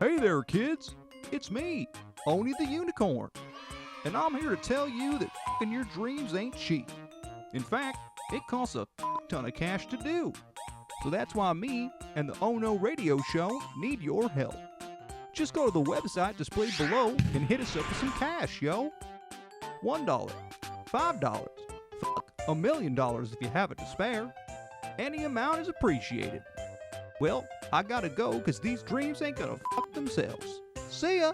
Hey there, kids. It's me, Oni the Unicorn. And I'm here to tell you that f***ing your dreams ain't cheap. In fact, it costs a ton of cash to do. So that's why me and the Oh No Radio Show need your help. Just go to the website displayed below and hit us up with some cash, yo. $1, $5, $1 million if you have it to spare. Any amount is appreciated. Well, I gotta go because these dreams ain't gonna fuck themselves. See ya!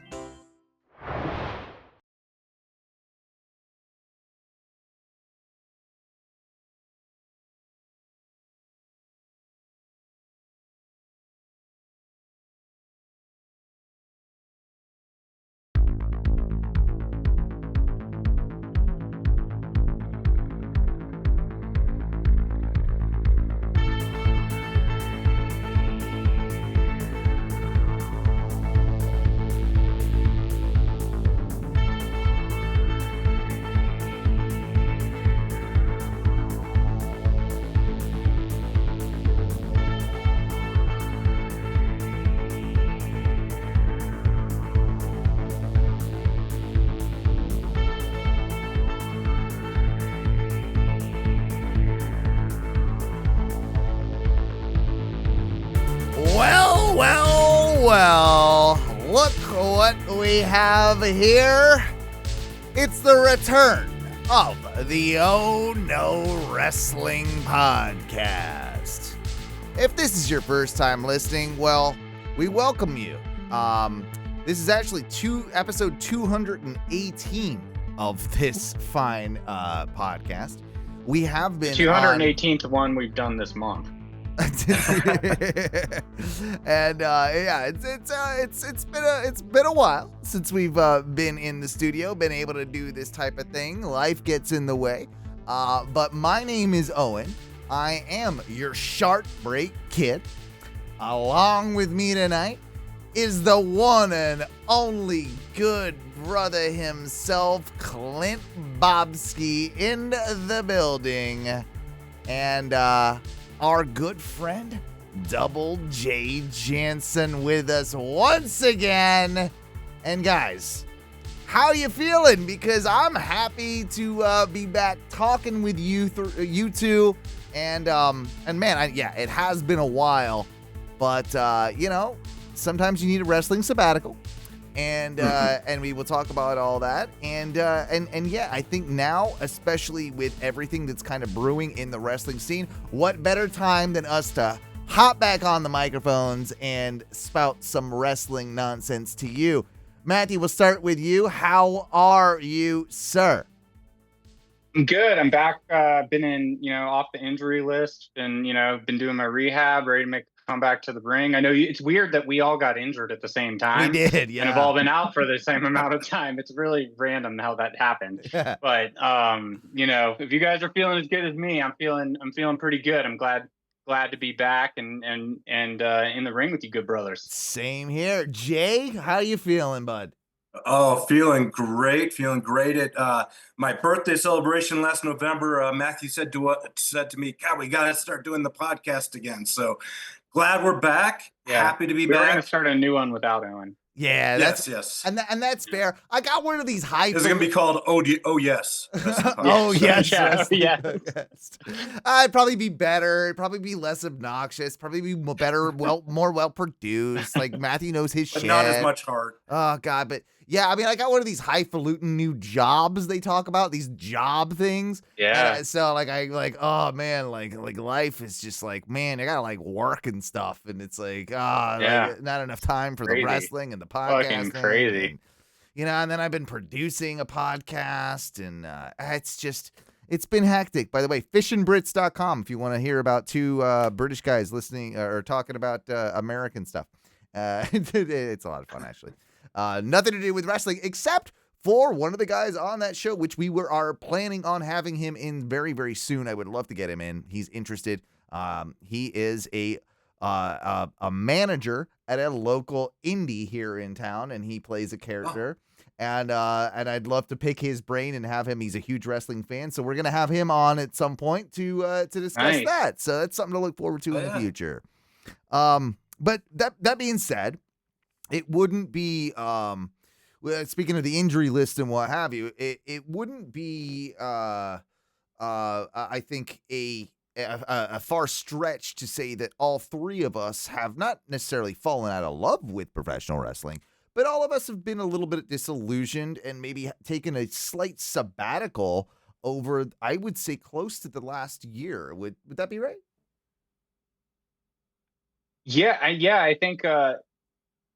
Well, look what we have here. It's the return of the Oh No Wrestling Podcast. If this is your first time listening, well, we welcome you. This is actually episode 218 of this fine podcast. We have been 218th one we've done this month. And yeah, it's been a while since we've been in the studio, been able to do this type of thing. Life gets in the way. But my name is Owen. I am your Shark Break Kid. Along with me tonight is the one and only good brother himself, Clint Bobski, in the building. And our good friend, Double J Jansen, with us once again. And guys, how you feeling? Because I'm happy to be back talking with you two. And man, it has been a while, but sometimes you need a wrestling sabbatical. And and we will talk about all that. And yeah, I think now, especially with everything that's kind of brewing in the wrestling scene, what better time than us to hop back on the microphones and spout some wrestling nonsense to you. Matthew, we'll start with you. How are you, sir? I'm good. I'm back. Been in, off the injury list, and been doing my rehab, ready to make a comeback to the ring. I know it's weird that we all got injured at the same time. We did, yeah. And have all been out for the same amount of time. It's really random how that happened. Yeah. But if you guys are feeling as good as me, I'm feeling pretty good. I'm glad to be back and in the ring with you good brothers. Same here. Jay, how you feeling, bud? Oh, feeling great. At my birthday celebration last November, Matthew said to me, God, we got to start doing the podcast again. So glad we're back. Yeah. Happy to be back. We're going to start a new one without Owen. Yeah, yes. And that's fair. I got one of these high. It's going to be called Oh Yes. Oh yes, yes. It'd probably be better. It'd probably be less obnoxious. Probably be better, more well produced. Like Matthew knows his but shit. Not as much heart. Oh God, but yeah, I mean, I got one of these highfalutin new jobs they talk about. These job things. Yeah. So oh man, like life is just like, man, I gotta work and stuff, and it's like not enough time for the wrestling and the podcast. Fucking crazy. And then I've been producing a podcast, and it's been hectic. By the way, fishandbrits.com if you want to hear about two British guys listening or talking about American stuff. It's a lot of fun, actually. Nothing to do with wrestling except for one of the guys on that show, which we are planning on having him in very, very soon. I would love to get him in. He's interested. He is a manager at a local indie here in town, and he plays a character. And I'd love to pick his brain and have him. He's a huge wrestling fan, so we're gonna have him on at some point to discuss that. So that's something to look forward to in the future. But that being said, it wouldn't be speaking of the injury list and what have you, it wouldn't be I think a far stretch to say that all three of us have not necessarily fallen out of love with professional wrestling, but all of us have been a little bit disillusioned and maybe taken a slight sabbatical over, I would say, close to the last year. Would that be right? Yeah, I think I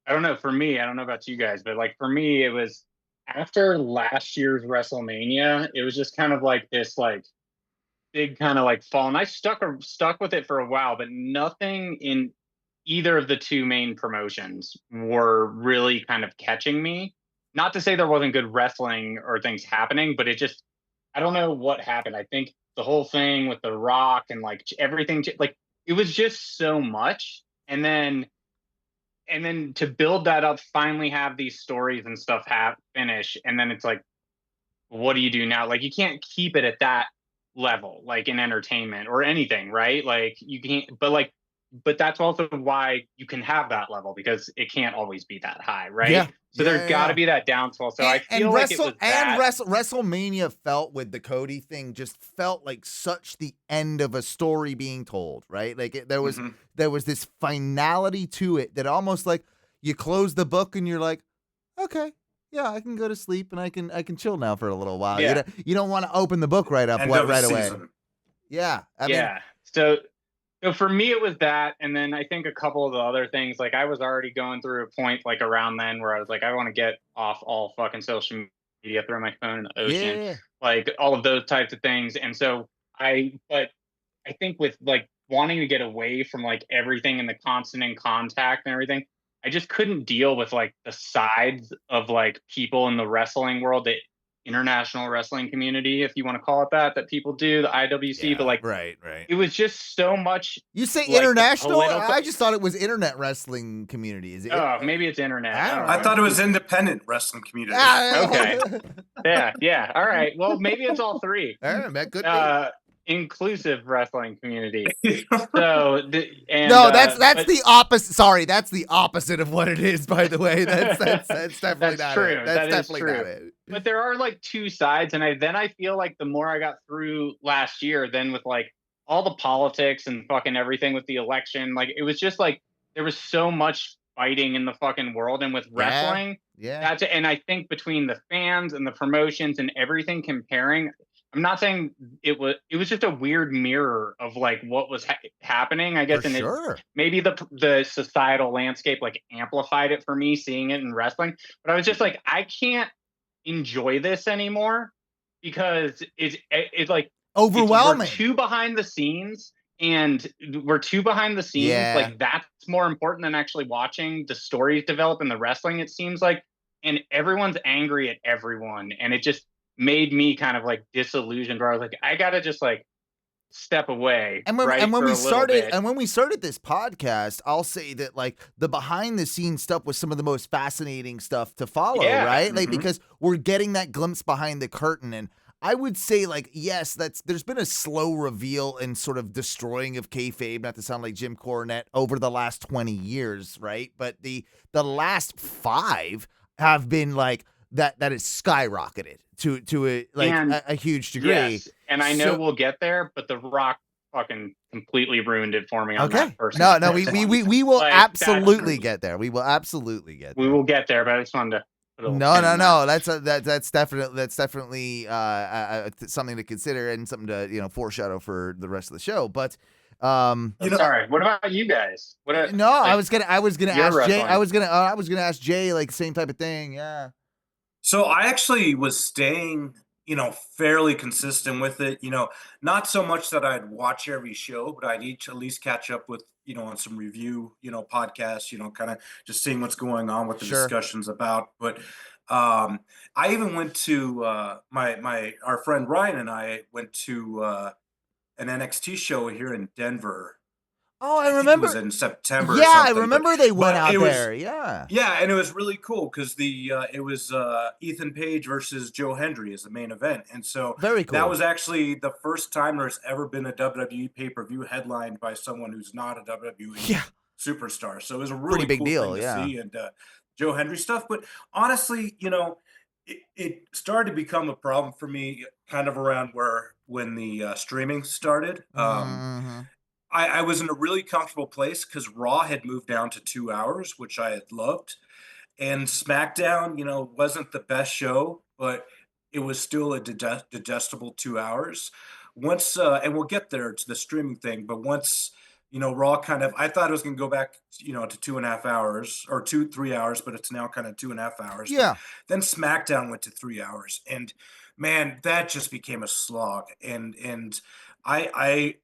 don't know, for me, I don't know about you guys, but like for me, it was after last year's WrestleMania, it was just kind of like this like big kind of like fall. And I stuck with it for a while, but nothing in either of the two main promotions were really kind of catching me. Not to say there wasn't good wrestling or things happening, but it just, I don't know what happened. I think the whole thing with The Rock and like everything, like it was just so much. And then to build that up, finally have these stories and stuff finish, and then it's like, what do you do now? Like you can't keep it at that level, like in entertainment or anything, right? Like you can't, but that's also why you can have that level, because it can't always be that high, right? Yeah. So there's got to be that downswell. So I feel like it was that. WrestleMania felt, with the Cody thing, just felt like such the end of a story being told, right? Like there was this finality to it that almost like you close the book and you're like, okay, yeah, I can go to sleep and I can chill now for a little while. Yeah. You don't want to open the book right up End of right the away. season. Yeah. I mean, Yeah. So for me, it was that. And then I think a couple of the other things, like I was already going through a point like around then where I was like, I want to get off all fucking social media, throw my phone in the ocean, yeah. like all of those types of things. And so but I think with like wanting to get away from like everything and the constant in contact and everything, I just couldn't deal with like the sides of like people in the wrestling world, the international wrestling community, if you want to call it that people do, the IWC, but like right. it was just so much. You say like, international? I just thought it was internet wrestling community. Is it? Oh, maybe it's internet. I thought it was independent wrestling community. Okay. Yeah. All right. Well, maybe it's all three. That could be. Inclusive wrestling community. No, that's the opposite. Sorry, that's the opposite of what it is. By the way, that's definitely not true. it. That's definitely true. not it. But there are like two sides, and I feel like the more I got through last year, then with like all the politics and fucking everything with the election, like it was just like there was so much fighting in the fucking world, and with wrestling, that's it. And I think between the fans and the promotions and everything comparing, I'm not saying it was just a weird mirror of like what was happening, I guess. Maybe the societal landscape like amplified it for me, seeing it in wrestling. But I was just like, I can't enjoy this anymore because it's like overwhelming. We're too behind the scenes. Like that's more important than actually watching the stories develop in the wrestling, it seems like. And everyone's angry at everyone. And it just made me kind of like disillusioned, where I was like, I gotta just like step away. And when we started this podcast, I'll say that like the behind the scenes stuff was some of the most fascinating stuff to follow, right? Like because we're getting that glimpse behind the curtain. And I would say like, yes, there's been a slow reveal and sort of destroying of kayfabe, not to sound like Jim Cornette, over the last 20 years, right? But the last 5 have been like that has skyrocketed to a huge degree. Yes, and I know we'll get there, but The Rock fucking completely ruined it for me on that first. No, we will like, absolutely get there. We will absolutely get there. We will get there, but I just wanted to No. That's definitely something to consider and something to foreshadow for the rest of the show. But sorry. What about you guys? I was gonna ask Jay. I was gonna ask Jay like the same type of thing. Yeah. So I actually was staying, fairly consistent with it. Not so much that I'd watch every show, but I'd at least catch up with, on some review, podcasts, kind of just seeing what's going on, what the discussion's about. But I even went to our friend Ryan and I went to an NXT show here in Denver. Oh, I remember. It was in September. Yeah, I remember they went out there. Yeah. Yeah, and it was really cool because it was Ethan Page versus Joe Hendry as the main event, and so very cool. That was actually the first time there's ever been a WWE pay-per-view headlined by someone who's not a WWE superstar. So it was a Pretty really big cool deal, thing to yeah. see, and Joe Hendry stuff. But honestly, it started to become a problem for me kind of around when the streaming started. Mhm. I was in a really comfortable place because Raw had moved down to 2 hours, which I had loved. And SmackDown, wasn't the best show, but it was still a digestible 2 hours. Once, and we'll get there to the streaming thing, but once, Raw kind of, I thought it was going to go back, to 2.5 hours or 3 hours, but it's now kind of 2.5 hours. But Yeah. then SmackDown went to 3 hours, and man, that just became a slog. And I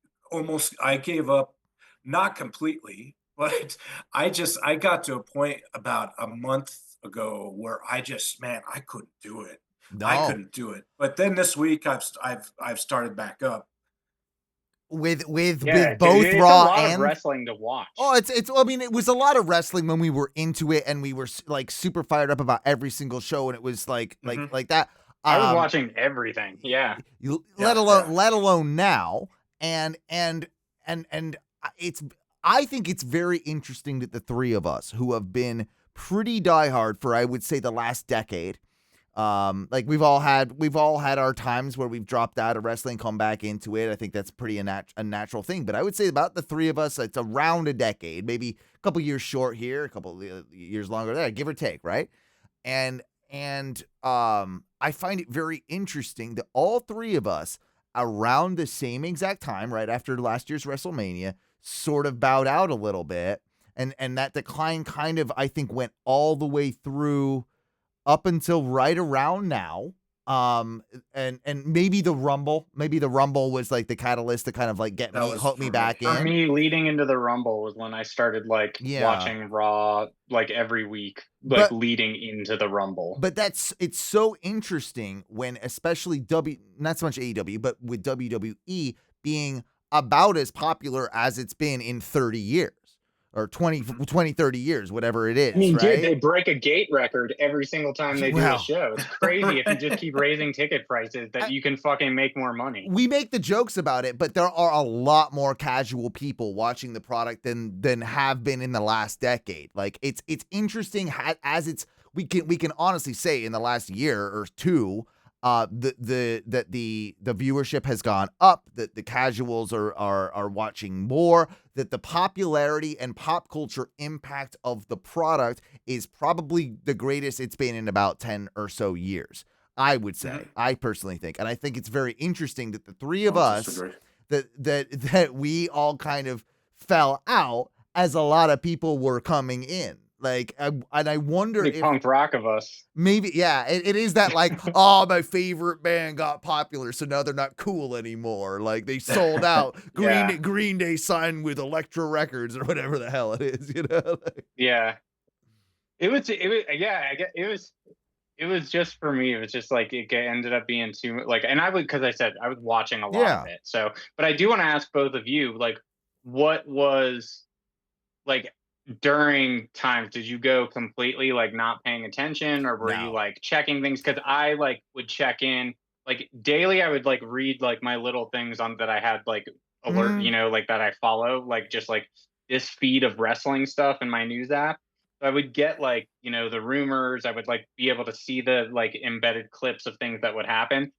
I gave up, not completely, but I got to a point about a month ago where man, I couldn't do it. I No. couldn't do it. But then this week I've started back up. Yeah, With dude, both it's a Raw lot of and wrestling to watch. it's I mean, it was a lot of wrestling when we were into it and we were like super fired up about every single show, and it was like Mhm. like that. I was watching everything. Yeah. Let Yeah, alone yeah. let alone now. And it's I think it's very interesting that the three of us who have been pretty diehard for, I would say, the last decade. Like we've all had our times where we've dropped out of wrestling, come back into it. I think that's pretty a natural thing. But I would say about the three of us, it's around a decade, maybe a couple years short here, a couple years longer there, give or take, right? And I find it very interesting that all three of us, around the same exact time, right after last year's WrestleMania, sort of bowed out a little bit, and that decline kind of, I think, went all the way through up until right around now. And maybe the Rumble was like the catalyst to kind of like That was hook me for back me. For in. me, leading into the Rumble was when I started like Yeah. watching Raw like every week, like leading into the Rumble. But it's so interesting when, especially not so much AEW, but with WWE being about as popular as it's been in 30 years or 20, 30 years, whatever it is, I mean, right? dude, they break a gate record every single time they do a Well, show. It's crazy if you just keep raising ticket prices that you can fucking make more money. We make the jokes about it, but there are a lot more casual people watching the product than have been in the last decade. Like it's interesting as we can honestly say in the last year or two, the viewership has gone up, that the casuals are watching more, that the popularity and pop culture impact of the product is probably the greatest it's been in about 10 or so years, I would say. I personally think. And I think it's very interesting that the three of us, Disagree. that we all kind of fell out as a lot of people were coming in. Like, and I wonder Pretty if punk rock of us. maybe, yeah, it is that like, oh, my favorite band got popular, so now they're not cool anymore. Like they sold out. Yeah. Green Day signed with Elektra Records or whatever the hell it is, you know? Yeah. It was yeah, it was just for me. It was just like it ended up being too like, and because I said I was watching a lot of it. So, but I do want to ask both of you, like, what was like during times, did you go completely like not paying attention, or were you No. like checking things? Because I like would check in like daily. I would like read like my little things on that I had like alert, like that I follow, like just like this feed of wrestling stuff in my news app. So I would get like, the rumors. I would like be able to see the like embedded clips of things that would happen.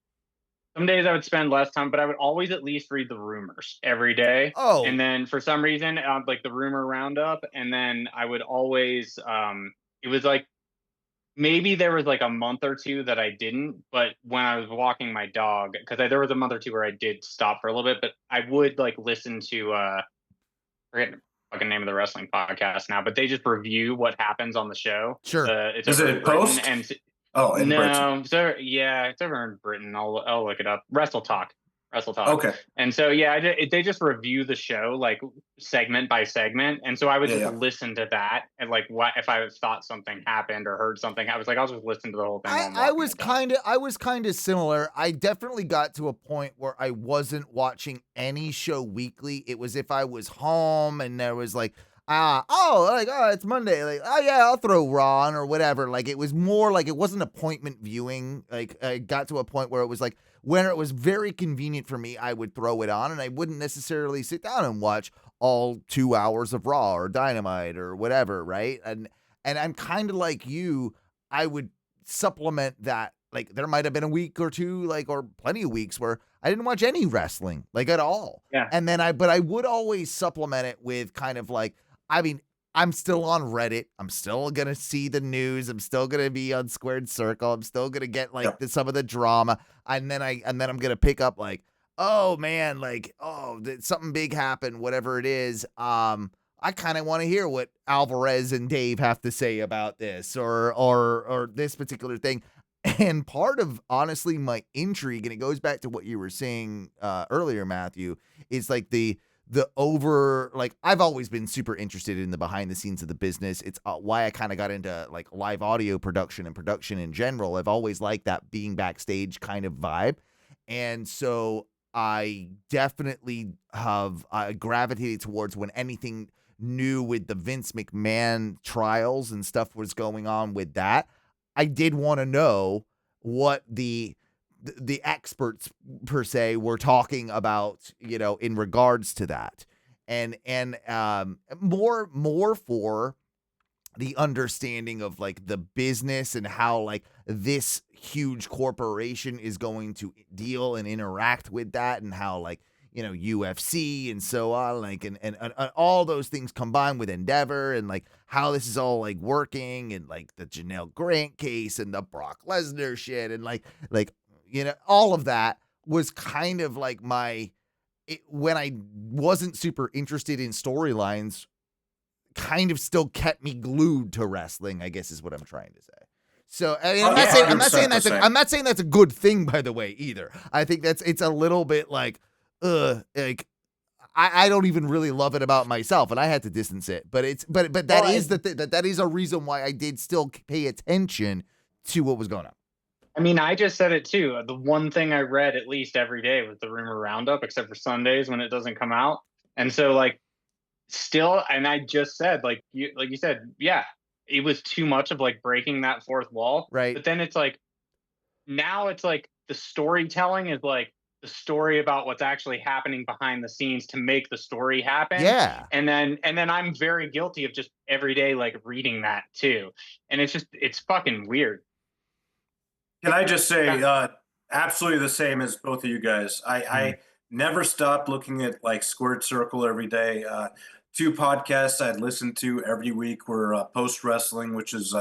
Some days I would spend less time, but I would always at least read the rumors every day. Oh. And then for some reason, like the rumor roundup, and then I would always, it was like maybe there was like a month or two that I didn't, but when I was walking my dog, because there was a month or two where I did stop for a little bit, but I would like listen to, I forget the fucking name of the wrestling podcast now, but they just review what happens on the show. Sure. It's Is over it in Britain, Post? and Oh, in Britain. no, so yeah, it's over in Britain. I'll look it up. Wrestle Talk. Okay. And so yeah, they just review the show like segment by segment, and so I would just listen to that, and like what if I thought something happened or heard something, I was like, I'll just listen to the whole thing. I was kind of similar. I definitely got to a point where I wasn't watching any show weekly. It was if I was home and there was like, it's Monday. Like, oh yeah, I'll throw Raw on or whatever. Like, it was more like it wasn't appointment viewing. Like, I got to a point where it was like, when it was very convenient for me, I would throw it on and I wouldn't necessarily sit down and watch all 2 hours of Raw or Dynamite or whatever, right? And I'm kind of like you. I would supplement that. Like there might have been a week or two, like, or plenty of weeks where I didn't watch any wrestling, like at all. Yeah. And then but I would always supplement it with kind of like, I mean, I'm still on Reddit. I'm still going to see the news. I'm still going to be on Squared Circle. I'm still going to get like some of the drama. And then I'm going to pick up like, oh man, like, oh, something big happened, whatever it is. I kind of want to hear what Alvarez and Dave have to say about this or this particular thing. And part of, honestly, my intrigue, and it goes back to what you were saying earlier, Matthew, is like the like, I've always been super interested in the behind the scenes of the business. It's why I kind of got into like live audio production and production in general. I've always liked that being backstage kind of vibe. And so I definitely have gravitated towards when anything new with the Vince McMahon trials and stuff was going on with that. I did want to know what the experts per se were talking about, you know, in regards to that, and more for the understanding of like the business and how like this huge corporation is going to deal and interact with that, and how like, you know, UFC and so on, like, and all those things combined with Endeavor, and like how this is all like working, and like the Janelle Grant case and the Brock Lesnar shit, and like, you know, all of that was kind of like when I wasn't super interested in storylines, kind of still kept me glued to wrestling, I guess is what I'm trying to say. So I mean, I'm not saying that's a good thing, by the way, either. I think it's a little bit like, like I don't even really love it about myself, and I had to distance it. But that is a reason why I did still pay attention to what was going on. I mean, I just said it too. The one thing I read at least every day was the rumor roundup, except for Sundays when it doesn't come out. And so like still, and I just said, like you said, yeah, it was too much of like breaking that fourth wall. Right. But then it's like, now it's like the storytelling is like the story about what's actually happening behind the scenes to make the story happen. Yeah. And then I'm very guilty of just every day like reading that too. And it's fucking weird. Can I just say, absolutely the same as both of you guys. I never stopped looking at like Squared Circle every day. 2 podcasts I'd listen to every week were Post Wrestling, which is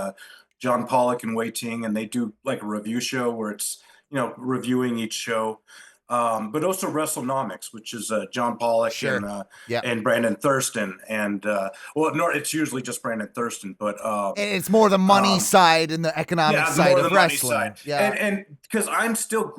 John Pollock and Wei Ting, and they do like a review show where it's, you know, reviewing each show. But also WrestleNomics, which is John Pollock and Brandon Thurston, and it's usually just Brandon Thurston, but it's more the money side and the economic side of wrestling. Yeah, and because I'm still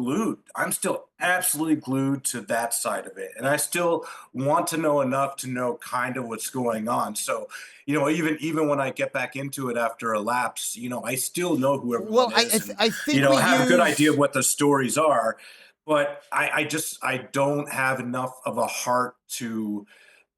absolutely glued to that side of it, and I still want to know enough to know kind of what's going on. So, you know, even when I get back into it after a lapse, you know, I still know who everyone is. I think, you know, I have a good idea of what the stories are. But I don't have enough of a heart to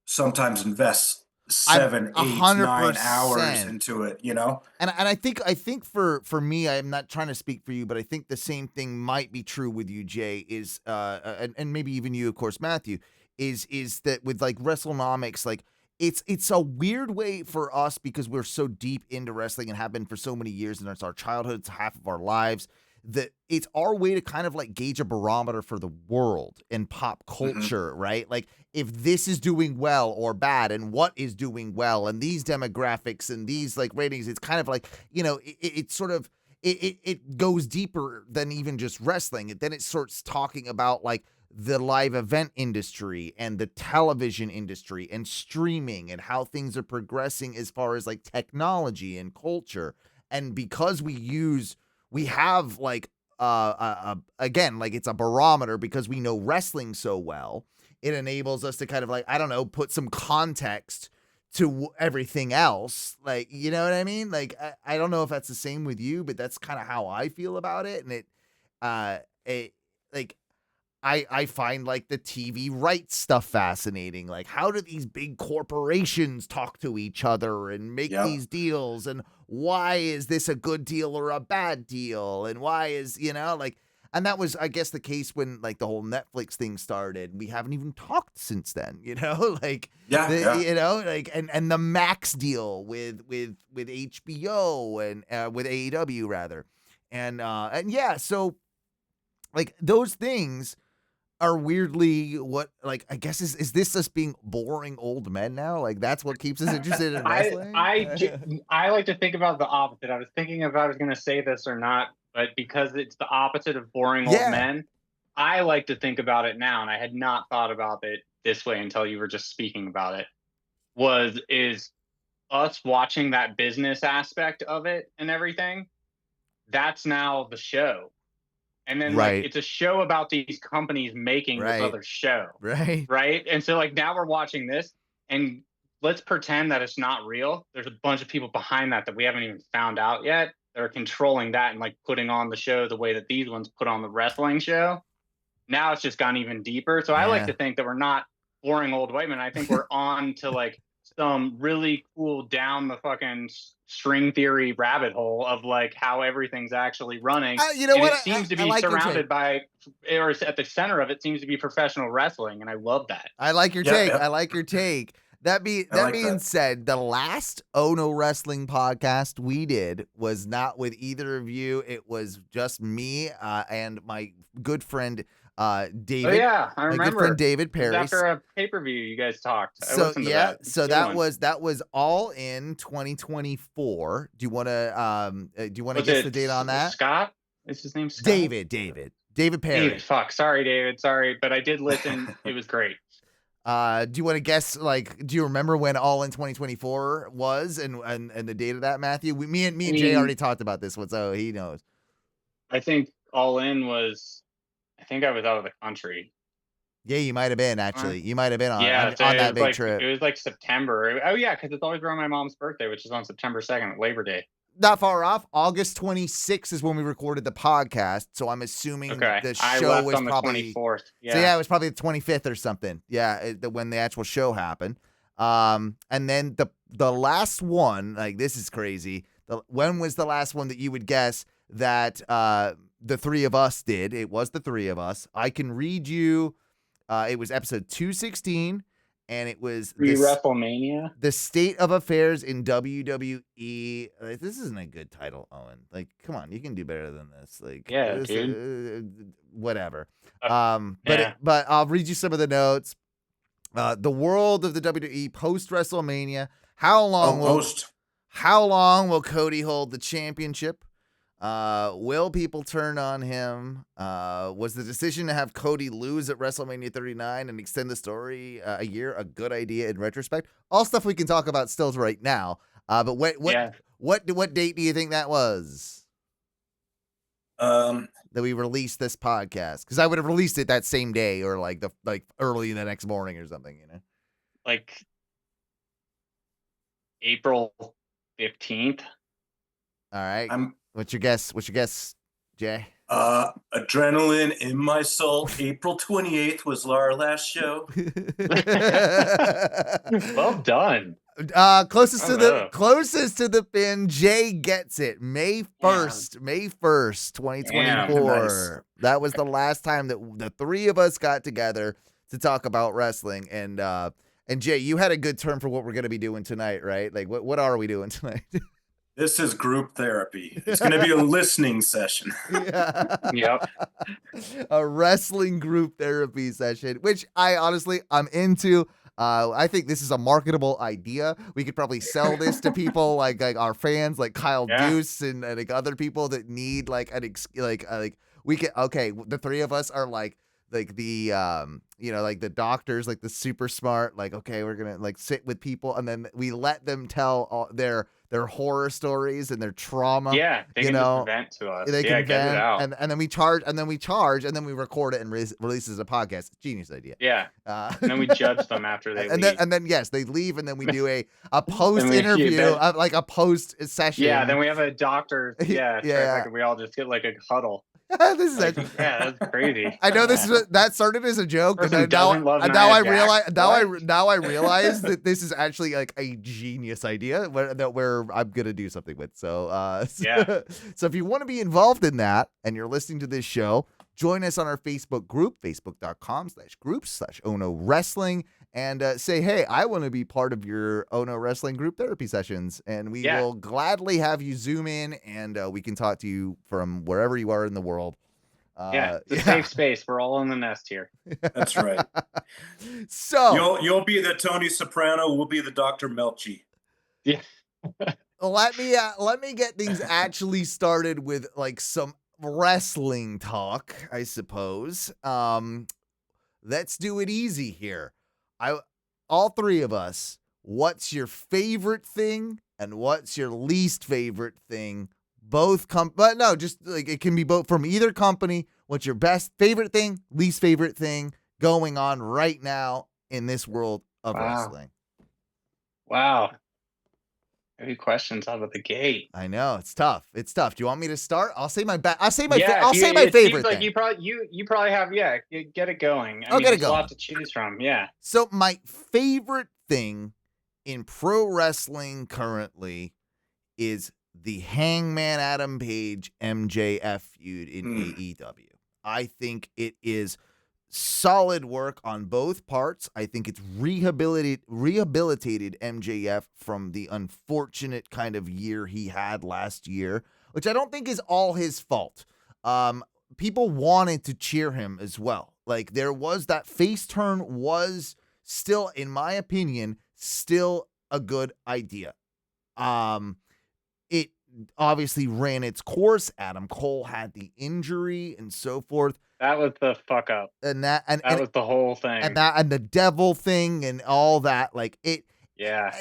sometimes invest 7, 8, 9 hours into it, you know? And I think for me, I'm not trying to speak for you, but I think the same thing might be true with you, Jay, is and maybe even you, of course, Matthew, is that with like WrestleNomics, like it's a weird way for us, because we're so deep into wrestling and have been for so many years, and it's our childhood, it's half of our lives, that it's our way to kind of like gauge a barometer for the world and pop culture, right? Like if this is doing well or bad, and what is doing well, and these demographics and these like ratings, it's kind of like, you know, it sort of, it goes deeper than even just wrestling. And then it starts talking about like the live event industry and the television industry and streaming and how things are progressing as far as like technology and culture. And because we have like again, like it's a barometer, because we know wrestling so well, it enables us to kind of like, I don't know, put some context to everything else. Like, you know what I mean? Like, I don't know if that's the same with you, but that's kind of how I feel about it. And it like, I find like the TV rights stuff fascinating. Like, how do these big corporations talk to each other and make these deals? And why is this a good deal or a bad deal? And why is, you know, like, And that was, I guess, the case when like the whole Netflix thing started. We haven't even talked since then, like and the Max deal with HBO and with AEW rather. And yeah, so like those things are weirdly what, like, I guess is this us being boring old men now? Like that's what keeps us interested in wrestling? I like to think about the opposite. I was thinking if I was going to say this or not, but because it's the opposite of boring old men, I like to think about it now, and I had not thought about it this way until you were just speaking about it. Is us watching that business aspect of it and everything? That's now the show. And then like it's a show about these companies making this other show. Right. And so like now we're watching this, and let's pretend that it's not real. There's a bunch of people behind that we haven't even found out yet. They're controlling that and like putting on the show the way that these ones put on the wrestling show. Now it's just gone even deeper. So I like to think that we're not boring old white men. I think we're on to like some really cool down the fucking string theory rabbit hole of like how everything's actually running. It seems to be like surrounded by, or at the center of it seems to be professional wrestling, and I love that. I like your take. I like your take. That being said, the last Oh No Wrestling podcast we did was not with either of you. It was just me and my good friend David. Oh yeah, I remember. My good friend David Perry. After a pay-per-view, you guys talked. So that was all in 2024. Do you want to guess the date on that? Scott? Is his name Scott? David Perry. Fuck, sorry, David. Sorry, but I did listen. It was great. Do you want to guess? Like, do you remember when All In 2024 was and the date of that, Matthew? Me and Jay already talked about this one, so he knows. I think All In was. I think I was out of the country. Yeah, you might have been actually. You might have been on that big trip. It was like September. Oh yeah, because it's always around my mom's birthday, which is on September 2nd, Labor Day. Not far off. August 26th is when we recorded the podcast, so I'm assuming the show was probably 24th. Yeah. So yeah, it was probably the 25th or something. Yeah, when the actual show happened. And then the last one, like this is crazy. When was the last one that you would guess that the three of us did? It was the three of us. I can read you. It was episode 216. And it was WrestleMania. The state of affairs in WWE. This isn't a good title, Owen. Like, come on, you can do better than this. Like, yeah, dude. Whatever. But I'll read you some of the notes. The world of the WWE post WrestleMania. How long will Cody hold the championship? Will people turn on him? Was the decision to have Cody lose at WrestleMania 39 and extend the story a year a good idea in retrospect? All stuff we can talk about still right now. But what date do you think that was? That we released this podcast? Because I would have released it that same day or like early the next morning or something, like April 15th. All right. What's your guess? Jay? Adrenaline in my soul. April 28th was our last show. Well done. Closest to the pin. Jay gets it. May 1st, 2024. Nice. That was the last time that the three of us got together to talk about wrestling. And Jay, you had a good term for what we're going to be doing tonight, right? Like, what are we doing tonight? This is group therapy. It's going to be a listening session. Yeah. Yep. A wrestling group therapy session, which I'm into. I think this is a marketable idea. We could probably sell this to people like our fans, like Kyle Deuce and like other people that need like we could. Okay, the three of us are like the like the doctors, like the super smart, like, okay, we're gonna like sit with people and then we let them tell all their horror stories and their trauma. Yeah, they can just vent to us. They can get it out. And then we charge and then we record it and release it as a podcast. Genius idea. Yeah. And then we judge them after they leave. And then yes, they leave and then we do a post interview, like a post session. Yeah, then we have a doctor. Yeah. We all just get like a huddle. This is that's crazy. I know that started as a joke, and now I realize that this is actually like a genius idea where I'm gonna do something with. So So if you want to be involved in that and you're listening to this show, Join us on our Facebook group, facebook.com/groups/Ono Wrestling, and say, hey, I want to be part of your Ono Wrestling group therapy sessions. And we will gladly have you Zoom in, and we can talk to you from wherever you are in the world. It's a safe space. We're all in the nest here. That's right. So you'll be the Tony Soprano. We'll be the Dr. Melchi. Yeah. let me get things actually started with like some wrestling talk, I suppose. Let's do it easy here. All three of us, what's your favorite thing and what's your least favorite thing? But no, just like it can be both from either company. What's your best favorite thing, least favorite thing going on right now in this world of wrestling? Wow. Heavy questions out of the gate. I know it's tough. Do you want me to start? I'll say my It favorite seems like thing. you probably have get it going. I'll get it there's a going. lot to choose from. Yeah. So my favorite thing in pro wrestling currently is the Hangman Adam Page MJF feud in AEW. I think it is solid work on both parts. I think it's rehabilitated MJF from the unfortunate kind of year he had last year, which I don't think is all his fault. People wanted to cheer him as well. Like there was that face turn was still, in my opinion, still a good idea. It obviously ran its course. Adam Cole had the injury and so forth. That was the fuck up. And that was the whole thing. And the devil thing and all that. Like it. Yeah.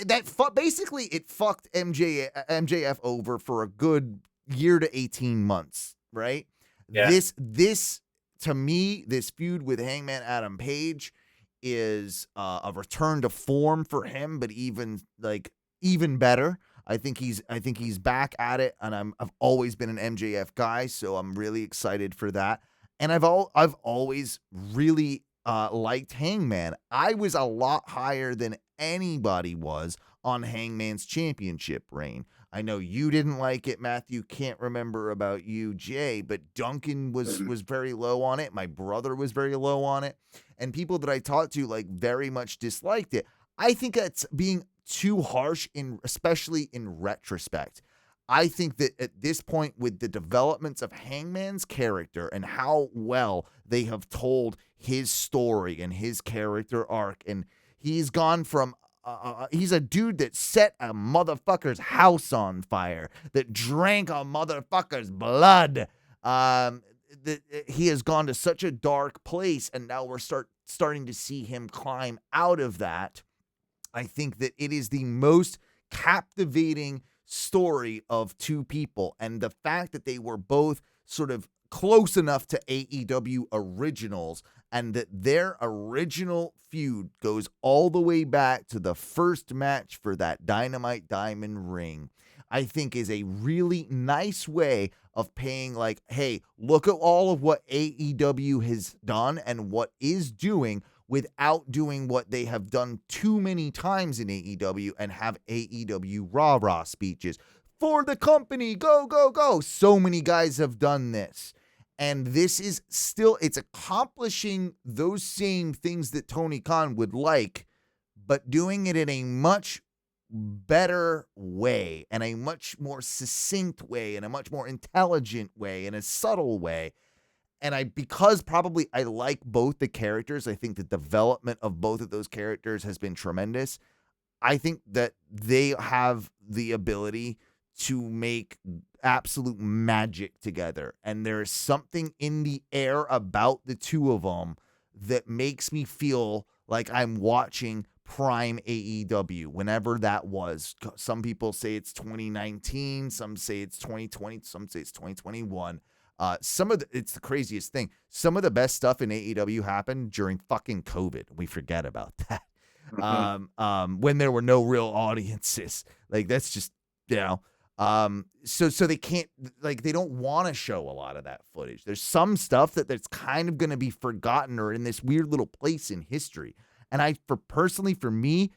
Basically it fucked MJF over for a good year to 18 months, right? Yeah. This to me, this feud with Hangman Adam Page is a return to form for him, but even better. I think he's back at it, and I've always been an MJF guy, so I'm really excited for that. And I've always really liked Hangman. I was a lot higher than anybody was on Hangman's championship reign. I know you didn't like it, Matthew. Can't remember about you, Jay, but Duncan was very low on it. My brother was very low on it, and people that I talked to like very much disliked it. I think that's being too harsh, especially in retrospect. I think that at this point, with the developments of Hangman's character and how well they have told his story and his character arc, and he's gone from he's a dude that set a motherfucker's house on fire, that drank a motherfucker's blood. That he has gone to such a dark place, and now we're starting to see him climb out of that. I think that it is the most captivating story of two people, and the fact that they were both sort of close enough to AEW originals, and that their original feud goes all the way back to the first match for that Dynamite Diamond ring, I think is a really nice way of paying like, hey, look at all of what AEW has done and what is doing without doing what they have done too many times in AEW and have AEW rah-rah speeches. For the company, go, go, go. So many guys have done this. And this is still, it's accomplishing those same things that Tony Khan would like, but doing it in a much better way, and a much more succinct way, and a much more intelligent way, and a subtle way. And because probably I like both the characters, I think the development of both of those characters has been tremendous. I think that they have the ability to make absolute magic together. And there's something in the air about the two of them that makes me feel like I'm watching prime AEW, whenever that was. Some people say it's 2019, some say it's 2020, some say it's 2021. It's the craziest thing. Some of the best stuff in AEW happened during fucking COVID. We forget about that. When there were no real audiences. Like that's just, so they can't, like, they don't want to show a lot of that footage. There's some stuff that's kind of going to be forgotten or in this weird little place in history. And for me,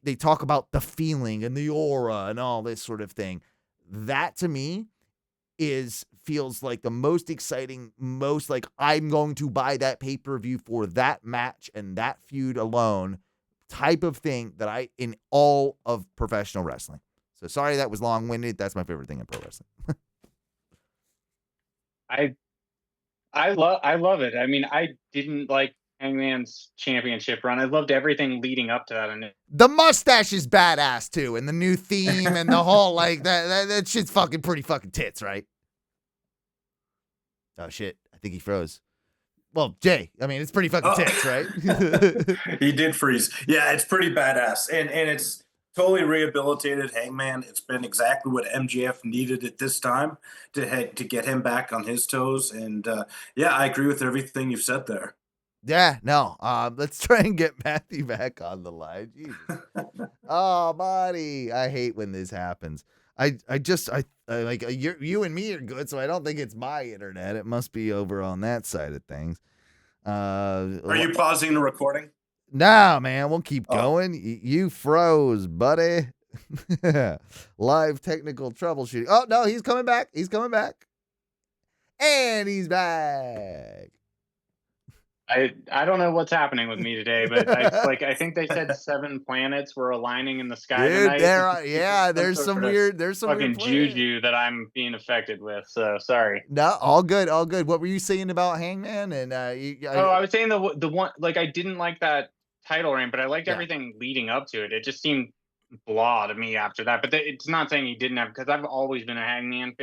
they talk about the feeling and the aura and all this sort of thing. That to me feels like the most exciting, most like I'm going to buy that pay-per-view for that match and that feud alone type of thing that I in all of professional wrestling. So sorry that was long-winded. That's my favorite thing in pro wrestling. I love it. I mean, I didn't like Hangman's championship run. I loved everything leading up to that. And The mustache is badass too, and the new theme and the whole like that shit's fucking pretty fucking tits, right? Oh shit, I think he froze. Well, Jay, I mean, it's pretty fucking tits, right? He did freeze. Yeah, it's pretty badass. And it's totally rehabilitated Hangman. It's been exactly what MJF needed at this time to get him back on his toes. And yeah, I agree with everything you've said there. Yeah, no. Let's try and get Matthew back on the line. Jesus. Oh, buddy, I hate when this happens. I like you and me are good, so I don't think it's my internet. It must be over on that side of things. Are you pausing the recording? No, man, we'll keep going. You froze, buddy. Live technical troubleshooting. Oh no, he's coming back. He's coming back, and he's back. I don't know what's happening with me today, but I think they said 7 planets were aligning in the sky tonight. There's some weird fucking juju that I'm being affected with. So sorry. No, all good. What were you saying about Hangman? And I was saying the one, like, I didn't like that title reign, but I liked everything leading up to it. It just seemed blah to me after that. But it's not saying he didn't have, because I've always been a Hangman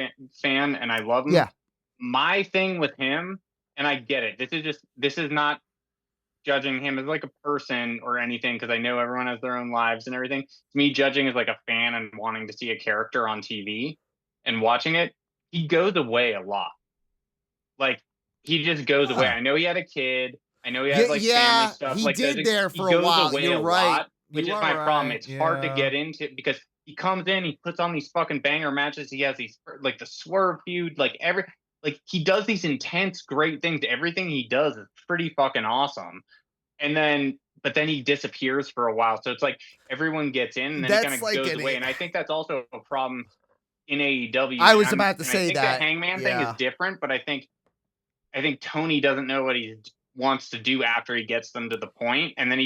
fan and I love him. Yeah. My thing with him. And I get it. This is not judging him as like a person or anything, because I know everyone has their own lives and everything. It's me judging as like a fan and wanting to see a character on TV and watching it. He goes away a lot. Like, he just goes away. I know he had a kid. I know he had like family stuff. He like did there for a while. You're right. Lot, which is my problem. It's hard to get into because he comes in, he puts on these fucking banger matches. He has these like the Swerve feud, like he does these intense, great things. Everything he does is pretty fucking awesome. But then he disappears for a while. So it's like everyone gets in and then he kind of goes away. And I think that's also a problem in AEW. I was about to say that. The Hangman thing is different, but I think Tony doesn't know what he wants to do after he gets them to the point, and then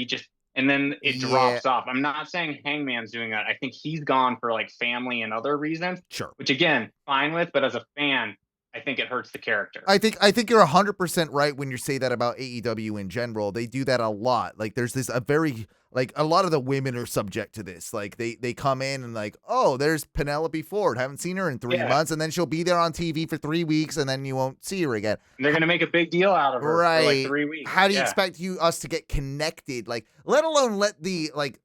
it drops off. I'm not saying Hangman's doing that. I think he's gone for like family and other reasons. Sure. Which again, fine with, but as a fan, I think it hurts the character. I think you're 100% right when you say that about AEW in general. They do that a lot. Like there's a lot of the women are subject to this. Like they come in and like, oh, there's Penelope Ford. Haven't seen her in 3 months, and then she'll be there on TV for 3 weeks, and then you won't see her again. And they're gonna make a big deal out of her for like 3 weeks. How do you expect us to get connected? Like, let alone let the like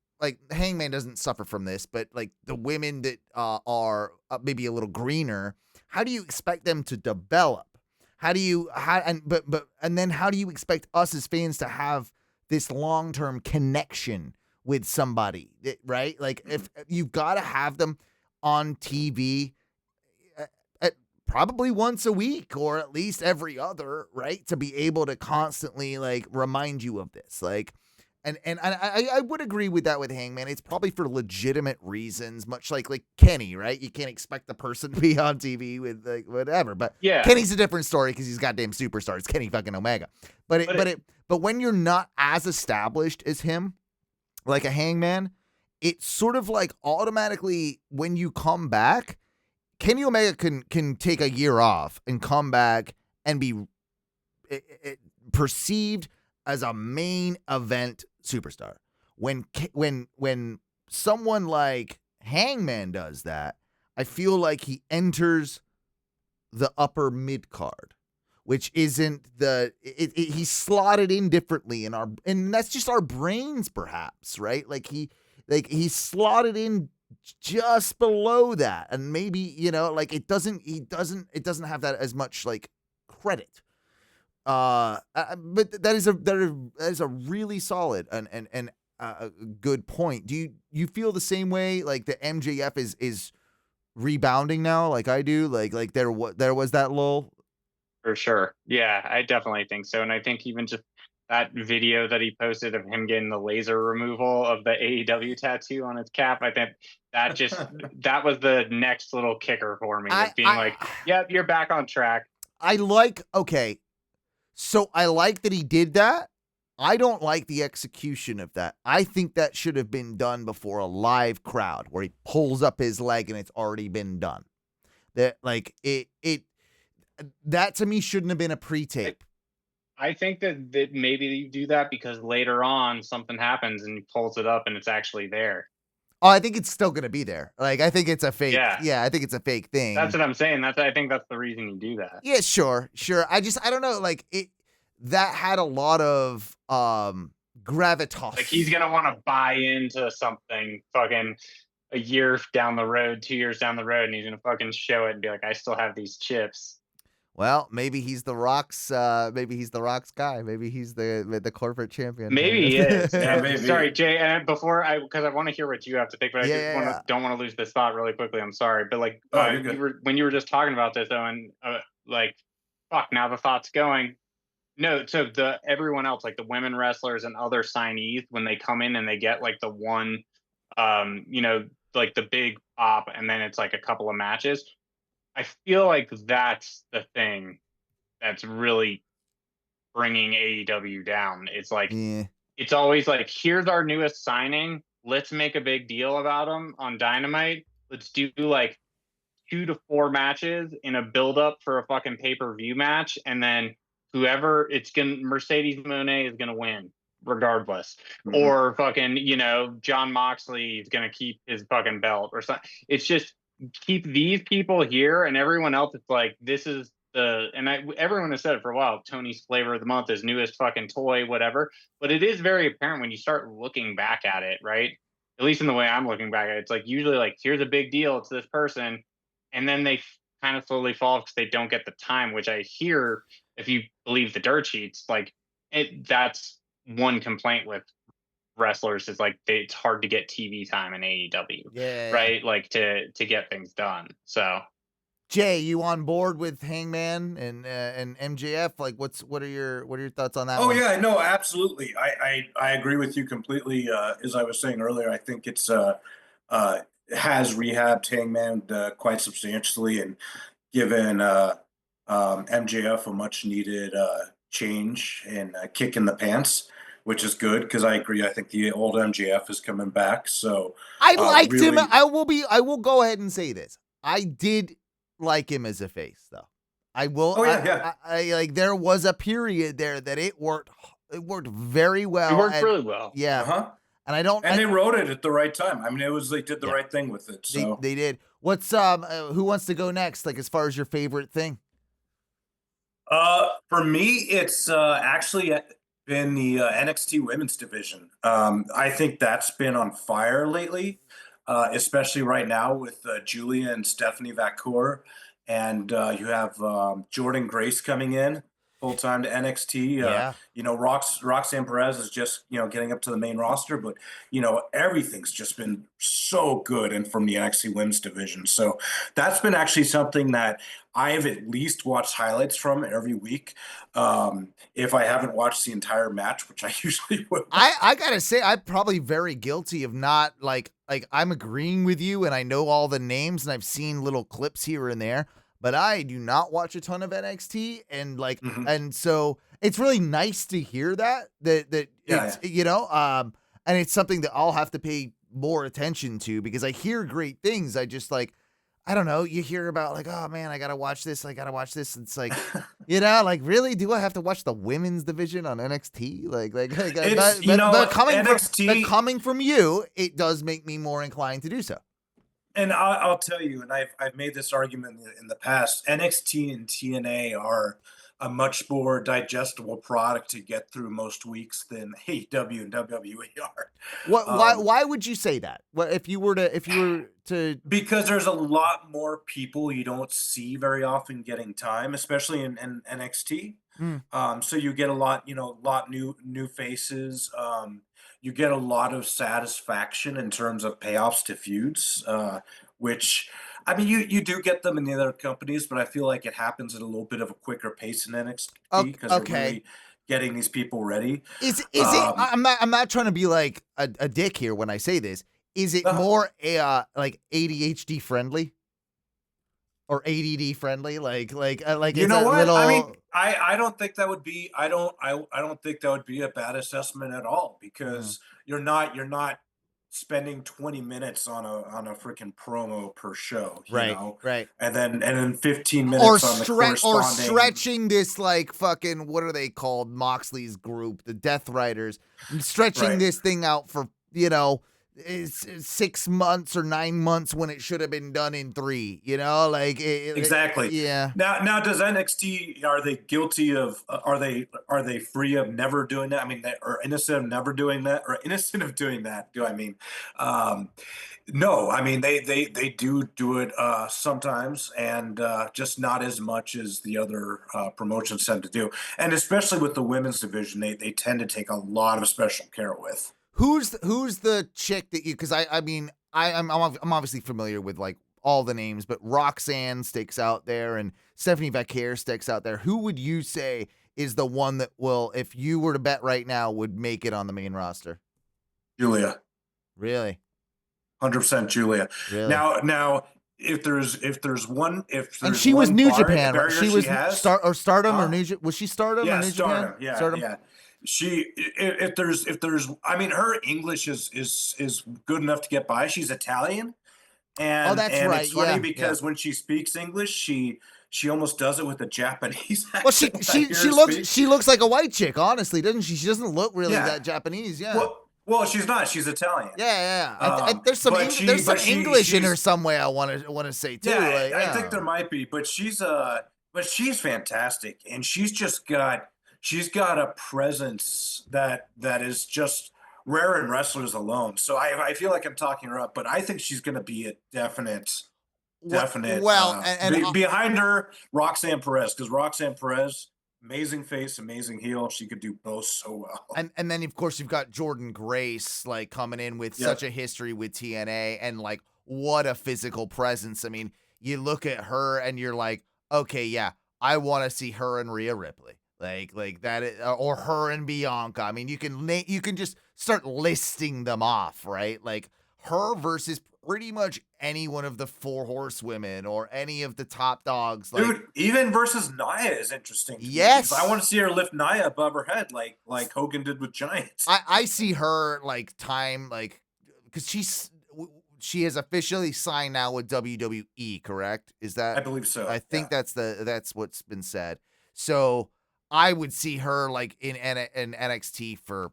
Hangman doesn't suffer from this, but like the women that are maybe a little greener. How do you expect them to develop? How do you then how do you expect us as fans to have this long-term connection with somebody, right? Like if you've got to have them on TV at probably once a week or at least every other, right? To be able to constantly like remind you of this. Like And I would agree with that with Hangman. It's probably for legitimate reasons, much like Kenny, right? You can't expect the person to be on TV with like whatever. But Kenny's a different story because he's goddamn superstar. It's Kenny fucking Omega. But when you're not as established as him, like a Hangman, it's sort of like automatically when you come back, Kenny Omega can take a year off and come back and be perceived as a main event superstar. When someone like Hangman does that, I feel like he enters the upper mid card, which isn't he's slotted in differently and that's just our brains perhaps, right? He's slotted in just below that, and maybe it doesn't have that as much like credit. But that is a really solid and a good point. Do you feel the same way? Like the MJF is rebounding now, like I do. Like there was that lull. For sure, yeah, I definitely think so, and I think even just that video that he posted of him getting the laser removal of the AEW tattoo on his cap, I think that just that was the next little kicker for me, of being like, yep, you're back on track. Okay, so I like that he did that. I don't like the execution of that. I think that should have been done before a live crowd, where he pulls up his leg and it's already been done. That that to me shouldn't have been a pre-tape. I think that maybe you do that because later on something happens and he pulls it up and it's actually there. Oh, I think it's still gonna be there. Like, I think it's a fake. Yeah. I think it's a fake thing. That's what I'm saying. I think that's the reason you do that. Yeah, sure. I don't know. Like, that had a lot of gravitas. Like, he's gonna want to buy into something fucking a year down the road, 2 years down the road, and he's gonna fucking show it and be like, I still have these chips. Well, maybe he's the Rock's. Maybe he's the Rock's guy. Maybe he's the corporate champion. Maybe he is. Yeah, maybe. Sorry, Jay. And because I want to hear what you have to think, but I don't want to lose this thought really quickly. I'm sorry, but like, when you were just talking about this though, and like, fuck, now the thought's going. No, so everyone else, like the women wrestlers and other signees, when they come in and they get like the one, like the big pop, and then it's like a couple of matches. I feel like that's the thing that's really bringing AEW down. It's like, It's always like, here's our newest signing. Let's make a big deal about him on Dynamite. Let's do like 2 to 4 matches in a build-up for a fucking pay-per-view match, and then whoever Mercedes Moné is gonna win regardless. Mm-hmm. Or fucking, John Moxley is gonna keep his fucking belt or something. It's just, keep these people here, and everyone else, it's like, this is everyone has said it for a while, Tony's flavor of the month, his newest fucking toy, whatever. But it is very apparent when you start looking back at it, right? At least in the way I'm looking back at it, it's like, usually like, here's a big deal, it's this person, and then they kind of slowly fall because they don't get the time, which I hear, if you believe the dirt sheets, like, that's one complaint with wrestlers, is like, it's hard to get TV time in AEW, right? Like, to get things done. So, Jay, you on board with Hangman and MJF? Like, what are your thoughts on that? Oh yeah, no, absolutely. I agree with you completely. As I was saying earlier, I think it's has rehabbed Hangman quite substantially and given MJF a much needed change and kick in the pants, which is good, because I agree. I think the old MJF is coming back. So I liked him. I will go ahead and say this. I did like him as a face, though. I will. Oh yeah, I like, there was a period there that it worked very well. It worked really well. Yeah. Uh-huh. And they wrote it at the right time. I mean, they did the right thing with it. So they did. What's who wants to go next? Like, as far as your favorite thing? For me, it's actually been the NXT Women's Division. I think that's been on fire lately, especially right now with Julia and Stephanie Vacour, and you have Jordan Grace coming in full time to NXT. Roxanne Perez is just getting up to the main roster, but everything's just been so good, and from the NXT Women's Division. So that's been actually something that I have at least watched highlights from every week. If I haven't watched the entire match, which I usually will. I gotta say, I'm probably very guilty of not like I'm agreeing with you, and I know all the names, and I've seen little clips here and there, but I do not watch a ton of NXT, and and so it's really nice to hear that and it's something that I'll have to pay more attention to, because I hear great things. I just I don't know, you hear about like, oh man, I gotta watch this. It's like, like, really, do I have to watch the women's division on NXT? But coming from you, it does make me more inclined to do so. And I'll tell you, and I've made this argument in the past, NXT and TNA are a much more digestible product to get through most weeks than AEW and WWE are. Why would you say that? What if you were to? Because there's a lot more people you don't see very often getting time, especially in NXT. So you get a lot new faces. You get a lot of satisfaction in terms of payoffs to feuds, which, I mean, you do get them in the other companies, but I feel like it happens at a little bit of a quicker pace in NXT, because they're really getting these people ready. Is it? I'm not trying to be like a dick here when I say this. Is it more like ADHD friendly or ADD friendly? Like You it's know a what? little. I mean, I don't think that would be I don't think that would be a bad assessment at all, because you're not spending 20 minutes on a freaking promo per show, you Right, know, right. and then 15 minutes on the corresponding. Or stretching this like fucking what are they called? Moxley's group, the Death Riders, stretching Right. this thing out for 6 months or 9 months when it should have been done in 3. Like Exactly. yeah. Now, does NXT, are they guilty of? Are they free of never doing that? I mean, or innocent of never doing that, or innocent of doing that? Do I mean? No, I mean they do it sometimes, and just not as much as the other promotions tend to do, and especially with the women's division, they tend to take a lot of special care with. Who's the chick that you? Because I mean I'm obviously familiar with like all the names, but Roxanne sticks out there and Stephanie Vaquer sticks out there. Who would you say is the one that will, if you were to bet right now, would make it on the main roster? Julia. Really? 100% Julia. Really? Now, if she was New Japan, right? She was Stardom or New Japan? Was she Stardom or New Stardom, Japan? yeah, Stardom. yeah. If there's, I mean, her English is good enough to get by. She's Italian, and that's right. It's funny yeah, because when she speaks English, she almost does it with a Japanese accent. Well, she looks like a white chick, honestly, doesn't she? She doesn't look really that Japanese. Yeah. Well, she's not. She's Italian. Yeah. There's some English in her some way. I want to say too. Yeah, like, I think there might be, but she's fantastic, and she's got a presence that is just rare in wrestlers alone. So I feel like I'm talking her up, but I think she's going to be a definite. Well, behind her, Roxanne Perez, because Roxanne Perez, amazing face, amazing heel. She could do both so well. And then of course you've got Jordan Grace like coming in with such a history with TNA, and like what a physical presence. I mean, you look at her and you're like, okay, yeah, I want to see her and Rhea Ripley. Like that, or her and Bianca. I mean, you can just start listing them off, right? Like her versus pretty much any one of the 4 horsewomen or any of the top dogs. Like, dude, even versus Nia is interesting. Yes, I want to see her lift Nia above her head, like Hogan did with Giants. I see her like because she has officially signed now with WWE. Correct? Is that? I believe so. I think that's what's been said. So I would see her like in NXT for.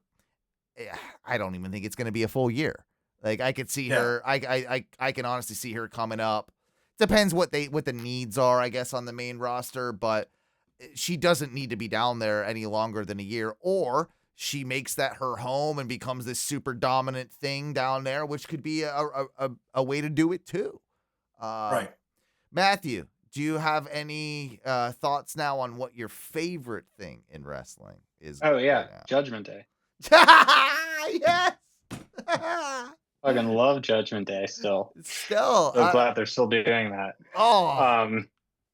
I don't even think it's going to be a full year. Like I could see her. I can honestly see her coming up. Depends what the needs are, I guess, on the main roster, but she doesn't need to be down there any longer than a year, or she makes that her home and becomes this super dominant thing down there, which could be a way to do it too. Right. Matthew, do you have any thoughts now on what your favorite thing in wrestling is? Oh yeah, Judgment Day. Yes. Fucking love Judgment Day still. So glad they're still doing that. Oh.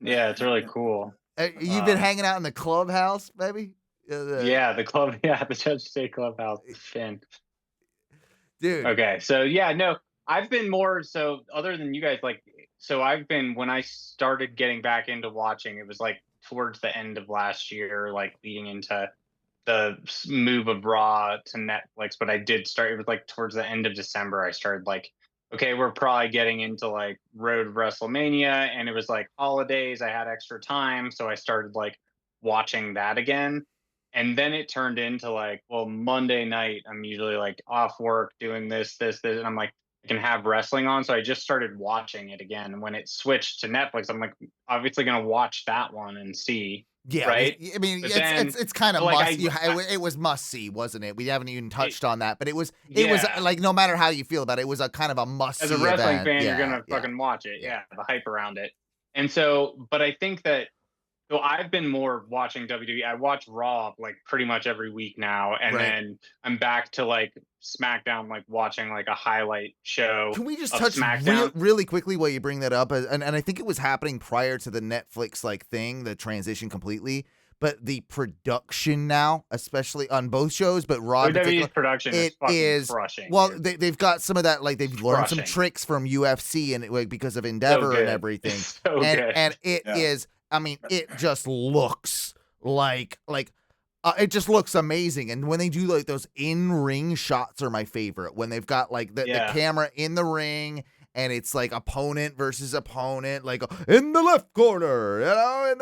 Yeah, it's really cool. You've been hanging out in the clubhouse, baby? Yeah, the club. Yeah, the Judgment Day clubhouse. Finn. Dude. Okay, so yeah, no, I've been more so other than you guys. Like, so I've been, when I started getting back into watching, it was like towards the end of last year, like leading into the move of Raw to Netflix. But I did start, it was like towards the end of December, I started like, okay, we're probably getting into like Road WrestleMania, and it was like holidays, I had extra time, so I started like watching that again. And then it turned into like, well, Monday night, I'm usually like off work doing this, and I'm like, I can have wrestling on. So I just started watching it again. When it switched to Netflix, I'm like, obviously going to watch that one and see. Yeah, right. I mean, it's kind of like it was must see, wasn't it? We haven't even touched on that, but it was like, no matter how you feel about it, it was a kind of a must see. As a wrestling event. fan, you're gonna fucking watch it. Yeah, the hype around it. And so, but I think that, so I've been more watching WWE. I watch Raw like pretty much every week now, and then I'm back to like SmackDown, like watching like a highlight show. Can we just touch really quickly while you bring that up? And I think it was happening prior to the Netflix like thing, the transition completely. but the production now, especially on both shows, but Raw in particular, WWE's production is it fucking is crushing. well. dude. They've got some of that, like they've learned some Crushing. tricks from UFC and like because of So Endeavor and good. everything, It's so and good. and it Yeah. is. I mean, it just looks like it just looks amazing. And when they do like those in-ring shots are my favorite. When they've got like the Yeah. camera in the ring and it's like opponent versus opponent, like in the left corner, and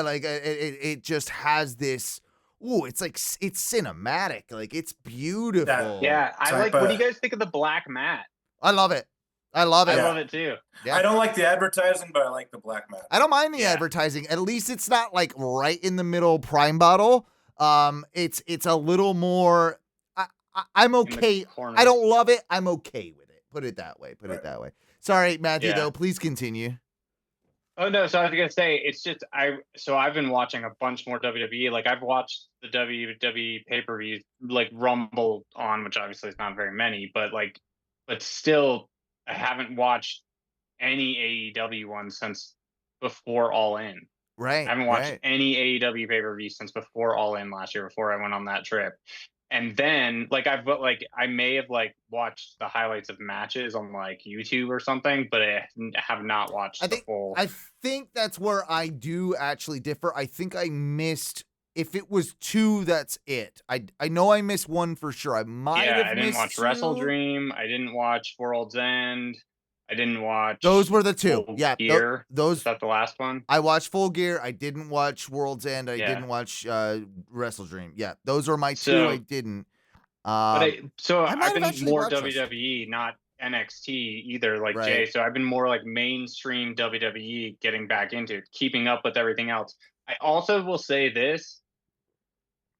like it just has this. Ooh, it's like it's cinematic, like it's beautiful. Yeah, I Type like. What do you of- guys think of the black mat? I love it. I love it. I Yeah. love it too. Yeah. I don't like the advertising, but I like the black mat. I don't mind the Yeah. advertising. At least it's not like right in the middle prime bottle. It's a little more. I'm In the okay. corner. I don't love it. I'm okay with it. Put it that way. Put Right. it that way. Sorry, Matthew. Yeah. Though, please continue. Oh no, so I was gonna say it's just I've been watching a bunch more WWE. Like I've watched the WWE pay-per-views like Rumble on, which obviously is not very many, but still I haven't watched any AEW one since before All In. Right. I haven't watched right. any AEW pay-per-view since before All In last year, before I went on that trip. And then I may have like watched the highlights of matches on like YouTube or something, but I have not watched the full. I think that's where I do actually differ. I think I missed. If it was two, that's it. I know I missed one for sure. I might have I didn't missed watch two. Wrestle Dream. I didn't watch World's End. I didn't watch. Those were the two. Full Yeah, Gear. those. Is that the last one? I watched Full Gear. I didn't watch World's End. I Yeah. didn't watch Wrestle Dream. Yeah, those are my two. So- I didn't. But I might I've have been actually more watched those. WWE, not NXT either, like Right. Jay. So I've been more like mainstream WWE, getting back into it, keeping up with everything else. I also will say this: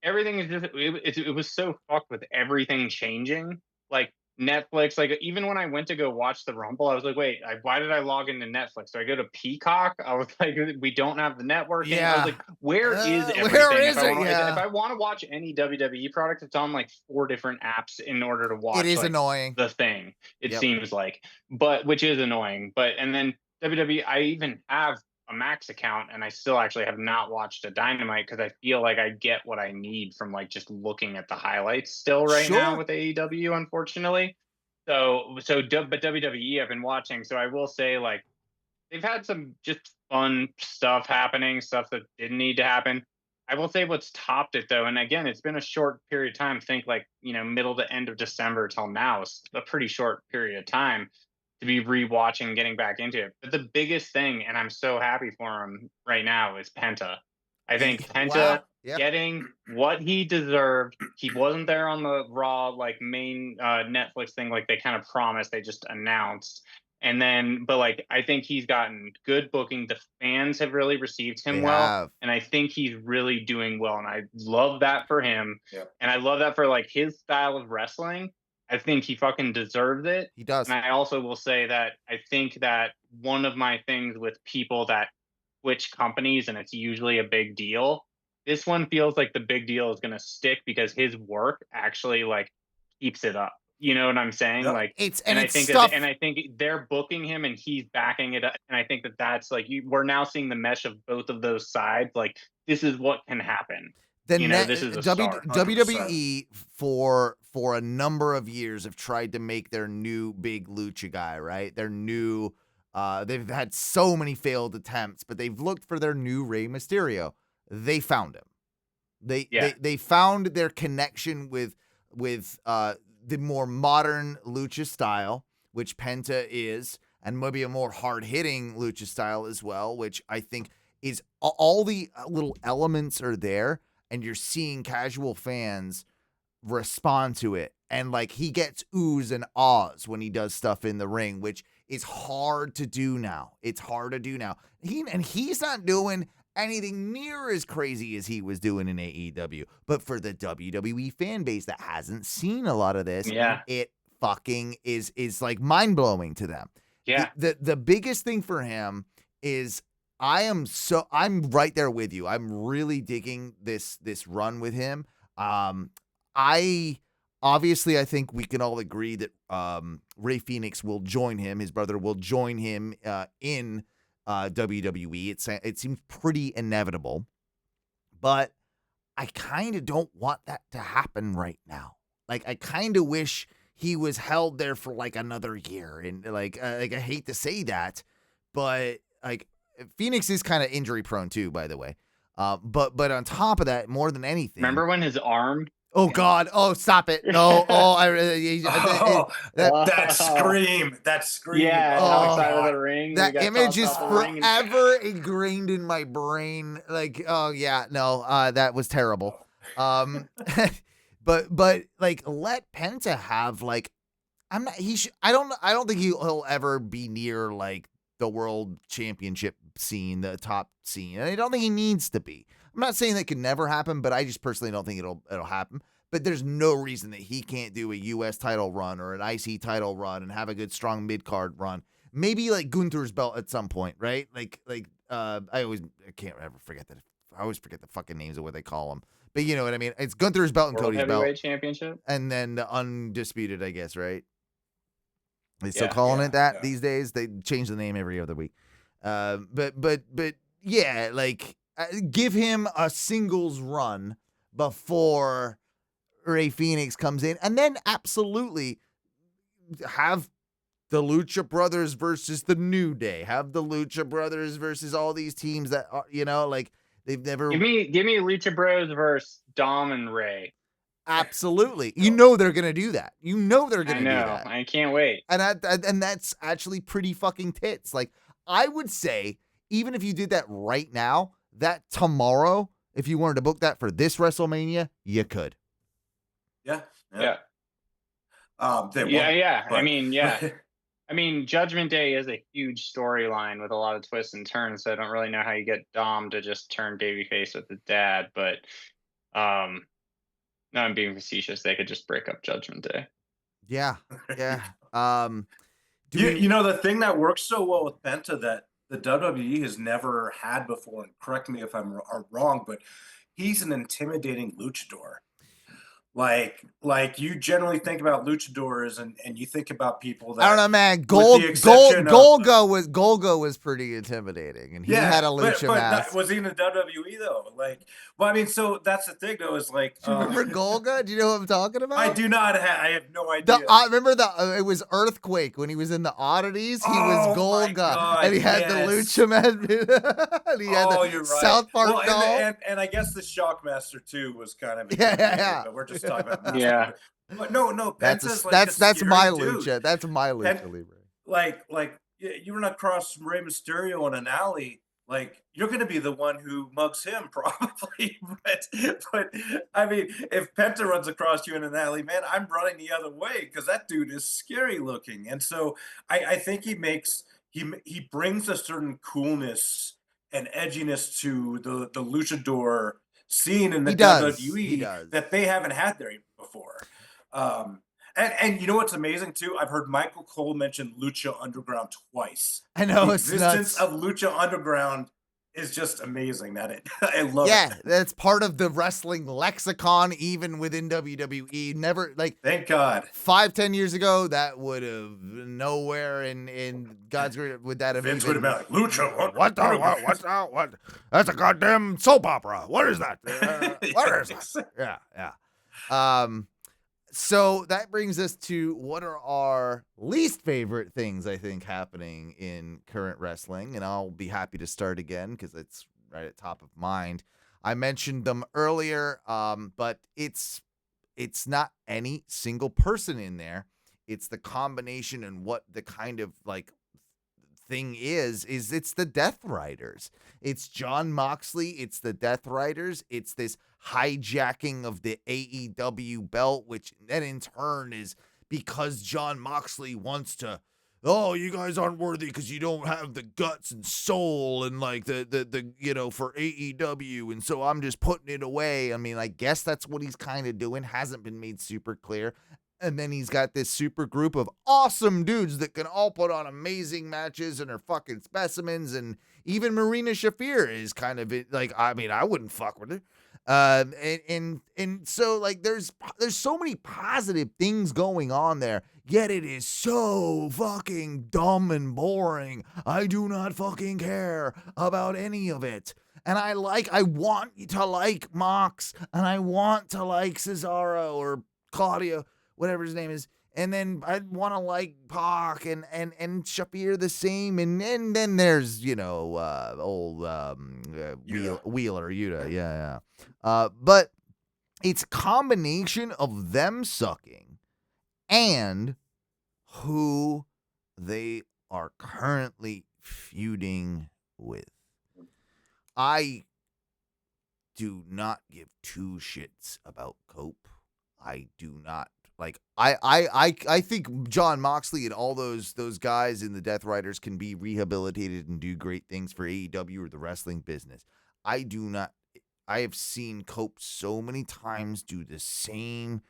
everything is just it was so fucked with everything changing. Like Netflix, like even when I went to go watch the Rumble, I was like, wait, why did I log into Netflix? So I go to Peacock. I was like, we don't have the network. I Yeah. was like, where is everything? where is if I it? wanna- Yeah. If I want to watch any WWE product, it's on like 4 different apps in order to watch. It is like, annoying. the thing. It Yep. seems like, but which is annoying. But and then WWE, I even have a Max account, and I still actually have not watched a Dynamite because I feel like I get what I need from like just looking at the highlights still right now Sure. with AEW, unfortunately. But WWE I've been watching, so I will say like they've had some just fun stuff happening, stuff that didn't need to happen. I will say what's topped it though, and again, it's been a short period of time. Think like middle to end of December till now. It's a pretty short period of time to be rewatching, getting back into it. But the biggest thing, and I'm so happy for him right now, is Penta. I think Penta Wow. Yeah. getting what he deserved. He wasn't there on the Raw like main Netflix thing like they kind of promised. They just announced. And then, but like I think he's gotten good booking. The fans have really received him They well, have. and I think he's really doing well. And I love that for him. Yep. And I love that for like his style of wrestling. I think he fucking deserves it. He does. And I also will say that I think that one of my things with people that switch companies, and it's usually a big deal, this one feels like the big deal is going to stick because his work actually like keeps it up. You know what I'm saying? Yep. Like, It's and I it's think stuff. and I think they're booking him and he's backing it up. And I think that that's like we're now seeing the mesh of both of those sides. Like, this is what can happen. This is a star. WWE for a number of years have tried to make their new big lucha guy, right? Their new they've had so many failed attempts, but they've looked for their new Rey Mysterio. They found him. They found their connection with the more modern lucha style, which Penta is, and maybe a more hard-hitting lucha style as well, which I think is all the little elements are there. And you're seeing casual fans respond to it. And like he gets oohs and ahs when he does stuff in the ring, which is hard to do now. It's hard to do now. He's not doing anything near as crazy as he was doing in AEW. But for the WWE fan base that hasn't seen a lot of this, Yeah. it fucking is like mind-blowing to them. Yeah. The biggest thing for him is I'm right there with you. I'm really digging this run with him. I think we can all agree that Rey Fenix will join him. His brother will join him in WWE. It seems pretty inevitable. But I kind of don't want that to happen right now. Like, I kind of wish he was held there for like another year. And like I hate to say that, but like Phoenix is kind of injury prone too, by the way. But on top of that, more than anything, Remember when his arm? oh God, oh stop it, no, That scream. Yeah, Oh, outside of the ring. that we got image is tossed out the ring and- forever ingrained in my brain. Like, oh yeah, no, that was terrible. But like, let Penta have like, I don't think he'll ever be near like the world championship scene, the top scene, and I don't think he needs to be. I'm not saying that could never happen, but I just personally don't think it'll happen. But there's no reason that he can't do a U.S. title run or an IC title run and have a good, strong mid-card run. Maybe like Gunther's belt at some point, right? I can't ever forget that. I always forget the fucking names of what they call them. But you know what I mean? It's Gunther's belt and World Cody's Heavyweight belt. Championship. And then the Undisputed, I guess, right? They still Yeah, calling it that yeah. these days? They change the name every other week. But yeah, like give him a singles run before Rey Fenix comes in, and then absolutely have the Lucha Brothers versus the New Day. Have the Lucha Brothers versus all these teams that are, like they've never. Give me Lucha Bros versus Dom and Ray. Absolutely, they're gonna do that. They're gonna I know. do that. I can't wait. And that's actually pretty fucking tits. Like, I would say, even if you did that right now, that tomorrow, if you wanted to book that for this WrestleMania, you could. Yeah. They won't, Yeah. but- I mean, Judgment Day is a huge storyline with a lot of twists and turns. So I don't really know how you get Dom to just turn babyface with his dad, but no, I'm being facetious. They could just break up Judgment Day. Yeah. The thing that works so well with Penta that the WWE has never had before, and correct me if I'm wrong, but he's an intimidating luchador. Like you generally think about luchadors and you think about people that I don't know, man. Golga was pretty intimidating, and he had a lucha mask. Was he in the WWE though? So that's the thing though. Is like, do you remember Golga? Do you know what I'm talking about? I do not. I have no idea. I remember it was Earthquake when he was in the Oddities. He was Golga, and he had the lucha mask. And he had the South Park doll. And I guess the Shockmaster too was kind of yeah. But we're just talking about yeah. But no, that's my lucha. That's my lucha libre. Like you run across Rey Mysterio in an alley, like you're gonna be the one who mugs him probably. But I mean, if Penta runs across you in an alley, man, I'm running the other way because that dude is scary looking. And so I think he brings a certain coolness and edginess to the luchador scene in the WWE that they haven't had there before. And you know what's amazing too? I've heard Michael Cole mention Lucha Underground twice. I know, the it's existence nuts. of Lucha Underground is just amazing. I love it. Yeah, that's part of the wrestling lexicon, even within WWE. Never thank God. 5-10 years ago, that would have nowhere in God's great would that have Vince even would have been like, Lucha, what? That's a goddamn soap opera. What is that? What is that? Yeah. So that brings us to what are our least favorite things, I think, happening in current wrestling. And I'll be happy to start again because it's right at top of mind. I mentioned them earlier, but it's not any single person in there. It's the combination and what the kind of like thing is it's the Death Riders. It's Jon Moxley. It's the Death Riders. It's this hijacking of the AEW belt, which then in turn is because Jon Moxley wants to, you guys aren't worthy because you don't have the guts and soul and like the for AEW, and so I'm just putting it away. I mean, I guess that's what he's kind of doing. Hasn't been made super clear. And then he's got this super group of awesome dudes that can all put on amazing matches and are fucking specimens. And even Marina Shafir is kind of like, I mean, I wouldn't fuck with her. And so like there's so many positive things going on there, yet it is so fucking dumb and boring. I do not fucking care about any of it. And I want to like Mox, and I want to like Cesaro or Claudio, whatever his name is. And then I want to like Pac and Shafir the same. And then there's, old Wheeler, Yuta. Yeah. But it's a combination of them sucking and who they are currently feuding with. I do not give two shits about Cope. I do not like. I think John Moxley and all those guys in the Death Riders can be rehabilitated and do great things for AEW or the wrestling business. I do not. I have seen Cope so many times do the same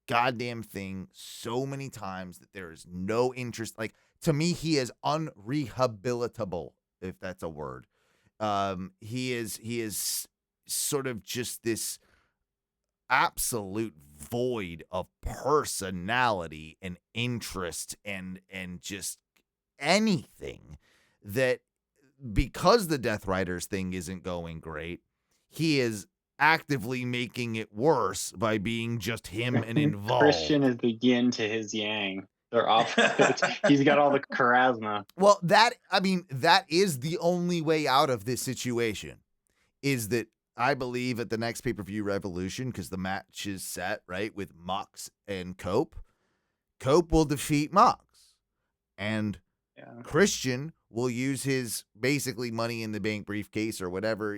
goddamn thing so many times that there is no interest. Like, to me, he is unrehabilitable, if that's a word. He is sort of just this absolute void of personality and interest and just anything, that because the Death Riders thing isn't going great, he is actively making it worse by being just him and involved. Christian is the yin to his yang. They're opposites. He's got all the charisma. Well, that is the only way out of this situation, is that I believe at the next pay-per-view Revolution, because the match is set, right, with Mox and Cope. Cope will defeat Mox. And Christian will use his basically Money in the Bank briefcase or whatever,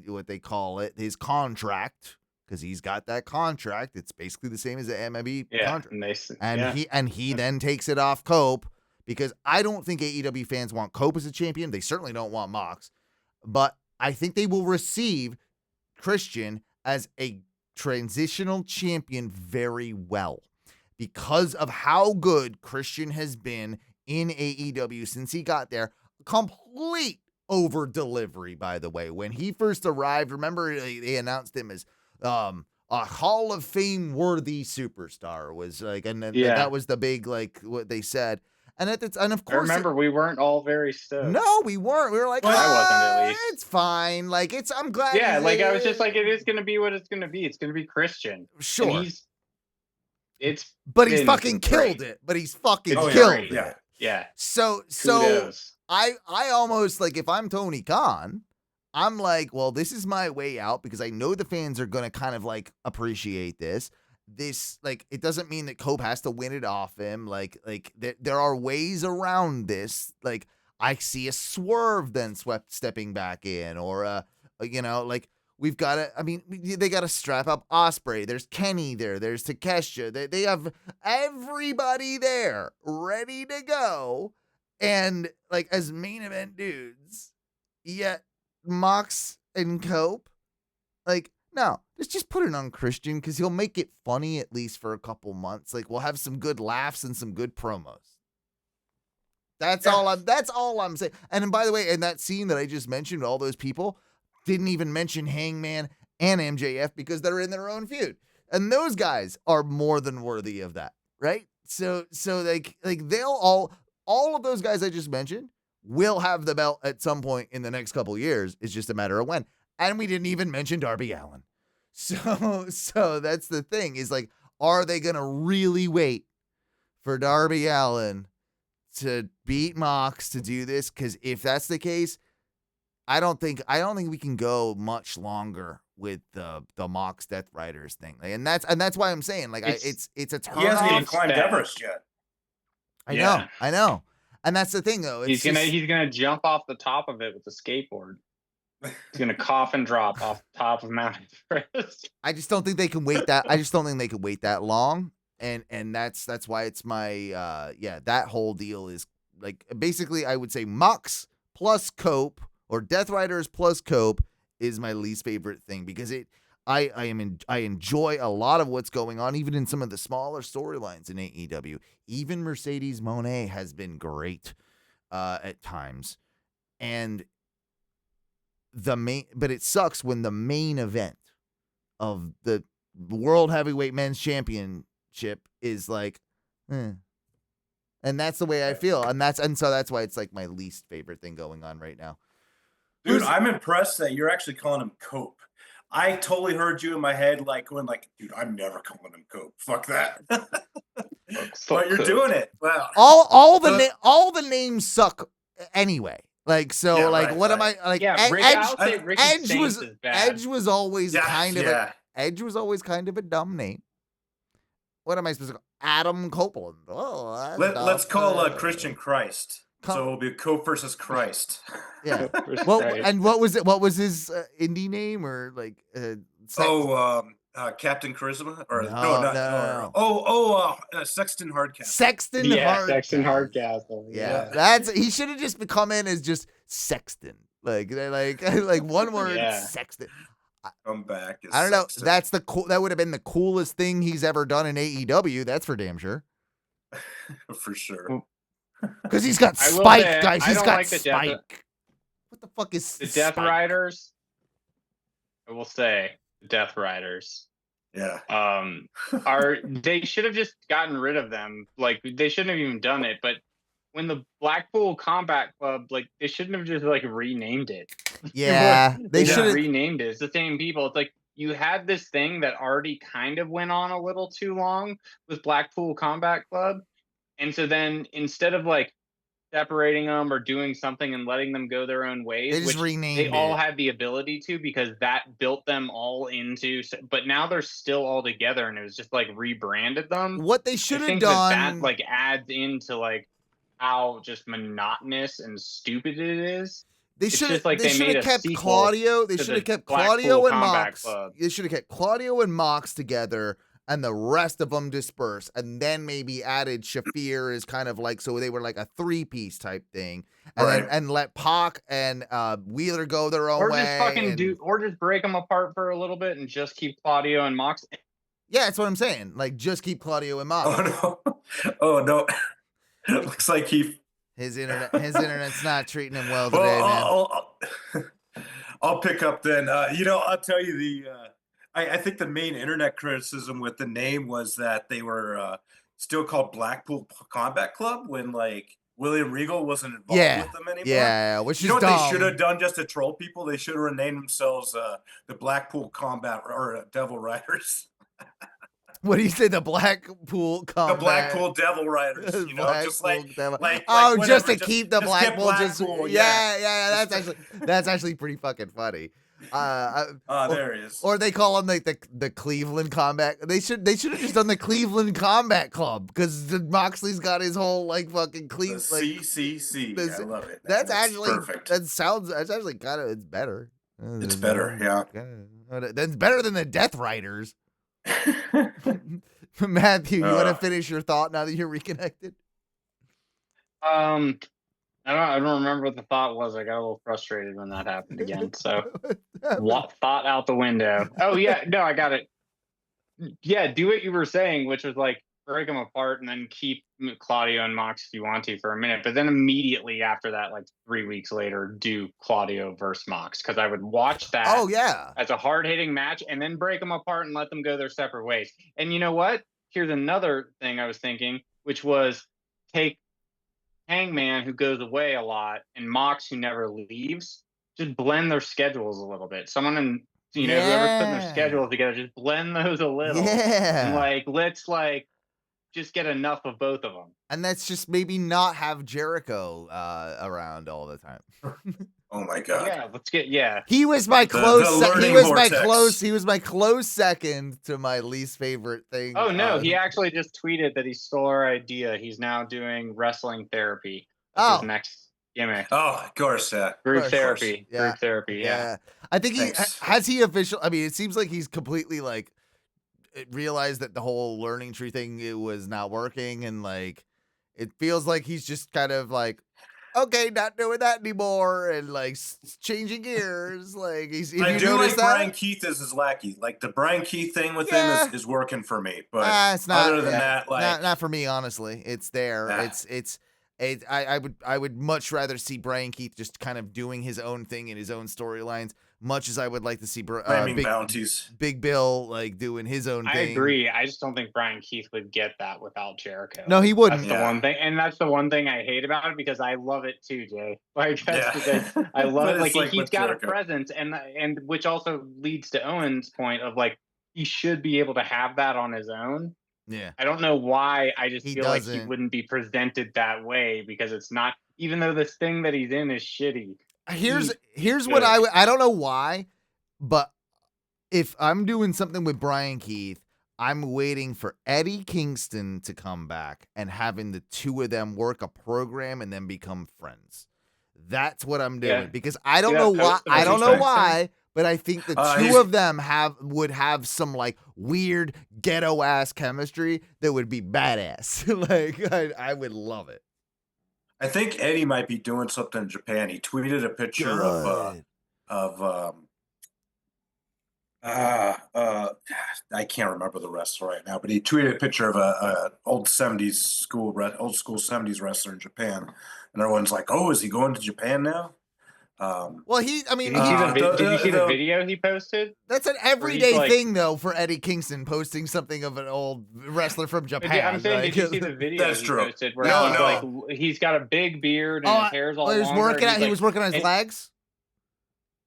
what they call it, his contract, because he's got that contract. It's basically the same as the MLB contract. And he then takes it off Cope, because I don't think AEW fans want Cope as a champion. They certainly don't want Mox. But I think they will receive Christian as a transitional champion very well, because of how good Christian has been in AEW since he got there. Complete over delivery, by the way. When he first arrived, remember they announced him as a Hall of Fame worthy superstar, was like, and that was the big, like, what they said. And of course, I remember we weren't all very stoked. No, we weren't. We were like, I wasn't, at least. It's fine. Like, I'm glad. Yeah, like I was just like, it is going to be what it's going to be. It's going to be Christian. Sure. And he's fucking killed it. But he's fucking killed it. Yeah. Yeah. So Kudos. I almost, like, if I'm Tony Khan, I'm like, well, this is my way out, because I know the fans are going to kind of, like, appreciate this. Like, it doesn't mean that Cope has to win it off him. Like there are ways around this. Like, I see a Swerve then stepping back in, or like, we've got to, they got to strap up Ospreay. There's Kenny there. There's Takeshita. They have everybody there ready to go. And, like, as main event dudes, yet Mox and Cope, like, no, just put it on Christian, because he'll make it funny at least for a couple months. Like, we'll have some good laughs and some good promos. That's all I'm saying. And by the way, in that scene that I just mentioned, all those people didn't even mention Hangman and MJF, because they're in their own feud. And those guys are more than worthy of that, right? So like they'll all of those guys I just mentioned will have the belt at some point in the next couple years. It's just a matter of when. And we didn't even mention Darby Allin. So that's the thing, is, like, are they going to really wait for Darby Allin to beat Mox to do this? Because if that's the case, I don't think we can go much longer with the Mox Death Riders thing. And that's why I'm saying, like, it's a turn. He hasn't even climbed Everest yet. I know. And that's the thing, though. He's gonna jump off the top of it with a skateboard. He's gonna coffin drop off the top of Mount Everest. I just don't think they can wait that. I just don't think they can wait that long, and that's why it's my that whole deal is, like, basically I would say Mox plus Cope, or Death Riders plus Cope, is my least favorite thing, because I enjoy a lot of what's going on, even in some of the smaller storylines in AEW. Even Mercedes Moné has been great at times, and but it sucks when the main event of the World Heavyweight Men's Championship is like, and that's the way I feel, and so that's why it's, like, my least favorite thing going on right now. Dude, I'm impressed that you're actually calling him Cope. I totally heard you in my head, like going like, dude, I'm never calling him Cope. Fuck that. But you're doing it. Wow. all So- the names suck anyway. Like so, Yeah, like right, what am right. I like? Yeah, Rick, Edge, I'll say Ricky Edge Saints was is bad. Edge was always Yeah, kind of yeah. Edge was always kind of a dumb name. What am I supposed to call? Adam Copeland. Oh, that's Let's dumb. call Christian Christ. So it'll be Cope versus Christ. Yeah. First Well, Christ. and what was it? What was his indie name or like? Captain Charisma or No. Sexton Hardcastle. Sexton Yeah, Hardcastle. Sexton Hardcastle. Yeah, Yeah. he should have just come in as just Sexton. Like like one word, Yeah. Sexton. Come back. I don't know. Sexton. That's that would have been the coolest thing he's ever done in AEW. That's for damn sure. For sure. Because he's got I will Spike, say, guys. I He's don't got like the Spike. What the fuck is The Death Spike? Riders. I will say, the Death Riders. Yeah. They should have just gotten rid of them. Like they shouldn't have even done it. But when the Blackpool Combat Club, like they shouldn't have just like renamed it. Yeah, they just should have. renamed it. It's the same people. It's like you had this thing that already kind of went on a little too long with Blackpool Combat Club, and so then instead of like separating them or doing something and letting them go their own ways, They just which renamed they all it. had the ability to because that built them all into. But now they're still all together, and it was just like rebranded them. What they I should have think done. that like adds into like how just monotonous and stupid it is. They It's should just like they they should made have a kept sequel Claudio. They to should have the kept Blackpool Claudio and Combat Mox. Club. They should have kept Claudio and Mox together, and the rest of them dispersed, and then maybe added Shafir as kind of like so they were like a 3-piece type thing, and Right. then and let Pac and Wheeler go their own Or way. just fucking and- or just break them apart for a little bit and just keep Claudio and Mox. Yeah, that's what I'm saying. Like just keep Claudio and Mox. Oh no. Oh no. It looks like His internet's not treating him well today, well, man. I'll pick up then. I'll tell you I think the main internet criticism with the name was that they were still called Blackpool Combat Club when like William Regal wasn't involved with them anymore. Yeah, which You is know what dumb. they should have done just to troll people? They should have renamed themselves the Blackpool Combat or Devil Riders. What do you say? The Blackpool Combat. The Blackpool Devil Riders. You know, just like, Blackpool Devil- like oh, whatever, just to keep the just get Blackpool. Just Blackpool, yeah. That's actually pretty fucking funny. There he is. Or they call them like the Cleveland Combat. They should have just done the Cleveland Combat Club because Moxley's got his whole like fucking The Cleveland. Like, CCC. I love it. that's actually perfect. That's actually kind of it's better. It's better, yeah. That's better than the Death Riders. Matthew, you want to finish your thought now that you're reconnected? I don't remember what the thought was. I got a little frustrated when that happened again. So what thought out the window? Oh yeah, no, I got it. Yeah, do what you were saying, which was like break them apart and then keep Claudio and Mox if you want to for a minute, but then immediately after that, like 3 weeks later, do Claudio versus Mox because I would watch that. Oh yeah, as a hard-hitting match and then break them apart and let them go their separate ways. And you know what? Here's another thing I was thinking, which was take Hangman, who goes away a lot, and Mox, who never leaves, just blend their schedules a little bit. Someone in, whoever's putting their schedules together, just blend those a little. Yeah. And let's just get enough of both of them. And that's just maybe not have Jericho around all the time. Oh my god. Yeah, let's get He was my The learning vortex. He was my close second to my least favorite thing. Oh no, he actually just tweeted that he stole our idea. He's now doing wrestling therapy. That's his next gimmick. Oh, of course, yeah. Group Of therapy. Yeah. Group therapy, yeah. I think Thanks. has he official. I mean, it seems like he's completely like realized that the whole learning tree thing it was not working, and like it feels like he's just kind of like, okay, not doing that anymore, and like changing gears. Like he's. I do like Brian Keith as his lackey. Like the Brian Keith thing with him is working for me. But it's not. other than that, like not for me, honestly. It's there. Nah. It's I would much rather see Brian Keith just kind of doing his own thing in his own storylines, much as I would like to see Claiming bounties. Big Bill like doing his own I thing. agree. I just don't think Brian Keith would get that without Jericho. No, he wouldn't. That's the one thing, and that's the one thing I hate about it because I love it too, Jay. Like that's the thing. I love it. Like he's got Jericho. A presence, and which also leads to Owen's point of like he should be able to have that on his own. Yeah. I don't know why. I just feel like he wouldn't be presented that way because it's not. Even though this thing that he's in is shitty. Here's what I don't know why, but if I'm doing something with Brian Keith, I'm waiting for Eddie Kingston to come back and having the two of them work a program and then become friends. That's what I'm doing because I don't know why. I don't know why, but I think the two of them would have some like weird ghetto ass chemistry that would be badass. Like I would love it. I think Eddie might be doing something in Japan. He tweeted a picture I can't remember the wrestler right now, but he tweeted a picture of a old school 70s wrestler in Japan, and everyone's like, "Oh, is he going to Japan now?" Well, did you see the video he posted? That's an everyday thing, though, for Eddie Kingston posting something of an old wrestler from Japan. I'm saying, did you see the video That's true. Posted where he's got a big beard and his hair's all he was working on his legs?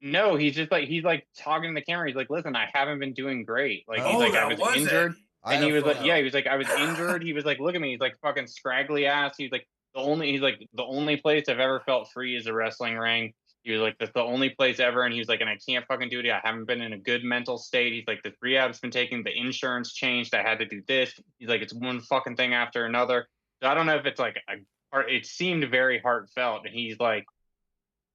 No, he's talking to the camera. He's like, "Listen, I haven't been doing great. Like, he's like, I was injured." And he was like, "Yeah," he was like, "I was injured." He was like, "Look at me." He's like, fucking scraggly ass. He's like, the only place I've ever felt free is a wrestling ring. He was like, that's the only place ever. And he was like, and I can't fucking do it. I haven't been in a good mental state. He's like, the rehab's been taking, the insurance changed. I had to do this. He's like, it's one fucking thing after another. So I don't know if it's like, it seemed very heartfelt. And he's like,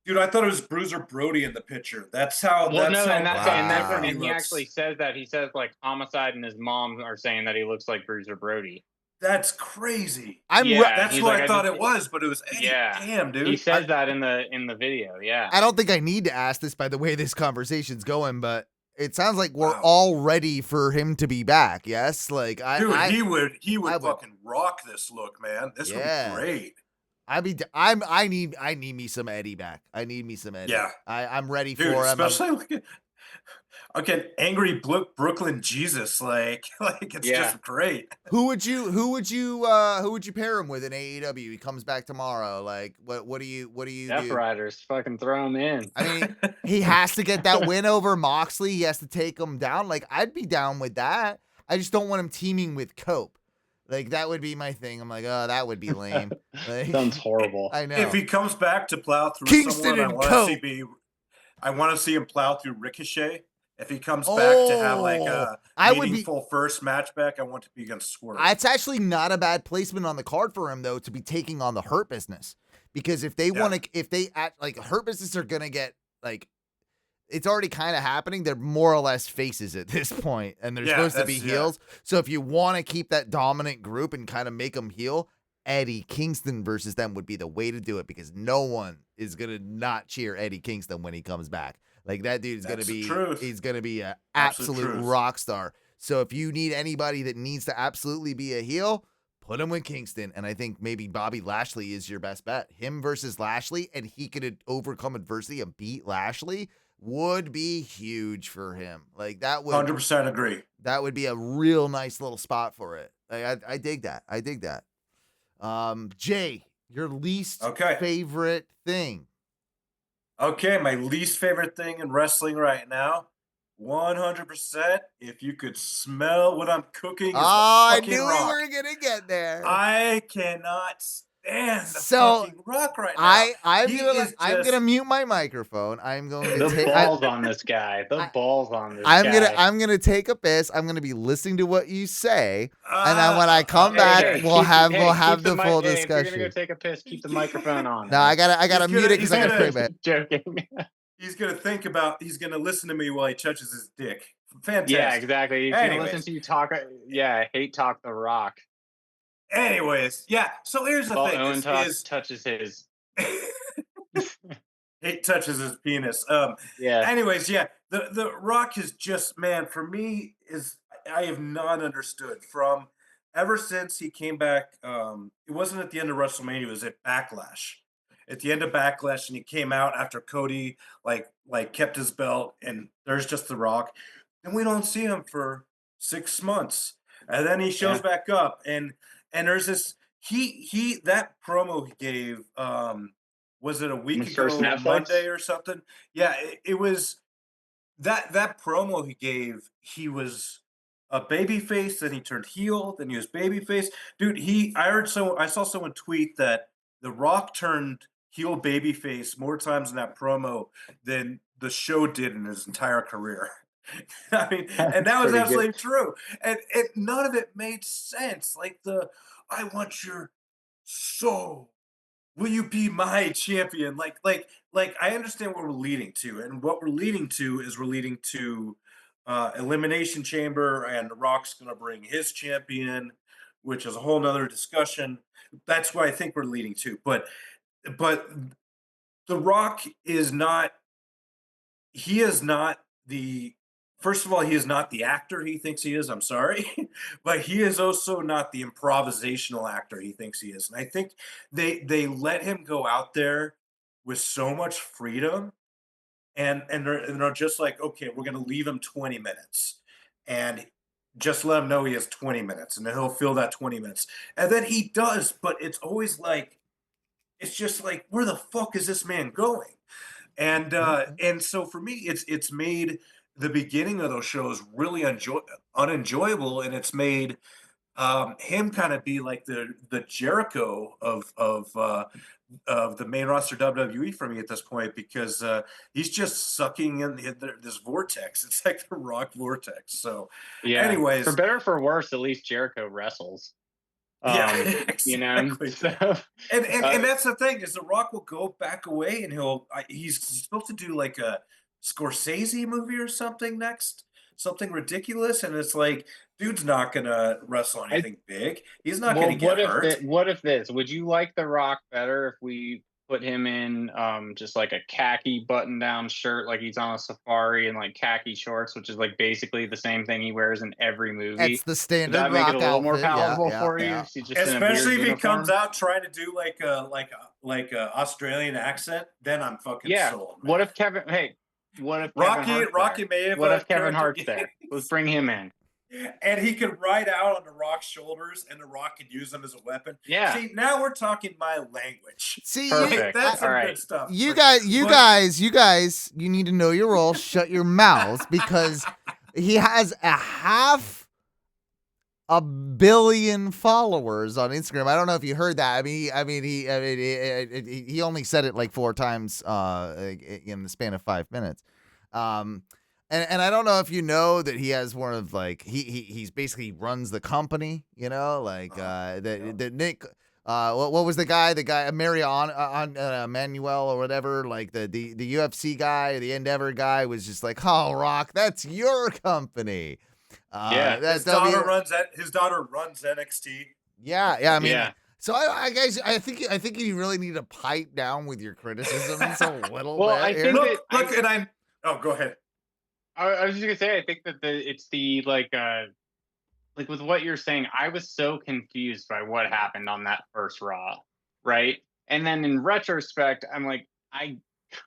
dude, I thought it was Bruiser Brody in the picture. That's how. And he actually says that. He says like Homicide and his mom are saying that he looks like Bruiser Brody. That's crazy. That's what I thought it was, but it was Eddie. Yeah. Damn, dude. He says that in the video. Yeah. I don't think I need to ask this by the way this conversation's going, but it sounds like we're all ready for him to be back. Yes, like he would fucking rock this look, man. This would be great. I need me some Eddie back. I need me some Eddie. Yeah. I'm ready for him. Especially angry Brooklyn Jesus, like it's just great. Who would you pair him with in AEW? He comes back tomorrow. Like what do you Death Riders, fucking throw him in. I mean, he has to get that win over Moxley. He has to take him down. Like I'd be down with that. I just don't want him teaming with Cope. Like that would be my thing. I'm like, oh, that would be lame. Like, sounds horrible. I know. If he comes back to plow through Kingston someone, I want to see him plow through Ricochet. If he comes back to have like a meaningful first match back, I want to be against Swerve. It's actually not a bad placement on the card for him though to be taking on the Hurt Business, because if they want to, if they act like Hurt Business are gonna get like, it's already kind of happening. They're more or less faces at this point, and they're supposed to be heels. So if you want to keep that dominant group and kind of make them heel, Eddie Kingston versus them would be the way to do it, because no one is gonna not cheer Eddie Kingston when he comes back. Like that dude is he's gonna be an absolute rock star. So if you need anybody that needs to absolutely be a heel, put him with Kingston. And I think maybe Bobby Lashley is your best bet. Him versus Lashley, and he could overcome adversity and beat Lashley would be huge for him. Like that would 100% agree. That would be a real nice little spot for it. Like, I dig that. I dig that. Jay, your least favorite thing. Okay, my least favorite thing in wrestling right now, 100%. If you could smell what I'm cooking, I knew we were gonna get there. I cannot stand the fucking Rock right now. I'm gonna mute my microphone. I'm going to take balls on this guy. I'm gonna take a piss. I'm gonna be listening to what you say, and then when I come back, we'll have the full discussion. If you're gonna go take a piss, keep the microphone on. No, I gotta mute it because I got to joking. He's gonna listen to me while he touches his dick. Fantastic. Yeah, exactly. He's gonna listen to you talk. Yeah, hate talk the Rock. Anyways, yeah. So here's the thing: Owen touches his. It touches his penis. Yeah. Anyways, yeah. The Rock is just, man, for me, I have not understood from ever since he came back, it wasn't at the end of WrestleMania, it was at Backlash. At the end of Backlash, and he came out after Cody like kept his belt, and there's just The Rock, and we don't see him for 6 months, and then he shows Yeah. back up, and there's this he that promo he gave, was it a week His first ago Netflix? Monday or something? Yeah, it was that promo he gave. He was a baby face, then he turned heel, then he was baby face. Dude, I saw someone tweet that The Rock turned heel baby face more times in that promo than the show did in his entire career. I mean, and that was Pretty good. absolutely true. And none of it made sense. Like I want your soul. Will you be my champion? Like I understand what we're leading to, and what we're leading to is we're leading to Elimination Chamber, and The Rock's gonna bring his champion, which is a whole nother discussion. That's what I think we're leading to. But The Rock is not he is not the first of all, he is not the actor he thinks he is. I'm sorry, but he is also not the improvisational actor he thinks he is. And I think they let him go out there with so much freedom, and they're just like, okay, we're gonna leave him 20 minutes, and just let him know he has 20 minutes, and then he'll fill that 20 minutes, and then he does. But it's always like it's just like, where the fuck is this man going? And so for me, it's made the beginning of those shows really unenjoyable, and it's made him kind of be like the Jericho of the main roster WWE for me at this point, because he's just sucking in this vortex. It's like the Rock vortex. So, Yeah. anyways, For better or for worse, at least Jericho wrestles. yeah, You know, exactly. so And that's the thing, is The Rock will go back away, and he's supposed to do like a Scorsese movie or something next, something ridiculous, and it's like, dude's not gonna wrestle I anything big. He's not well, gonna get hurt. what if this? Would you like The Rock better if we put him in just like a khaki button-down shirt, like he's on a safari, and like khaki shorts, which is like basically the same thing he wears in every movie? It's the Would standard that make it Rock a little more outfit. Yeah, palatable yeah, for you? yeah. If he's just in a Especially weird if he comes uniform? out trying to do like a Australian accent, then I'm fucking Yeah. sold, What man. if Kevin? Hey, what if Kevin Hart's Rocky there? may have What if Kevin character Hart's there? Let's gains. bring him in. And he could ride out on The Rock's shoulders, and The Rock could use them as a weapon. Yeah. See, now we're talking my language. See, Perfect. That's some All good right. stuff. you But- guys, you need to know your role. Shut your mouths, because he has a billion followers on Instagram. I don't know if you heard that. He only said it like 4 times in the span of 5 minutes. And I don't know if you know that he has one of like he's basically runs the company, you know, like the Nick what was the guy Manuel or whatever, like the UFC guy, the Endeavor guy, was just like, "Oh, Rock, that's your company." Yeah. his daughter runs NXT. Yeah, I mean, Yeah. so I guys, I think you really need to pipe down with your criticisms a little Well, bit. I here. think Look, and I'm. Oh, go ahead. I was just gonna say, I think that it's the like with what you're saying, I was so confused by what happened on that first Raw, right? And then in retrospect, I'm like, I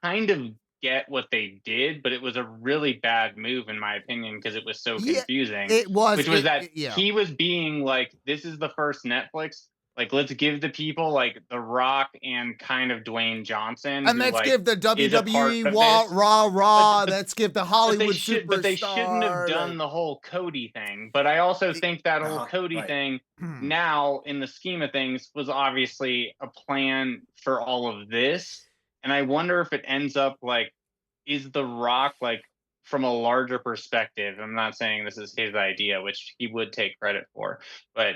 kind of get what they did, but it was a really bad move in my opinion, because it was so Yeah, confusing. it was, Which was that yeah. he was being like, this is the first Netflix. Like, let's give the people like The Rock and kind of Dwayne Johnson, And who, let's like, give the is a part WWE of this. Raw. But Let's give the Hollywood superstar. But they shouldn't have done the whole Cody thing. But I also think that whole Cody right. thing, now in the scheme of things, was obviously a plan for all of this. And I wonder if it ends up like, is The Rock, like, from a larger perspective, I'm not saying this is his idea, which he would take credit for, but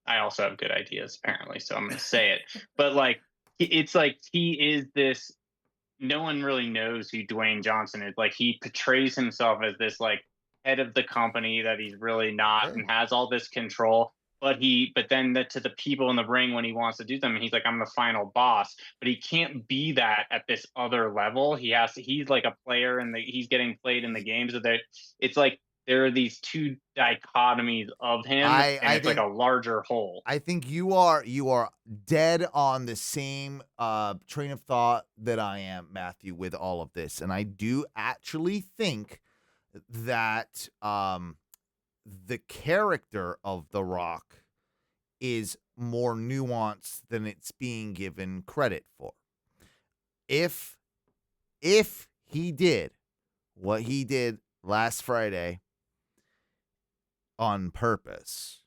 I also have good ideas apparently, so I'm going to say it. But like, it's like he is this. No one really knows who Dwayne Johnson is. Like, he portrays himself as this like head of the company that he's really not, and has all this control. But then to the people in the ring, when he wants to do them, he's like, I'm the final boss. But he can't be that at this other level. He's like a player, and he's getting played in the games. So that it's like there are these two dichotomies of him, and it's like a larger whole. I think you are dead on the same train of thought that I am, Matthew, with all of this. And I do actually think that the character of The Rock is more nuanced than it's being given credit for. If he did what he did last Friday on purpose,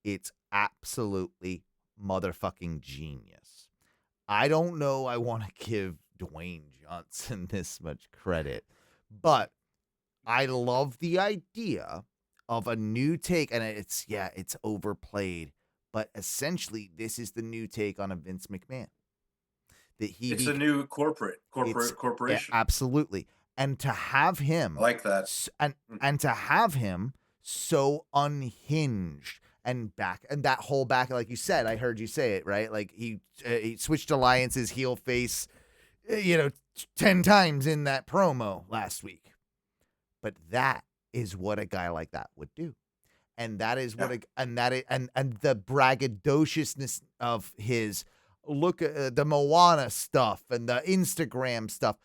it's absolutely motherfucking genius. I don't know I want to give Dwayne Johnson this much credit, but I love the idea of a new take, and it's overplayed, but essentially this is the new take on a Vince McMahon. It's a new corporation. Absolutely. And to have him I like that. And to have him so unhinged and that whole back, like you said, I heard you say it, right? Like he switched alliances, heel face, 10 times in that promo last week. But that is what a guy like that would do. And that is what and the braggadociousness of his look at the Moana stuff and the Instagram stuff.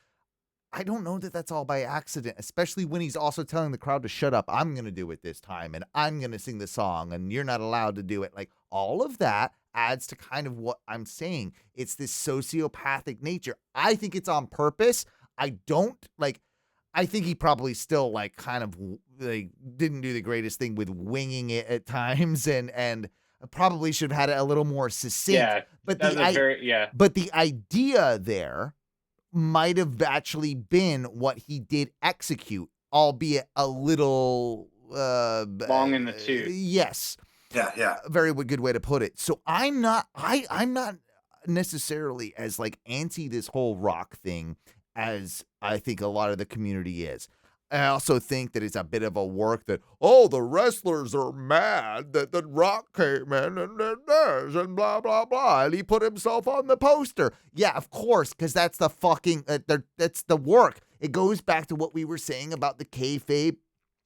I don't know that that's all by accident, especially when he's also telling the crowd to shut up. I'm going to do it this time, and I'm going to sing the song, and you're not allowed to do it. Like, all of that adds to kind of what I'm saying. It's this sociopathic nature. I think it's on purpose. I think he probably still didn't do the greatest thing with winging it at times, and probably should have had it a little more succinct. Yeah, but but the idea there might have actually been what he did execute, albeit a little long in the tooth. Yes. Yeah. A very good way to put it. So I'm not necessarily as anti this whole Rock thing as I think a lot of the community is. I also think that it's a bit of a work that, the wrestlers are mad that the Rock came in and blah, blah, blah, and he put himself on the poster. Yeah, of course, because that's the fucking, that's the work. It goes back to what we were saying about the kayfabe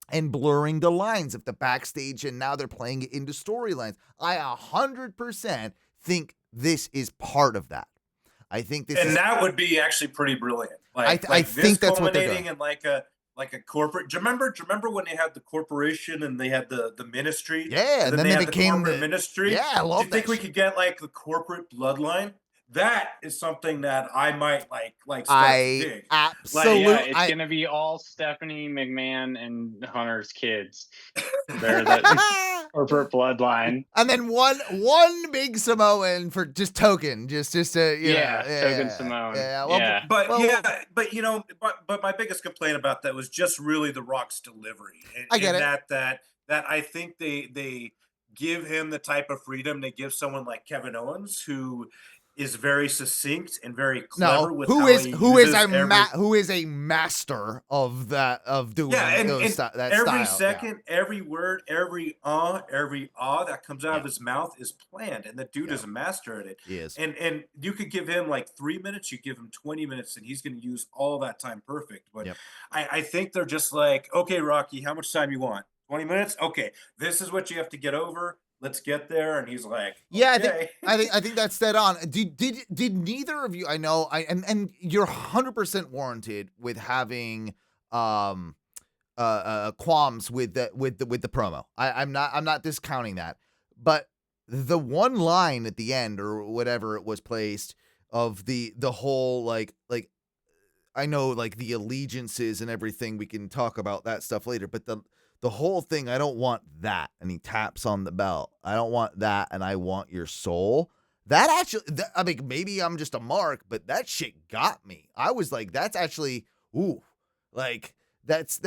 and blurring the lines of the backstage, and now they're playing it into storylines. I 100% think this is part of that. I think this that would be actually pretty brilliant. I think that's what they're doing. In like a corporate. Do you remember when they had the corporation and they had the ministry? Yeah, and then they became the ministry. Yeah, I love that. Do you think we could get the corporate bloodline? That is something that I might like. I dig. Absolutely. It's gonna be all Stephanie McMahon and Hunter's kids. They're the corporate bloodline, and then one big Samoan for just token, just token Samoan. But my biggest complaint about that was just really the Rock's delivery. I get it. That I think they give him the type of freedom they give someone like Kevin Owens, who is very succinct and very clever with who is a master of that, of doing that every style. second, every word, every that comes out of his mouth is planned, and the dude is a master at it. He is. And you could give him 3 minutes, you give him 20 minutes, and he's going to use all that time perfect. But I think they're just okay, Rocky, how much time you want? 20 minutes? Okay, this is what you have to get over. Let's get there. And he's like, okay. I think that's dead on. Did neither of you, I know, and you're 100% warranted with having qualms with the promo. I'm not discounting that, but the one line at the end or whatever it was placed of the whole I know the allegiances and everything, we can talk about that stuff later, but the whole thing, I don't want that. And he taps on the belt. I don't want that. And I want your soul. That actually, maybe I'm just a mark, but that shit got me. I was like, that's actually, that's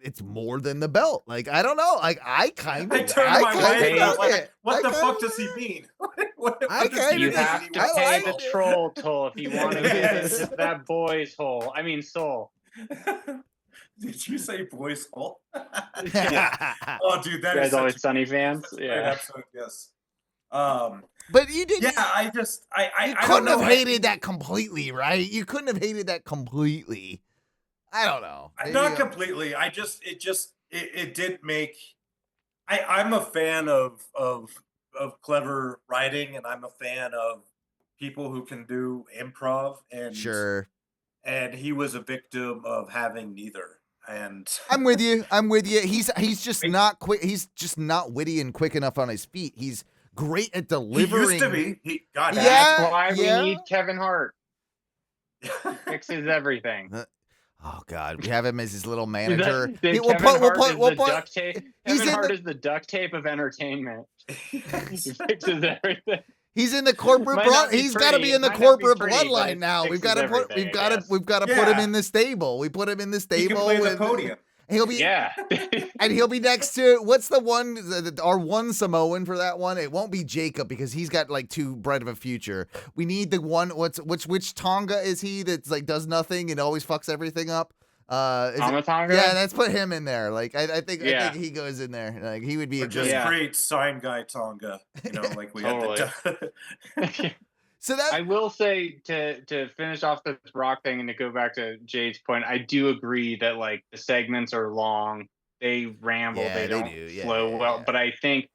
it's more than the belt. I don't know. I turned my wife what the fuck does he mean? You have to pay the troll toll if you want to get that boy's hole. I mean, soul. Did you say boys hole? Yeah. Oh, dude, that is always Sunny fans. Yeah. Episode, yes. But you didn't. Yeah, I couldn't have hated that completely, right? You couldn't have hated that completely. I don't know. Not completely. It did make. I'm a fan of clever writing, and I'm a fan of people who can do improv, Sure. and he was a victim of having neither. And I'm with you. He's just not quick. He's just not witty and quick enough on his feet. He's great at he delivering. used to be. Yeah. That's why we yeah. need Kevin Hart. Fixes everything. Oh God, we have him as his little manager. Kevin Hart is the duct tape of entertainment. He fixes everything. He's in the corporate he's got to be in the corporate bloodline now. We've got to put him in the stable. We put him in the stable. He can play the podium. He'll be and he'll be next to what's the one our one Samoan for that one? It won't be Jacob because he's got like too bright of a future. We need the one which Tonga is he that like does nothing and always fucks everything up? Tonga? Yeah, let's put him in there. Like I think he goes in there. Like he would be just great sign guy Tonga. You know, like we had the. So that I will say to finish off this Rock thing and to go back to Jade's point, I do agree that like the segments are long, they ramble, they don't flow well. But I think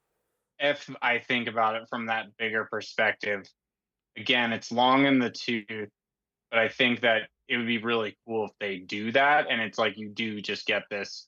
if I think about it from that bigger perspective, again, it's long in the tooth, but I think that it would be really cool if they do that. And it's like you do just get this.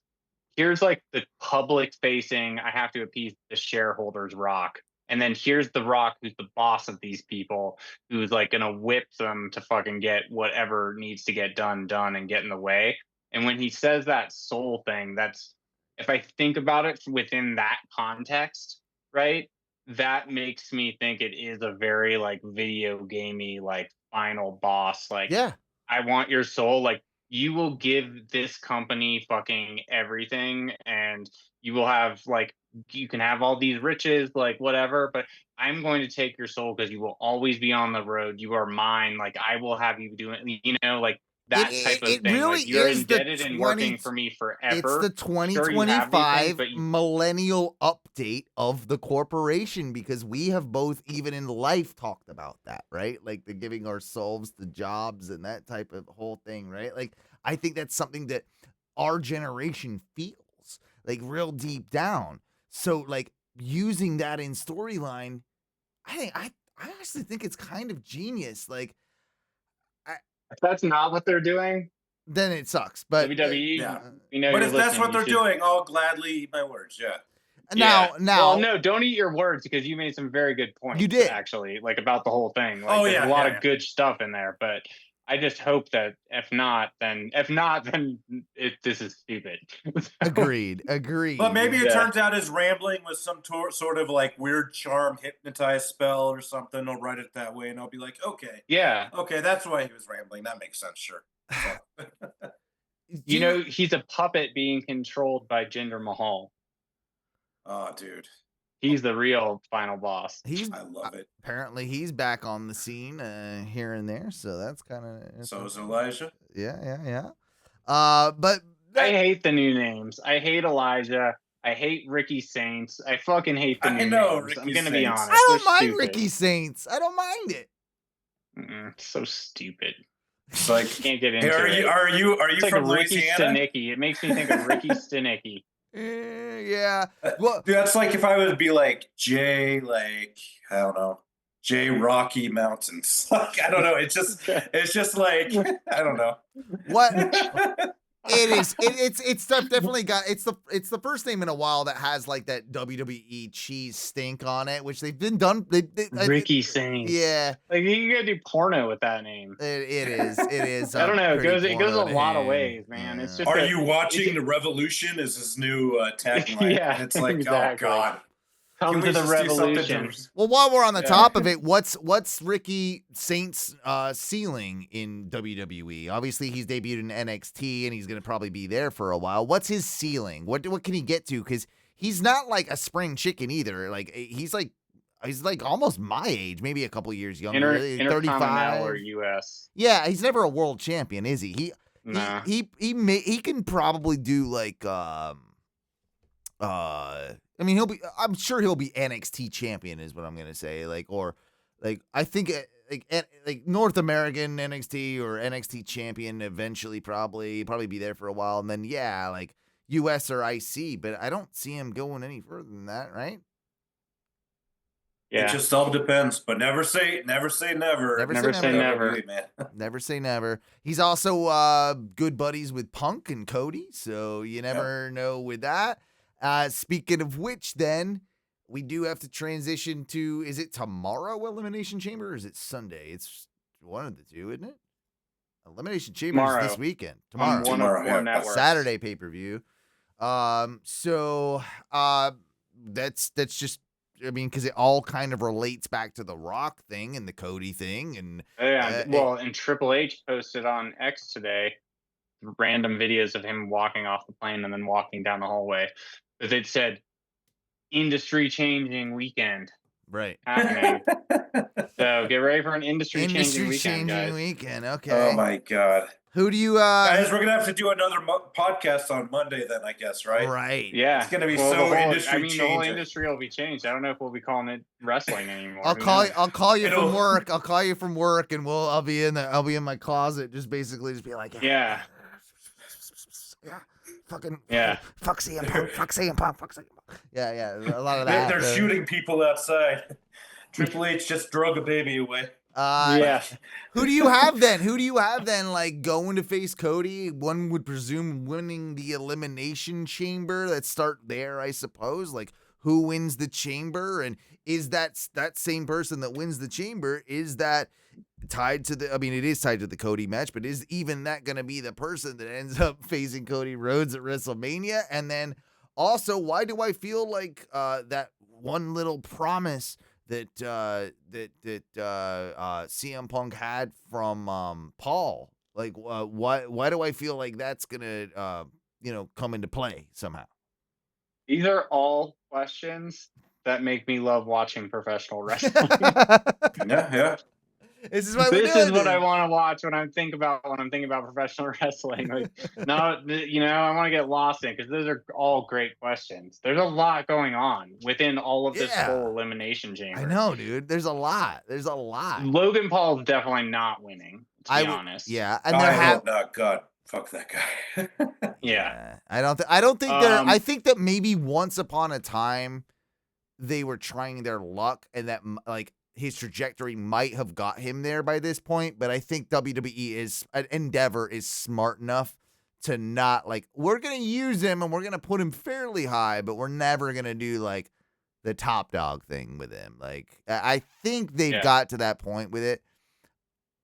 Here's like the public facing, I have to appease the shareholders Rock. And then here's the Rock, who's the boss of these people, who's like gonna whip them to fucking get whatever needs to get done and get in the way. And when he says that soul thing, that's, if I think about it within that context, right? That makes me think it is a very like video gamey, like final boss. Like, I want your soul. Like, you will give this company fucking everything, and you will have like, you can have all these riches, like whatever, but I'm going to take your soul because you will always be on the road. You are mine. Like, I will have you do it, you know, like that type of thing. Really like, you're indebted and working for me forever. It's the 2025 millennial update of the corporation because we have both, even in life, talked about that, right? Like the giving ourselves to jobs and that type of whole thing, right? Like, I think that's something that our generation feels like real deep down. So like using that in storyline, I actually think it's kind of genius. Like, if that's not what they're doing, then it sucks. But WWE, you know, but if that's what they're doing, I'll gladly eat my words. Yeah. Now, well, no, don't eat your words because you made some very good points. You did actually, like about the whole thing. Like, there's a lot of good stuff in there, but I just hope that if not, then this is stupid. Agreed. But maybe it turns out his rambling was some sort of like weird charm hypnotized spell or something. I'll write it that way, and I'll be like, okay, that's why he was rambling. That makes sense. Sure. You know, he's a puppet being controlled by Jinder Mahal. Oh, dude. He's the real final boss. I love it. Apparently, he's back on the scene here and there, so that's kind of. So is Elijah. Yeah. But I hate the new names. I hate Elijah. I hate Ricky Saints. I fucking hate the new names. I'm gonna be honest. I don't mind Ricky Saints. I don't mind it. So stupid. It's like, can't get into it. Are you it's from like Ricky Louisiana? Stenicki. It makes me think of Ricky Stenicki. Yeah. Well, dude, that's like if I would be like J, like I don't know, J Rocky Mountains. Like I don't know. It's just like I don't know. What? It is. It's definitely got. It's the first name in a while that has like that WWE cheese stink on it, which they've been done. Ricky Saints. Yeah. Like you gotta do porno with that name. It is. I don't know. It goes a lot of ways, man. It's just. Are you watching The Revolution? Is his new tagline? Yeah. It's like, exactly. Oh God. Come to the revolution. Well, while we're on the top of it, what's Ricky Saints' ceiling in WWE? Obviously, he's debuted in NXT, and he's going to probably be there for a while. What's his ceiling? What can he get to? Because he's not like a spring chicken either. Like he's like almost my age, maybe a couple years younger. 35 or US. Yeah, he's never a world champion, is he? Nah. He can probably do like I mean, I'm sure he'll be NXT champion is what I'm going to say. I think like North American NXT or NXT champion eventually probably be there for a while, and then like US or IC, but I don't see him going any further than that, right? It just all depends, but never say never. Never say never. Man. Never say never. He's also good buddies with Punk and Cody, so you never know with that. Speaking of which, then we do have to transition to, is it tomorrow Elimination Chamber or is it Sunday? It's one of the two, isn't it? Elimination Chamber is this weekend. Tomorrow. One of four networks. Saturday pay-per-view. So that's just, I mean, because it all kind of relates back to the Rock thing and the Cody thing, and and Triple H posted on X today random videos of him walking off the plane and then walking down the hallway. But it said industry changing weekend happening. So get ready for an industry changing weekend, guys. Okay. Oh my God. Who do you guys, we're gonna have to do another podcast on Monday then, I guess, right? Right. Yeah. It's gonna be industry changing. The whole industry will be changed. I don't know if we'll be calling it wrestling anymore. I'll call you from work. I'll call you from work, and I'll be in my closet, just be like, fucking fuck CM Punk, fuck CM Punk, fuck CM Punk. Yeah, a lot of that. They're shooting people outside. Triple H just drug a baby away. Who do you have then? Like, going to face Cody? One would presume winning the Elimination Chamber. Let's start there, I suppose. Like, who wins the Chamber? And is that same person that wins the Chamber, is that tied to the, I mean, it is tied to the Cody match, but is even that going to be the person that ends up facing Cody Rhodes at WrestleMania? And then also, why do I feel like that one little promise that CM Punk had from Paul, like why do I feel like that's gonna come into play somehow? These are all questions that make me love watching professional wrestling. Yeah. This is what I want to watch when I'm thinking about professional wrestling. Like, I want to get lost in, because those are all great questions. There's a lot going on within all of this whole Elimination Chamber. I know, dude. There's a lot. Logan Paul's definitely not winning, to be honest. Yeah, and I hope not. God, fuck that guy. Yeah. I don't think they're. I think that maybe once upon a time they were trying their luck, and that like his trajectory might have got him there by this point, but I think WWE Endeavor is smart enough to not, like, we're going to use him and we're going to put him fairly high, but we're never going to do like the top dog thing with him. Like, I think they've got to that point with it.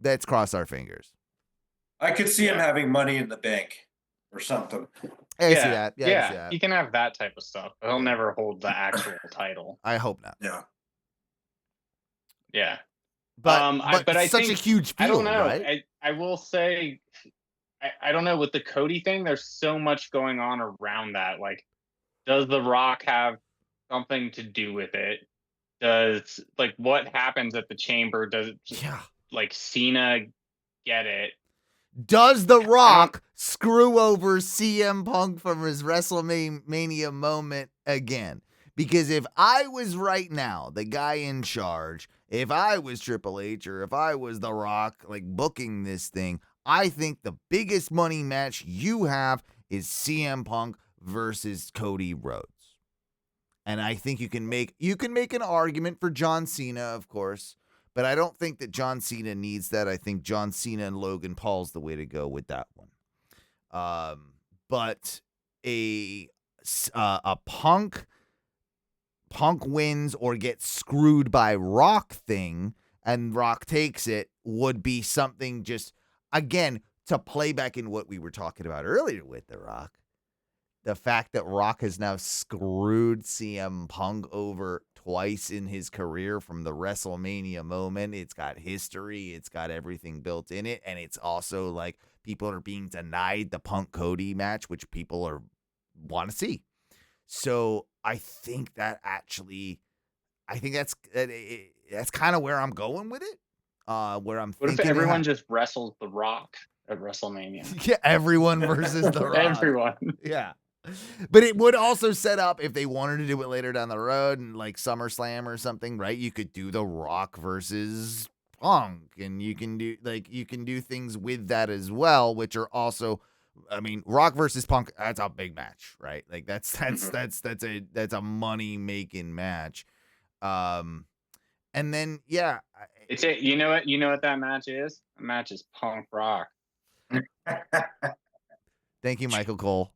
Let's cross our fingers. I could see him having Money in the Bank or something. I see that. Yeah, I see that. He can have that type of stuff, but he'll never hold the actual title. I hope not. Yeah. But I such think, a huge field, I don't know. right? I will say, I don't know, with the Cody thing, there's so much going on around that. Like, does The Rock have something to do with it? Does, like, what happens at the Chamber? Does like Cena get it? Does The Rock screw over CM Punk from his WrestleMania moment again? Because if I was right now the guy in charge, if I was Triple H or if I was The Rock, like, booking this thing, I think the biggest money match you have is CM Punk versus Cody Rhodes. And I think you can make an argument for John Cena, of course, but I don't think that John Cena needs that. I think John Cena and Logan Paul's the way to go with that one. But a Punk wins or gets screwed by Rock thing, and Rock takes it, would be something, just, again, to play back in what we were talking about earlier with The Rock. The fact that Rock has now screwed CM Punk over twice in his career from the WrestleMania moment. It's got history. It's got everything built in it. And it's also like people are being denied the Punk Cody match, which people want to see. So I think that that's kind of where I'm going with it. Where I'm what thinking, if everyone just wrestles The Rock at WrestleMania? Yeah, everyone versus The Rock. Everyone. Yeah. But it would also set up, if they wanted to do it later down the road and like SummerSlam or something, right? You could do The Rock versus Punk, and you can do things with that as well, which are also, I mean, Rock versus Punk. That's a big match, right? Like that's a money making match. And then It's it. You know what that match is? The match is punk rock. Thank you, Michael Cole.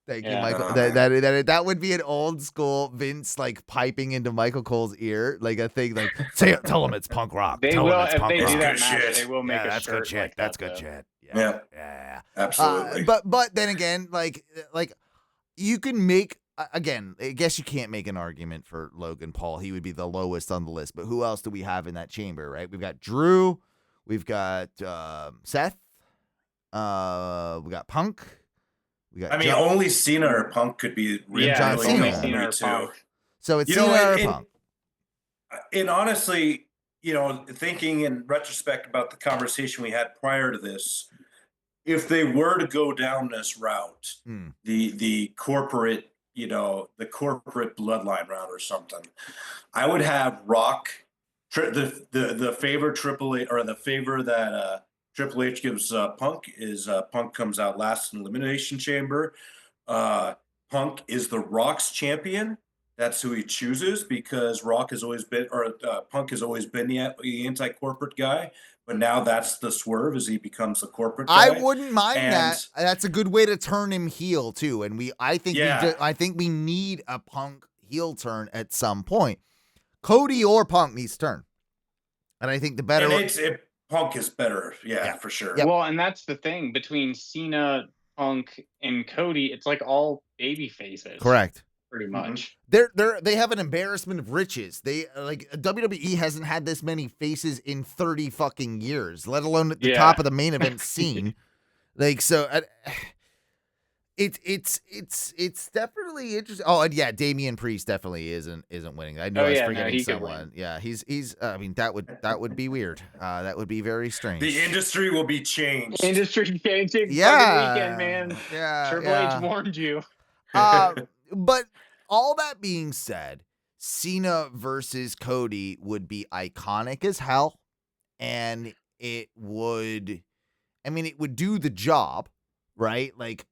Thank you, Yeah. Michael. Oh, That would be an old school Vince like piping into Michael Cole's ear, like a thing like tell him it's punk rock. They Tell will him it's if punk they rock. do that Good match. shit. They will make Yeah, a that's shirt good shit. like That's that, good though. shit. Yeah. Yeah. Absolutely. But then again, like you can make again. I guess you can't make an argument for Logan Paul. He would be the lowest on the list. But who else do we have in that chamber? Right? We've got Drew. We've got Seth. We got Punk. We got. I mean, only Cena or Punk could be really, John really Cena. the Cena only or two. Punk. So it's You Cena know, or and- Punk. And honestly, thinking in retrospect about the conversation we had prior to this, if they were to go down this route, the corporate, the corporate bloodline route or something, I would have Rock, the favor Triple H, or the favor that Triple H gives Punk is Punk comes out last in Elimination Chamber. Punk is the Rock's champion. That's who he chooses because Rock has always been, or Punk has always been the anti-corporate guy. But now that's the swerve as he becomes the corporate guy. I wouldn't mind that. That's a good way to turn him heel too. And I think we need a Punk heel turn at some point. Cody or Punk needs to turn, and I think the better. And Punk is better, yeah, for sure. Yep. Well, and that's the thing between Cena, Punk, and Cody. It's like all baby faces. Correct. Pretty much. They have an embarrassment of riches. They like WWE hasn't had this many faces in 30 fucking years, let alone at the top of the main event scene. Like so, it's definitely interesting. Oh, and yeah, Damian Priest definitely isn't winning. I know I was forgetting someone. Yeah, he's. I mean, that would be weird. That would be very strange. The industry will be changed. Industry changing. Yeah, weekend, man. Yeah, Triple H warned you. But all that being said, Cena versus Cody would be iconic as hell, and it would do the job, right? Like,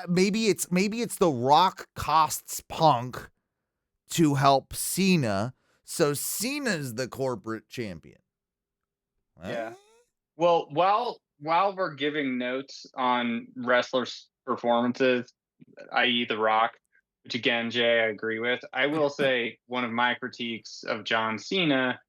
maybe it's The Rock costs Punk to help Cena, so Cena's the corporate champion. Yeah. Well, while we're giving notes on wrestlers' performances, i.e. The Rock, which again, Jay, I agree with. I will say one of my critiques of John Cena.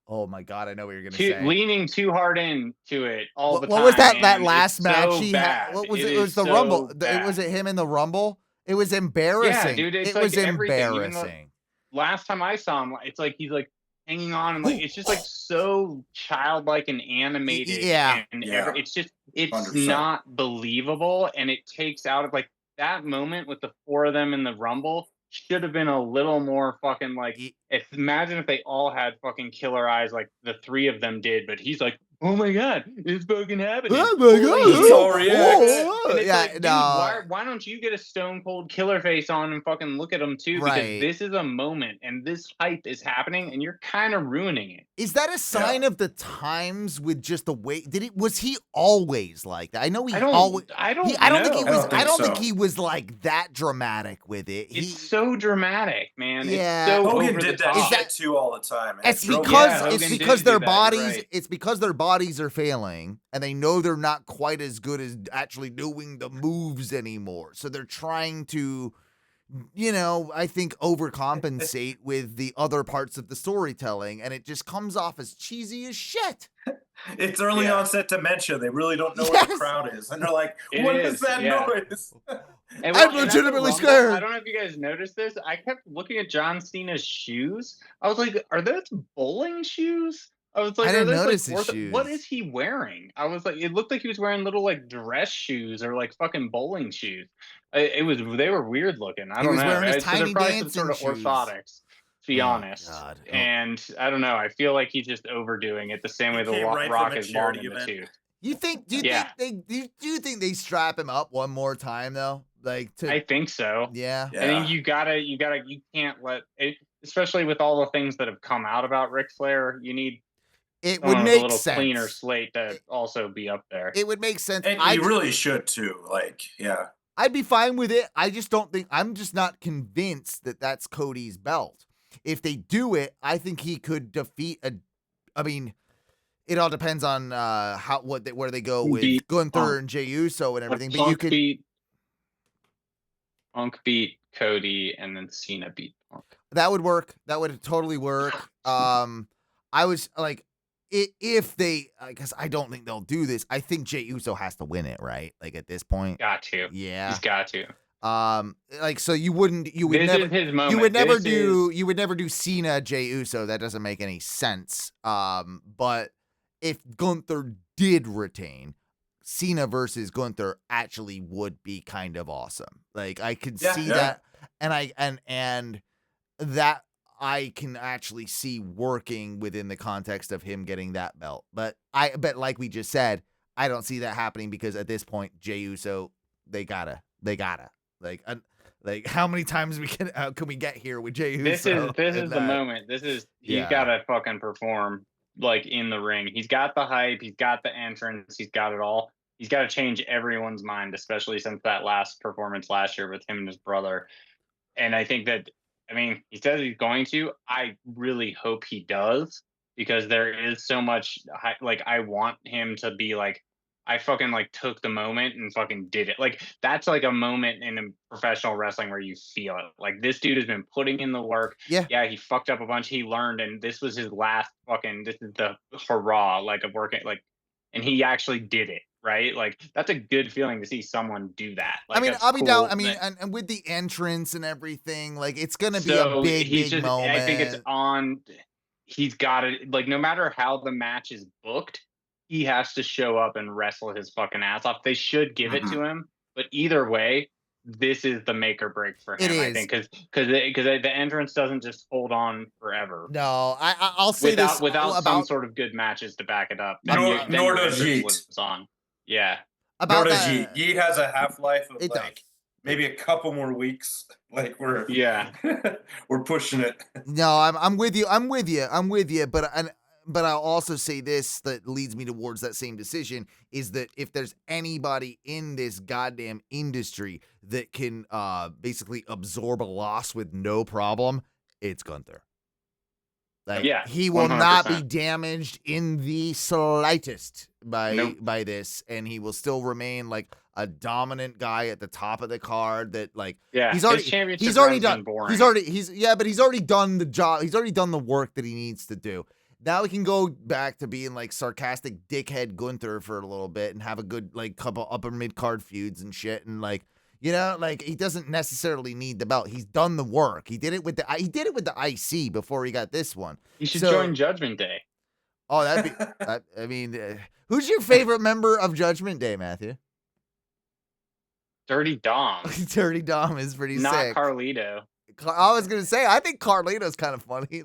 Oh my God, I know what you're gonna say. Leaning too hard into it all the time. What was that last match so he had? What was it? It was the Rumble. Was it him in the Rumble? It was embarrassing. Yeah, dude, it was embarrassing. Last time I saw him, it's like he's like hanging on and like it's just like so childlike and animated. It's 100%. not believable, and it takes out of like that moment with the four of them in the Rumble should have been a little more fucking like. Imagine if they all had fucking killer eyes like the three of them did, but he's like, oh my God, it's fucking happening. Oh my God, He's all reacts. Yeah, like, dude, why don't you get a stone cold killer face on and fucking look at them too? Because this is a moment and this hype is happening and you're kind of ruining it. Is that a sign of the times with just the way? Was he always like that? I know he always. I don't think he was. I don't think he was like that dramatic with it. It's so dramatic, man. Yeah, it's so Hogan did that shit too all the time. It's because their bodies. It's because their bodies are failing, and they know they're not quite as good as actually doing the moves anymore. So they're trying to, I think overcompensate with the other parts of the storytelling, and it just comes off as cheesy as shit. It's early onset dementia. They really don't know what the crowd is, and they're like, "What is that noise?" I'm legitimately scared. I don't know if you guys noticed this. I kept looking at John Cena's shoes. I was like, "Are those bowling shoes?" I was like, I didn't notice his shoes. What is he wearing? I was like, it looked like he was wearing little like dress shoes or like fucking bowling shoes. They were weird looking. I don't know. Wearing his tiny they're probably some dancing sort of shoes. orthotics, to be honest. God. And I don't know. I feel like he's just overdoing it the same way the Rock is long in the tooth. Do you think they strap him up one more time though? I think so. Yeah. I think you can't let it. especially with all the things that have come out about Ric Flair, you need It would someone with a make little cleaner sense. slate to also be up there. It would make sense. And you really should too. Like, yeah. I'd be fine with it. I just don't think I'm just not convinced that that's Cody's belt. If they do it, I think he could defeat a. I mean, it all depends on where they go with Beat Gunther and Jey Uso and everything. But you Punk could beat Cody, and then Cena beat Punk. That would work. That would totally work. I was like, if they, because I don't think they'll do this. I think Jey Uso has to win it, right? Like at this point, Got to. Yeah, he's got to. Like so you would This never, is his moment. you would never do Cena Jey Uso. That doesn't make any sense. But if Gunther did retain, Cena versus Gunther actually would be kind of awesome. Like I could see that, and that I can actually see working within the context of him getting that belt. But like we just said, I don't see that happening because at this point, Jey Uso, they gotta. Like how many times can we get here with Jey Uso? This is the moment. He's gotta fucking perform like in the ring. He's got the hype. He's got the entrance. He's got it all. He's got to change everyone's mind, especially since that last performance last year with him and his brother. And I think that, I mean, he says he's going to. I really hope he does, because there is so much, like, I want him to be like, I fucking like took the moment and fucking did it. Like that's like a moment in professional wrestling where you feel it. Like this dude has been putting in the work. Yeah, he fucked up a bunch. He learned, and this was his last fucking. This is the hurrah, like of working, like, and he actually did it. Right, like that's a good feeling to see someone do that. Like, I mean, I'll be down. I mean, and with the entrance and everything, like it's gonna be a big moment. I think it's on. He's got it. Like no matter how the match is booked, he has to show up and wrestle his fucking ass off. They should give it to him, but either way, this is the make or break for him. I think because the entrance doesn't just hold on forever. No, I'll say without some sort of good matches to back it up. Nor does Yeet. On. Yeah. About that, Yeet. Yeet has a half-life of maybe a couple more weeks. Like we're we're pushing it. No, I'm with you. I'm with you. But I'll also say this that leads me towards that same decision is that if there's anybody in this goddamn industry that can basically absorb a loss with no problem, it's Gunther. Like he will 100%. Not be damaged in the slightest by this, and he will still remain like a dominant guy at the top of the card. That like he's already done. But he's already done the job. He's already done the work that he needs to do. Now we can go back to being like sarcastic dickhead Gunther for a little bit and have a good like couple upper mid card feuds and shit, and like. You know, like he doesn't necessarily need the belt. He's done the work. He did it with the IC before he got this one. You should join Judgment Day. Oh, that'd be. I mean, who's your favorite member of Judgment Day, Matthew? Dirty Dom. Dirty Dom is pretty sick. Not Carlito. I was gonna say I think Carlito's kind of funny. He's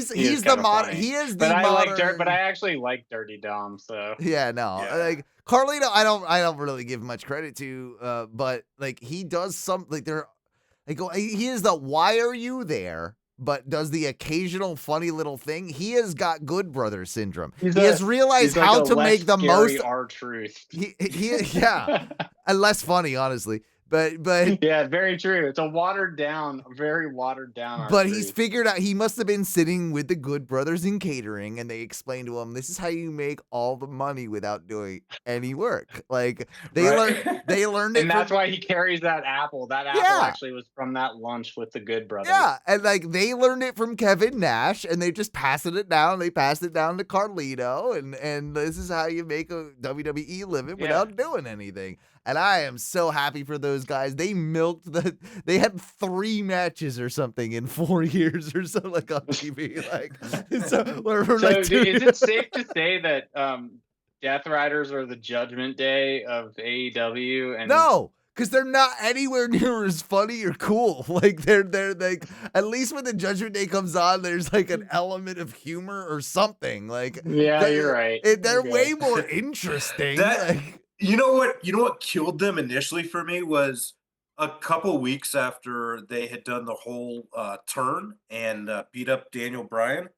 the modern. He is the modern. But I actually like Dirty Dom. So like Carlito, I don't really give much credit to. But like he does some like there. He is the why are you there? But does the occasional funny little thing. He has got good brother syndrome. He has realized how to make the most. R-Truth. And less funny, honestly. But yeah, very true. It's a very watered down. But he's figured out. He must have been sitting with the Good Brothers in catering, and they explained to him, "This is how you make all the money without doing any work." Like they learned it, and that's why he carries that apple. That apple actually was from that lunch with the Good Brothers. Yeah, and like they learned it from Kevin Nash, and they just passed it down. They passed it down to Carlito, and this is how you make a WWE living without doing anything. And I am so happy for those guys. They milked they had 3 matches or something in 4 years or so, like on TV. Is it safe to say that Death Riders are the Judgment Day of AEW? And no, because they're not anywhere near as funny or cool. Like they're like, at least when the Judgment Day comes on, there's like an element of humor or something. Like you're right. They're way more interesting. You know what killed them initially for me was a couple weeks after they had done the whole turn and beat up Daniel Bryan.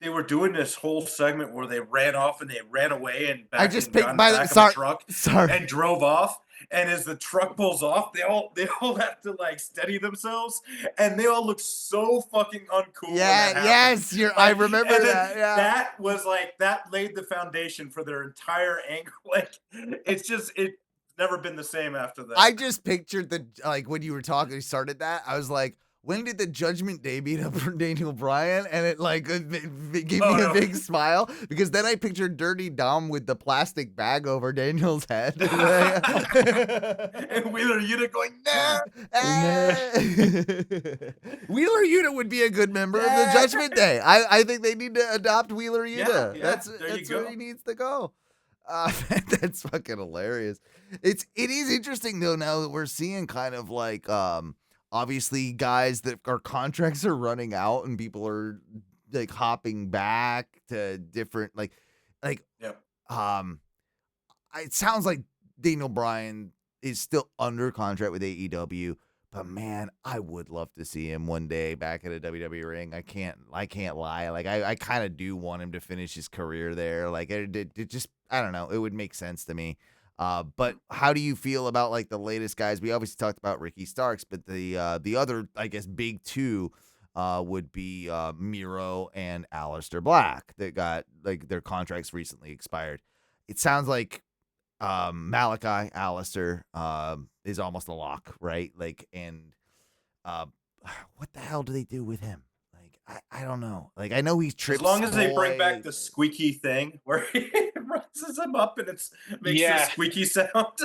They were doing this whole segment where they ran off and they ran away and I back just and got picked in the by the back of a sorry, truck sorry. and drove off. And as the truck pulls off, they all have to like steady themselves, and they all look so fucking uncool when Yeah, that happened. yes, I remember And then that. Yeah. that was like that laid the foundation for their entire angle. Like it's never been the same after that. I just pictured when you were talking, you started that. I was like, when did the Judgment Day beat up for Daniel Bryan? And it gave Oh, me a no. big smile because then I pictured Dirty Dom with the plastic bag over Daniel's head. And Wheeler Yuta going, nah. Wheeler Yuta would be a good member of the Judgment Day. I think they need to adopt Wheeler Yuta. Yeah, That's there you where go. he needs to go. That's fucking hilarious. It is interesting though now that we're seeing kind of like obviously guys that our contracts are running out and people are like hopping back to different like Yep. it sounds like Daniel Bryan is still under contract with AEW, but man, I would love to see him one day back at a WWE ring. I can't lie. Like I kind of do want him to finish his career there. Like it just, I don't know. It would make sense to me. But how do you feel about like the latest guys? We obviously talked about Ricky Starks, but the other, I guess, big two would be Miro and Aleister Black that got like their contracts recently expired. It sounds like Malachi Alistair is almost a lock, right? Like, and what the hell do they do with him? Like, I don't know. Like, I know he's Trips. As long as they bring boy. back the squeaky thing where he rises him up and it makes Yeah. the squeaky sound.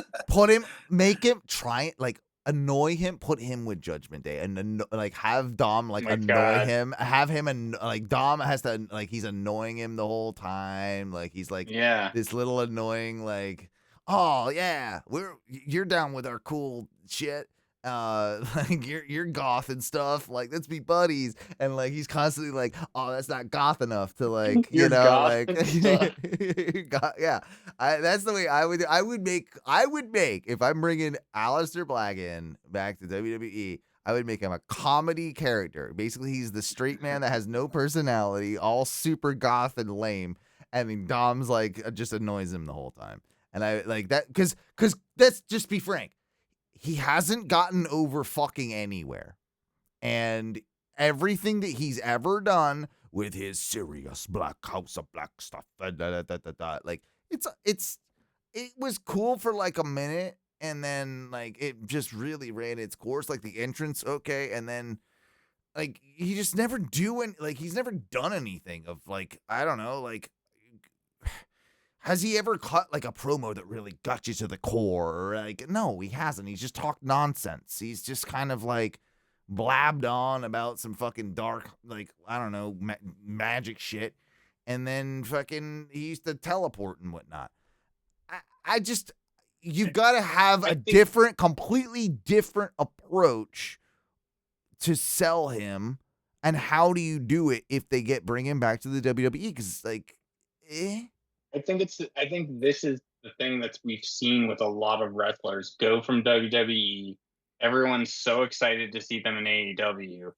Make him try it, like annoy him, put him with Judgment Day, and like have Dom like My annoy God. him, have him, and like Dom has to like he's annoying him the whole time, like he's like Yeah. this little annoying like, oh yeah, you're down with our cool shit. Like you're goth and stuff. Like let's be buddies. And like he's constantly like, oh, that's not goth enough to like, You're goth like, and stuff. yeah. That's the way I would make if I'm bringing Aleister Black in back to WWE. I would make him a comedy character. Basically, he's the straight man that has no personality, all super goth and lame. And then Dom's like just annoys him the whole time. And I like that because let's just be frank. He hasn't gotten over fucking anywhere. And everything that he's ever done with his serious Black House of Black stuff, like it was cool for like a minute, and then like it just really ran its course. Like the entrance, okay, and then like he just never he's never done anything of like, I don't know, like has he ever cut like a promo that really got you to the core? Or like, no, he hasn't. He's just talked nonsense. He's just kind of like blabbed on about some fucking dark, like, I don't know, magic shit. And then fucking he used to teleport and whatnot. I just, you've got to have a completely different approach to sell him. And how do you do it if they bring him back to the WWE? Because like, I think this is the thing that we've seen with a lot of wrestlers go from WWE. Everyone's so excited to see them in AEW,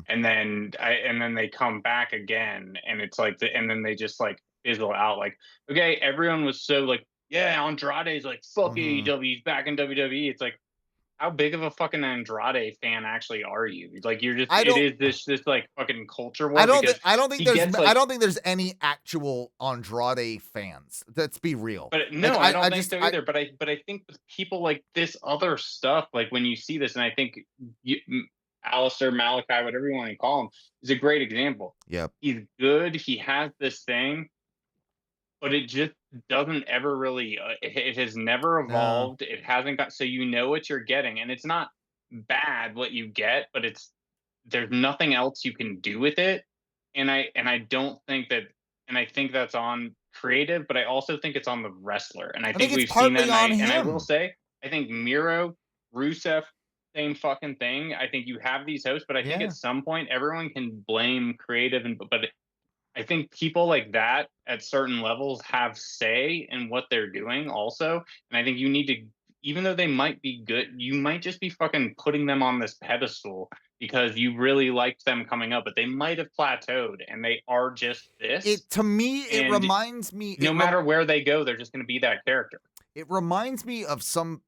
and then they come back again, and it's like and then they just like fizzle out. Like, okay, everyone was so like, yeah, Andrade's like fuck AEW, he's back in WWE. It's like, how big of a fucking Andrade fan actually are you? Like, you're just it is this like fucking culture war. I don't think there's any actual Andrade fans. Let's be real. But no, like, I don't think so either. But I think with people like this other stuff, like when you see this, and I think Alistair, Malachi, whatever you want to call him, is a great example. Yep. He's good. He has this thing, but it just doesn't ever really it has never evolved. It hasn't got, so you know what you're getting, and it's not bad what you get, but there's nothing else you can do with it. And I don't think that, and I think that's on creative, but I also think it's on the wrestler. And I think we've seen that, and I will say, I think Miro, Rusev, same fucking thing. I think you have these hosts, but I think at some point everyone can blame creative, but I think people like that at certain levels have say in what they're doing also. And I think you need to even though they might be good, you might just be fucking putting them on this pedestal because you really liked them coming up, but they might have plateaued and they are just this. To me, it And reminds me. no matter where they go, they're just going to be that character. It reminds me of some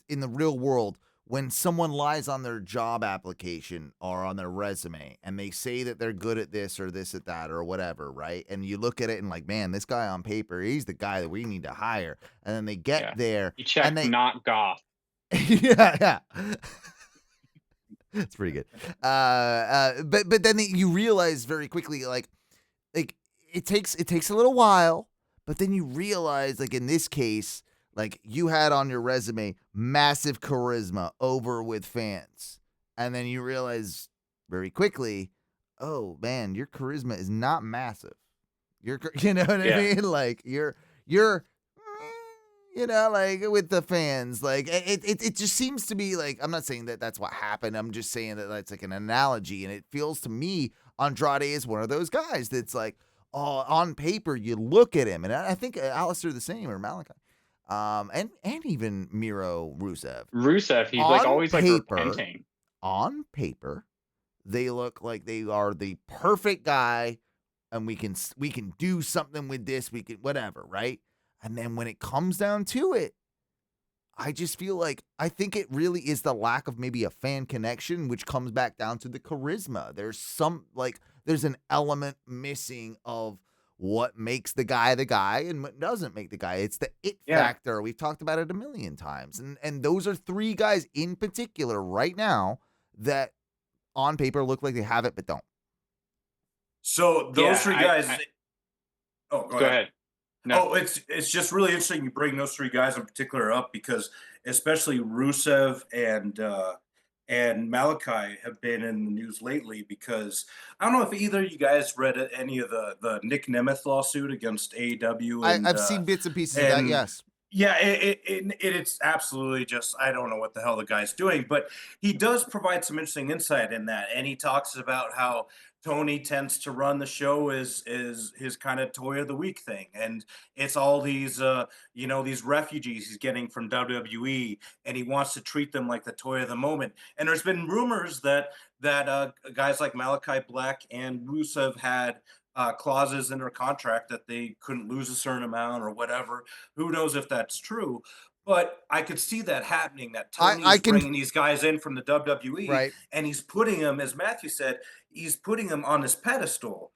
in the real world when someone lies on their job application or on their resume and they say that they're good at this or this at that or whatever, right? And you look at it and like, man, this guy on paper, he's the guy that we need to hire. And then they get there. You check and they not goth. yeah. That's pretty good. But then you realize very quickly, like it takes a little while, but then you realize, like in this case, like you had on your resume massive charisma over with fans, and then you realize very quickly, oh man, your charisma is not massive. You know what I mean? Like you're. You know, like with the fans, like it just seems to be like, I'm not saying that that's what happened. I'm just saying that that's like an analogy. And it feels to me Andrade is one of those guys that's like, oh, on paper, you look at him. And I think Alistair the same or Malachi. And even Miro Rusev. Rusev, he's on like always paper, like repenting. On paper, they look like they are the perfect guy, and we can do something with this. We can whatever, right? And then when it comes down to it, I just feel like I think it really is the lack of maybe a fan connection, which comes back down to the charisma. There's an element missing of what makes the guy and what doesn't make the guy. It's the it factor. We've talked about it a million times. And those are three guys in particular right now that on paper look like they have it but don't. So those three guys. Go ahead. No. Oh, it's just really interesting you bring those three guys in particular up because especially Rusev and Malachi have been in the news lately because I don't know if either of you guys read any of the Nick Nemeth lawsuit against AEW. I've seen bits and pieces of that, yes. Yeah, it's absolutely just, I don't know what the hell the guy's doing, but he does provide some interesting insight in that. And he talks about how Tony tends to run the show as his kind of toy of the week thing. And it's all these, these refugees he's getting from WWE, and he wants to treat them like the toy of the moment. And there's been rumors that guys like Malachi Black and Rusev had clauses in their contract that they couldn't lose a certain amount or whatever. Who knows if that's true? But I could see that happening, that Tony's bringing these guys in from the WWE, right, and he's putting them, as Matthew said, he's putting them on this pedestal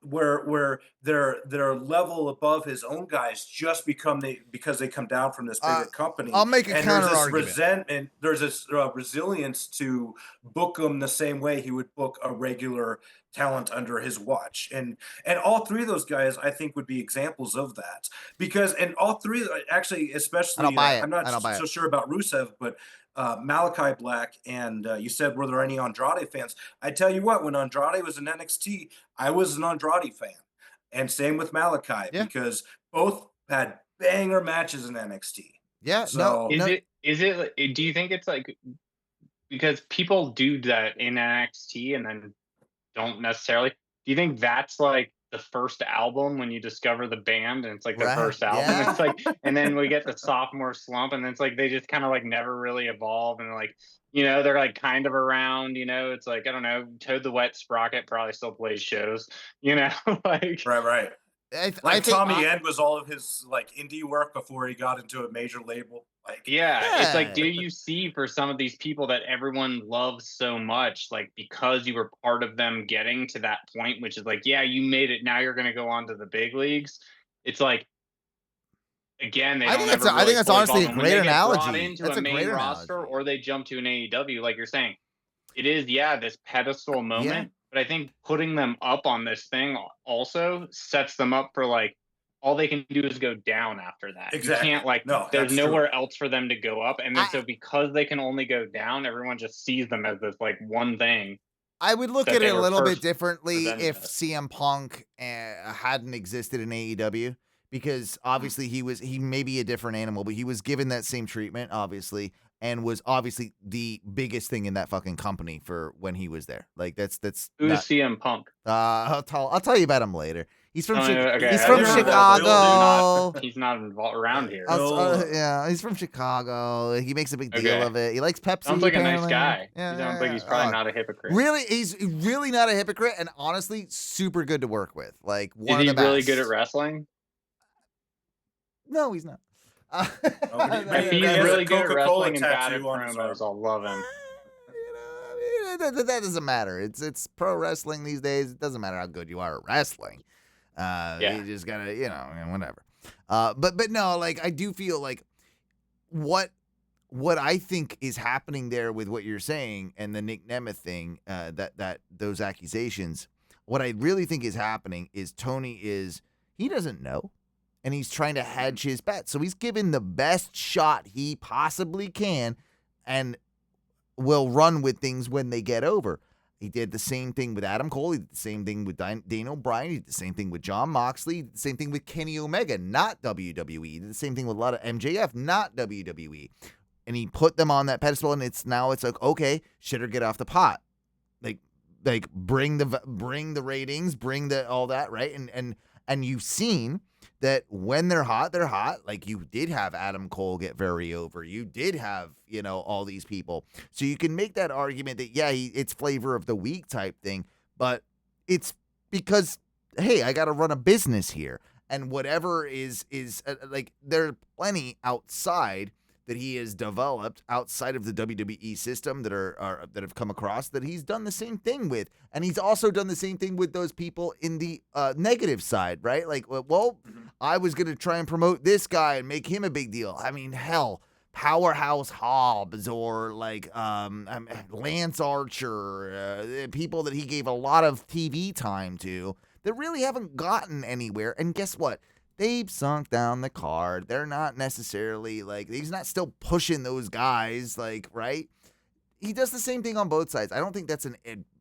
where they're level above his own guys just because they come down from this bigger company. I'll make a counter argument. Resentment. There's this resilience to book them the same way he would book a regular talent under his watch, and all three of those guys I think would be examples of that because and all three actually, especially I'm not so sure about Rusev, but Malachi Black and you said, were there any Andrade fans? I tell you what, when Andrade was in NXT, I was an Andrade fan, and same with Malachi because both had banger matches in NXT. Yeah, so is it? Do you think it's like because people do that in NXT and then don't necessarily? Do you think that's like the first album when you discover the band and it's like their first album? Yeah. It's like, and then we get the sophomore slump and then it's like they just kind of like never really evolve and like, they're like kind of around, it's like, I don't know, Toad the Wet Sprocket probably still plays shows, like right. Like Tommy End was all of his like indie work before he got into a major label. It's like, do you see for some of these people that everyone loves so much, like because you were part of them getting to that point, which is like, yeah, you made it. Now you're going to go on to the big leagues. It's like, again, I think that's honestly a great analogy. Into a main roster, or they jump to an AEW, like you're saying, it is this pedestal moment. Yeah. But I think putting them up on this thing also sets them up for like all they can do is go down after that. Exactly. You can't there's nowhere else for them to go up. And then so because they can only go down, everyone just sees them as this like one thing. I would look at it a little bit differently if CM Punk hadn't existed in AEW, because obviously he may be a different animal, but he was given that same treatment, obviously, and was obviously the biggest thing in that fucking company for when he was there. Like that's who's CM Punk? I'll tell you about him later. He's from Oh, okay, he's I from didn't know Chicago. he's not involved around here. Yeah, he's from Chicago. He makes a big deal Okay. of it. He likes Pepsi. Sounds like apparently. a nice guy. Yeah, He sounds like he's probably not a hypocrite. Really, he's really not a hypocrite, and honestly, super good to work with. Like one Is of he the best. really good at wrestling? No, he's not. If he's really good at wrestling and bad at promos, I'll love him. That doesn't matter. It's pro wrestling these days. It doesn't matter how good you are at wrestling. You just gotta, whatever. But no, like I do feel like what I think is happening there with what you're saying and the Nick Nemeth thing, that those accusations. What I really think is happening is Tony he doesn't know, and he's trying to hedge his bet. So he's given the best shot he possibly can, and will run with things when they get over. He did the same thing with Adam Cole. He did the same thing with Dane O'Brien. He did the same thing with Jon Moxley. He did the same thing with Kenny Omega, not WWE. He did the same thing with a lot of MJF, not WWE. And he put them on that pedestal, and it's like, okay, shit or get off the pot. Like bring the ratings, bring the all that, right? And you've seen that when they're hot, they're hot. Like you did have Adam Cole get very over. You did have, all these people. So you can make that argument that, yeah, it's flavor of the week type thing, but it's because, hey, I got to run a business here. And whatever is like there are plenty outside that he has developed outside of the WWE system that that have come across that he's done the same thing with. And he's also done the same thing with those people in the negative side, right? Like, well, I was going to try and promote this guy and make him a big deal. I mean, hell, Powerhouse Hobbs or like Lance Archer, people that he gave a lot of TV time to that really haven't gotten anywhere. And guess what? They've sunk down the card. They're not necessarily like, he's not still pushing those guys, like, right? He does the same thing on both sides. I don't think that's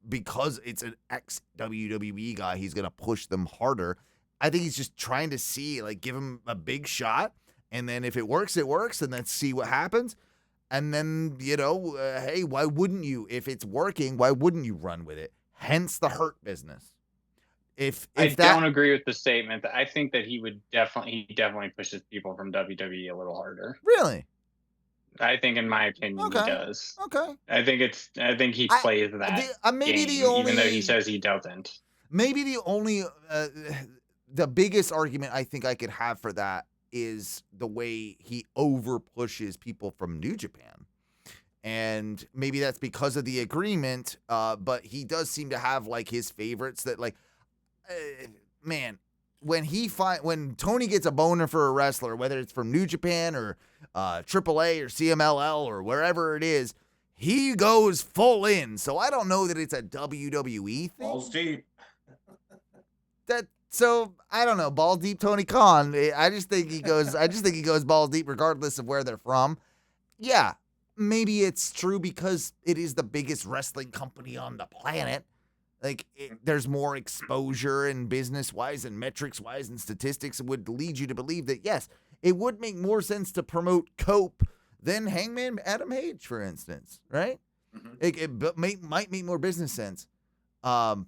because it's an ex-WWE guy, he's going to push them harder. I think he's just trying to see, like, give him a big shot. And then if it works, it works. And then see what happens. And then, hey, why wouldn't you? If it's working, why wouldn't you run with it? Hence the Hurt business. If I don't agree with the statement. I think that he definitely pushes people from WWE a little harder. Really? I think, in my opinion, he does. Okay. I think he plays that maybe game, even though he says he doesn't. Maybe the only, the biggest argument I think I could have for that is the way he over pushes people from New Japan. And maybe that's because of the agreement, but he does seem to have like his favorites that like, man, when Tony gets a boner for a wrestler, whether it's from New Japan or AAA or CMLL or wherever it is, he goes full in. So I don't know that it's a WWE thing. Balls deep. So I don't know, balls deep Tony Khan. I just think he goes balls deep regardless of where they're from. Yeah, maybe it's true because it is the biggest wrestling company on the planet. Like, there's more exposure and business-wise and metrics-wise and statistics would lead you to believe that, yes, it would make more sense to promote Cope than Hangman Adam Page, for instance, right? Mm-hmm. It might make more business sense. But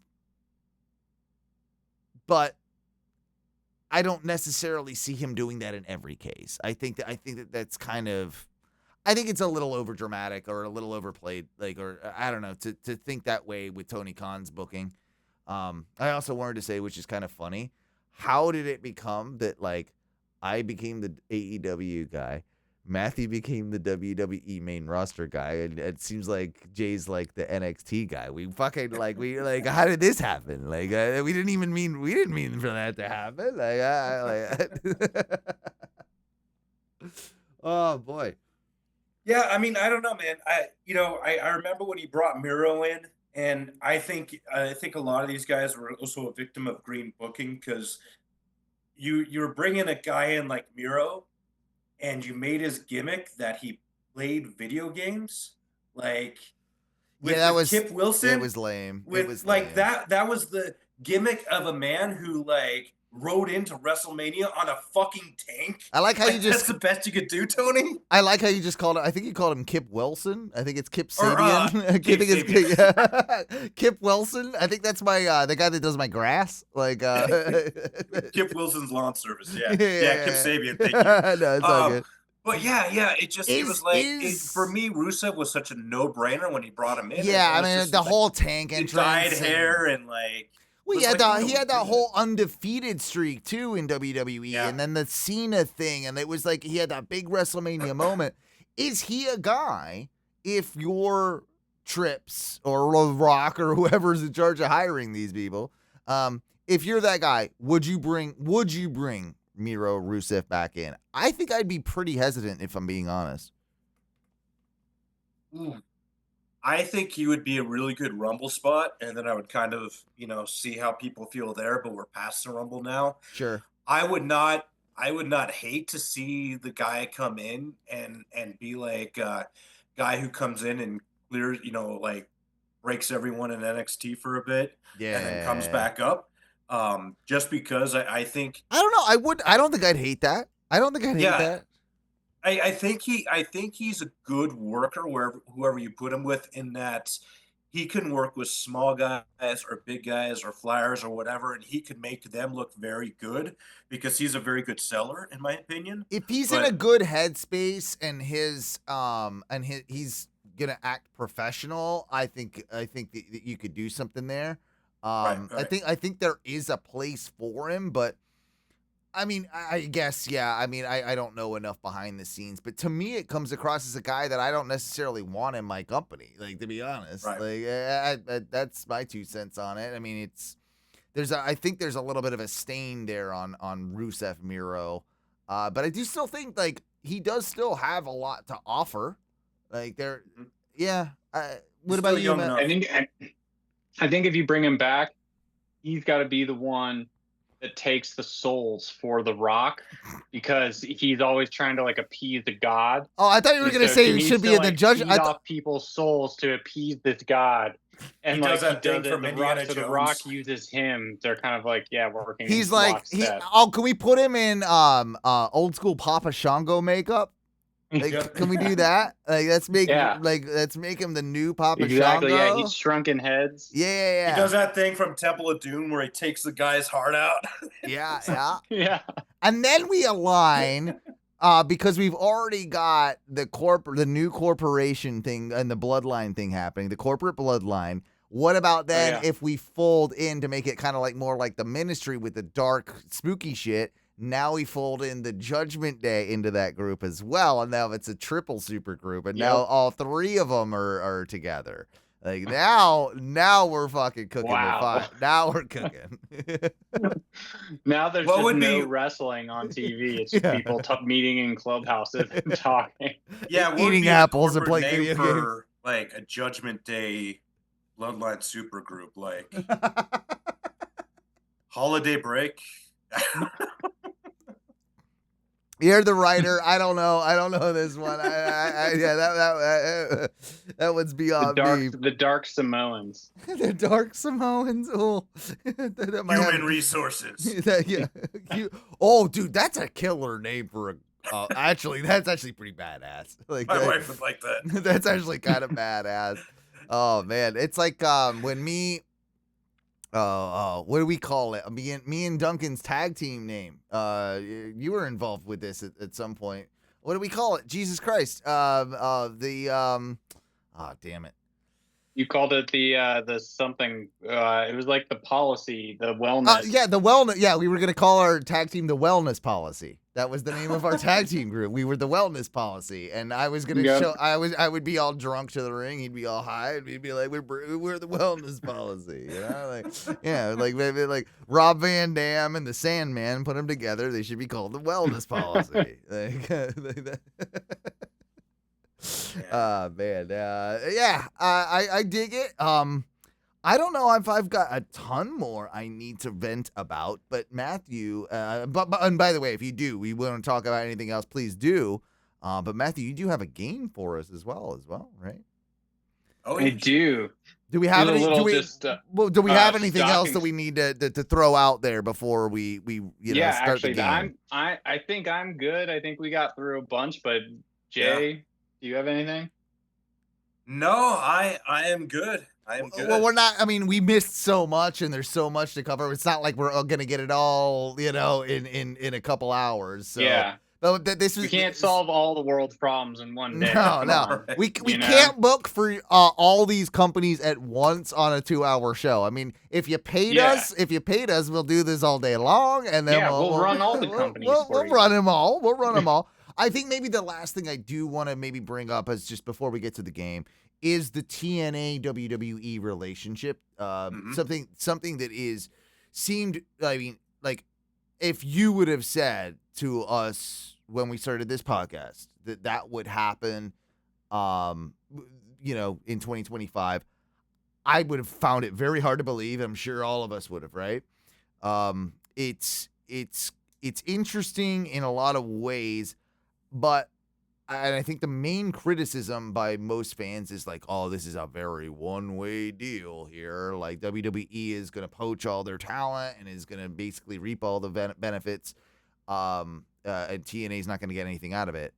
I don't necessarily see him doing that in every case. I think that's kind of... I think it's a little over dramatic or a little overplayed, like, or I don't know, to think that way with Tony Khan's booking. I also wanted to say, which is kind of funny, how did it become that, like, I became the AEW guy, Matthew became the WWE main roster guy, and it seems like Jay's like the NXT guy. We fucking how did this happen? Like, we didn't mean for that to happen. Oh boy. Yeah, I mean, I don't know, man. I remember when he brought Miro in, and I think a lot of these guys were also a victim of green booking because you're bringing a guy in like Miro, and you made his gimmick that he played video games, like with Kip Wilson. It was lame. That was the gimmick of a man who like rode into WrestleMania on a fucking tank. I like how you That's just. the best you could do, Tony. I like how you just called it. I think you called him Kip Wilson. I think it's Kip Or, Sabian. I Kip think it's Kip Wilson. I think that's my the guy that does my grass. Like Kip Wilson's lawn service. Yeah, Yeah. Kip Sabian. Thank you. No, it's all good. But yeah, it was like for me, Rusev was such a no-brainer when he brought him in. Yeah, I It was mean just the like, whole tank the entrance, dyed and- hair, and like. Well, was he had like, he had that really whole undefeated streak too in WWE, Yeah. and then the Cena thing, and it was like he had that big WrestleMania moment. Is he a guy? If your Trips or Rock or whoever's in charge of hiring these people, if you're that guy, would you bring Miro Rusev back in? I think I'd be pretty hesitant if I'm being honest. I think he would be a really good Rumble spot, and then I would kind of, see how people feel there. But we're past the Rumble now. Sure. I would not hate to see the guy come in and be like a guy who comes in and clears, like breaks everyone in NXT for a bit, Yeah. and then comes back up. Just because I think I don't know. I don't think I'd hate that. I don't think I'd hate that. I think he's a good worker whoever you put him with, in that he can work with small guys or big guys or flyers or whatever, and he can make them look very good because he's a very good seller, in my opinion. If he's in a good headspace and he's gonna act professional, I think that you could do something there. Right. I think there is a place for him, but I mean, I guess, yeah. I mean, I don't know enough behind the scenes, but to me, it comes across as a guy that I don't necessarily want in my company. Like, to be honest, Right. like that's my 2 cents on it. I mean, I think there's a little bit of a stain there on Rusev Miro, but I do still think like he does still have a lot to offer. Like yeah. What about you, Matt? I think if you bring him back, he's got to be the one that takes the souls for The Rock, because he's always trying to like appease the god. Oh, I thought you were going to say he should be in the judge. Feed off people's souls to appease this god. And He like does that thing he does from it, Indiana The Jones. Rock uses him. They're kind of like, yeah, we're working. He's in like, lockstep. can we put him in old school Papa Shango makeup? Like, Yep. can we do that? Like, let's make Yeah. let's make him the new Papa Exactly. Shango. Yeah, he's shrunken heads. Yeah. He does that thing from Temple of Doom where he takes the guy's heart out. Yeah. Yeah. And then we align because we've already got the new corporation thing and the bloodline thing happening, the corporate bloodline. What about then if we fold in to make it kind of like more like the Ministry with the dark, spooky shit? Now we fold in the Judgment Day into that group as well, and now it's a triple super group, and now all 3 of them are together. Like now we're fucking cooking with fire. Now we're cooking. Now there's What just would no be- wrestling on TV. It's just people meeting in clubhouses and talking. Yeah, what would Eating be the apples and corporate playing name video for like a Judgment Day bloodline super group, like Holiday Break. You're the writer. I don't know this one. That one's beyond me. The Dark Samoans. The Dark Samoans. Oh, that might Human have- resources. Yeah. Oh, dude, that's a killer name for a. Actually, that's actually pretty badass. Like My wife would like that. that's actually kind of badass. Oh man, it's like when me. What do we call it? Me and Duncan's tag team name. You were involved with this at some point. What do we call it? Jesus Christ. Oh, damn it. You called it the something. It was like the policy, the wellness. Yeah, the wellness. Yeah, we were gonna call our tag team the Wellness Policy. That was the name of our tag team group. We were the Wellness Policy, and I was gonna show. I would be all drunk to the ring. He'd be all high, and we'd be like, "We're the Wellness Policy." You know, like like maybe like Rob Van Dam and the Sandman put them together. They should be called the Wellness Policy. Man, I dig it. I don't know if I've got a ton more I need to vent about, but Matthew, and by the way, if you do, we want to talk about anything else, please do. But Matthew, you do have a game for us as well, right? Oh, I do. Do we have a any? little Do we have anything else stocking- that we need to throw out there before we yeah, start actually, the game? I think I'm good. I think we got through a bunch, but Jay, do you have anything? No, I am good. I am good. Well, we're not. I mean, we missed so much, and there's so much to cover. It's not like we're gonna get it all, in a couple hours. So. Yeah. But We can't solve all the world's problems in one day. No, no. We can't book for all these companies at once on a 2-hour show. I mean, if you paid us, we'll do this all day long, and then we'll run all the companies. We'll run them all. We'll run them all. I think maybe the last thing I do want to maybe bring up is just before we get to the game is the TNA WWE relationship. Something that seemed. I mean, like if you would have said to us when we started this podcast that would happen, in 2025, I would have found it very hard to believe. I'm sure all of us would have, right? It's interesting in a lot of ways, but I think the main criticism by most fans is like, oh, this is a very one-way deal here. Like WWE is going to poach all their talent and is going to basically reap all the benefits. And TNA is not going to get anything out of it.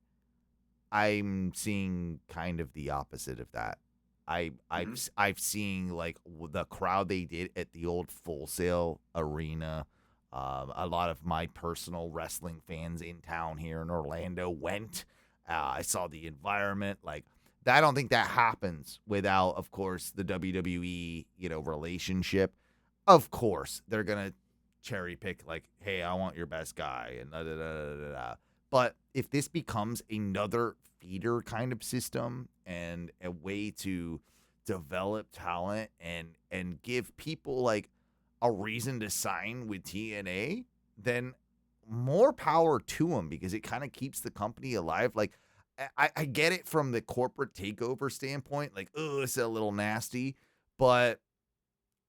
I'm seeing kind of the opposite of that. I've seen like the crowd they did at the old Full Sail Arena. A lot of my personal wrestling fans in town here in Orlando went. I saw the environment. Like, I don't think that happens without, of course, the WWE, relationship. Of course, they're gonna cherry pick like, hey, I want your best guy, and da da da da da. But if this becomes another feeder kind of system and a way to develop talent and give people like a reason to sign with TNA, then more power to them, because it kind of keeps the company alive. Like, I get it from the corporate takeover standpoint, like, oh, it's a little nasty, but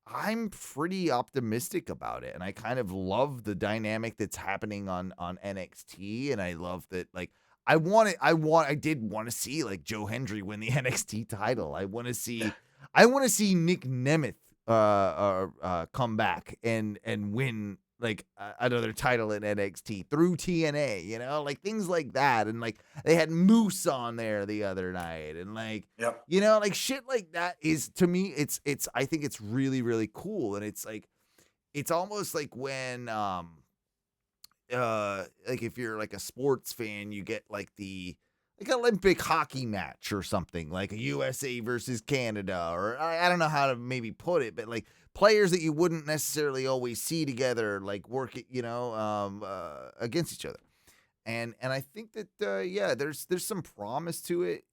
I'm pretty optimistic about it, and I kind of love the dynamic that's happening on NXT, and I love that. Like, I did want to see like Joe Hendry win the NXT title. I want to see Nick Nemeth come back and win like another title in NXT through TNA, like things like that. And like they had Moose on there the other night, and like, like shit like that is, to me, I think it's really, really cool. And it's like, it's almost like when, like if you're like a sports fan, you get like like Olympic hockey match or something, like a USA versus Canada, or I don't know how to maybe put it, but like players that you wouldn't necessarily always see together, like work it, against each other. And I think that, there's some promise to it.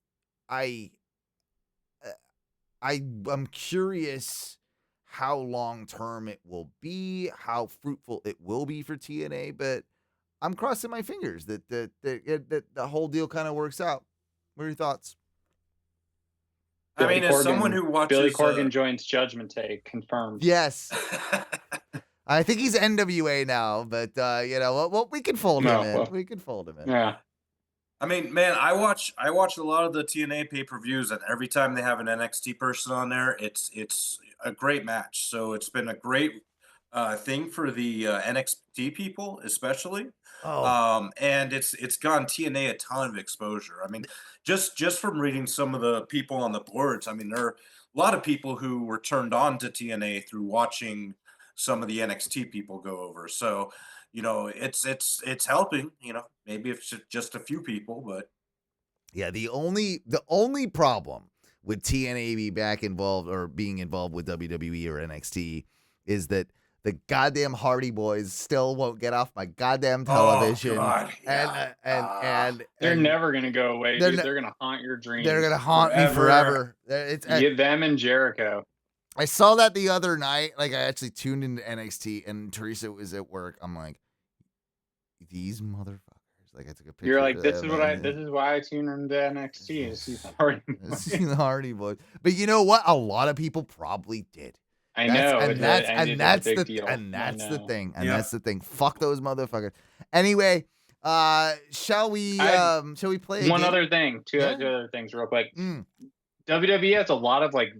I'm curious how long-term it will be, how fruitful it will be for TNA, but I'm crossing my fingers that the whole deal kind of works out. What are your thoughts? I mean, as someone who watches Billy Corgan joins Judgment Day, confirmed. Yes. I think he's NWA now, but well, we can fold him in. We can fold him in. Yeah. I mean, man, I watch a lot of the TNA pay-per-views, and every time they have an NXT person on there, it's a great match. So it's been a great thing for the NXT people, especially. And it's gotten TNA a ton of exposure. I mean, just from reading some of the people on the boards, I mean, there are a lot of people who were turned on to TNA through watching some of the NXT people go over. So, it's helping, maybe it's just a few people, but yeah, the only problem with TNA being involved with WWE or NXT is that the goddamn Hardy Boys still won't get off my goddamn television. Oh, God. Yeah. And they're never gonna go away, dude. They're gonna haunt your dreams. They're gonna haunt me forever. Give them and Jericho. I saw that the other night. Like, I actually tuned into NXT, and Teresa was at work. I'm like, these motherfuckers. Like, I took a picture. You're like, this them, is why I tune into NXT to see the Hardy Boys. See the Hardy Boys. But you know what? A lot of people probably did. I know, and that's the thing. And that's the thing. Fuck those motherfuckers. Anyway, shall we play one other thing? Two other things real quick. WWE has a lot of like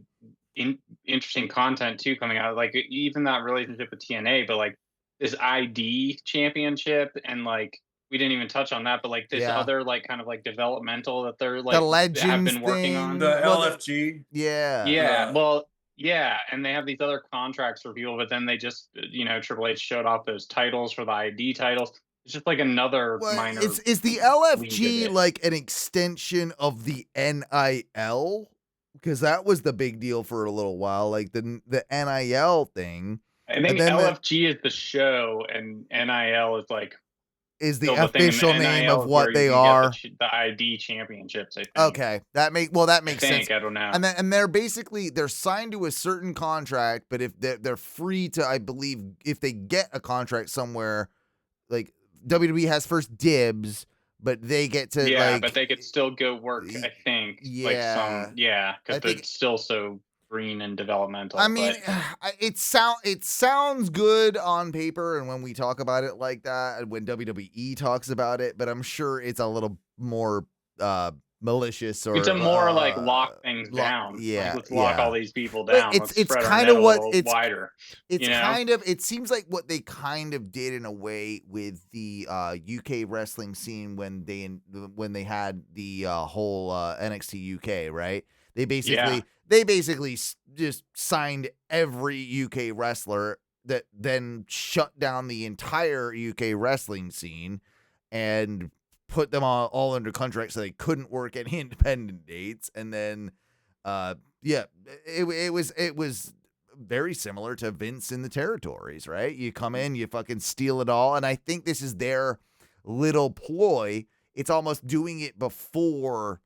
interesting content too coming out. Like even that relationship with TNA, but like this ID championship, and like we didn't even touch on that, but like this other like kind of like developmental that they're like the Legends have been working on. The LFG. Yeah. Yeah, and they have these other contracts for people, but then they just, Triple H showed off those titles for the ID titles. It's just like another minor. Is the LFG like an extension of the NIL? Because that was the big deal for a little while, like the NIL thing. I think LFG is the show, and NIL is like is the official name of what they are. The ID championships, I think. Okay, that makes sense. I don't know. And they're signed to a certain contract, but if they're free to, I believe, if they get a contract somewhere, like WWE has first dibs, but they get to but they could still go work. I think. Because it's still so green and developmental. I mean, it sounds good on paper, and when we talk about it like that, and when WWE talks about it, but I'm sure it's a little more malicious, or it's a more like lock things down. Yeah, like, let's lock all these people down. It's kind of what it's wider. It's kind of. It seems like what they kind of did in a way with the UK wrestling scene when they had the whole NXT UK, right? They basically just signed every UK wrestler that then shut down the entire UK wrestling scene and put them all under contract so they couldn't work any independent dates. And then, it was very similar to Vince in the territories, right? You come in, you fucking steal it all. And I think this is their little ploy. It's almost doing it before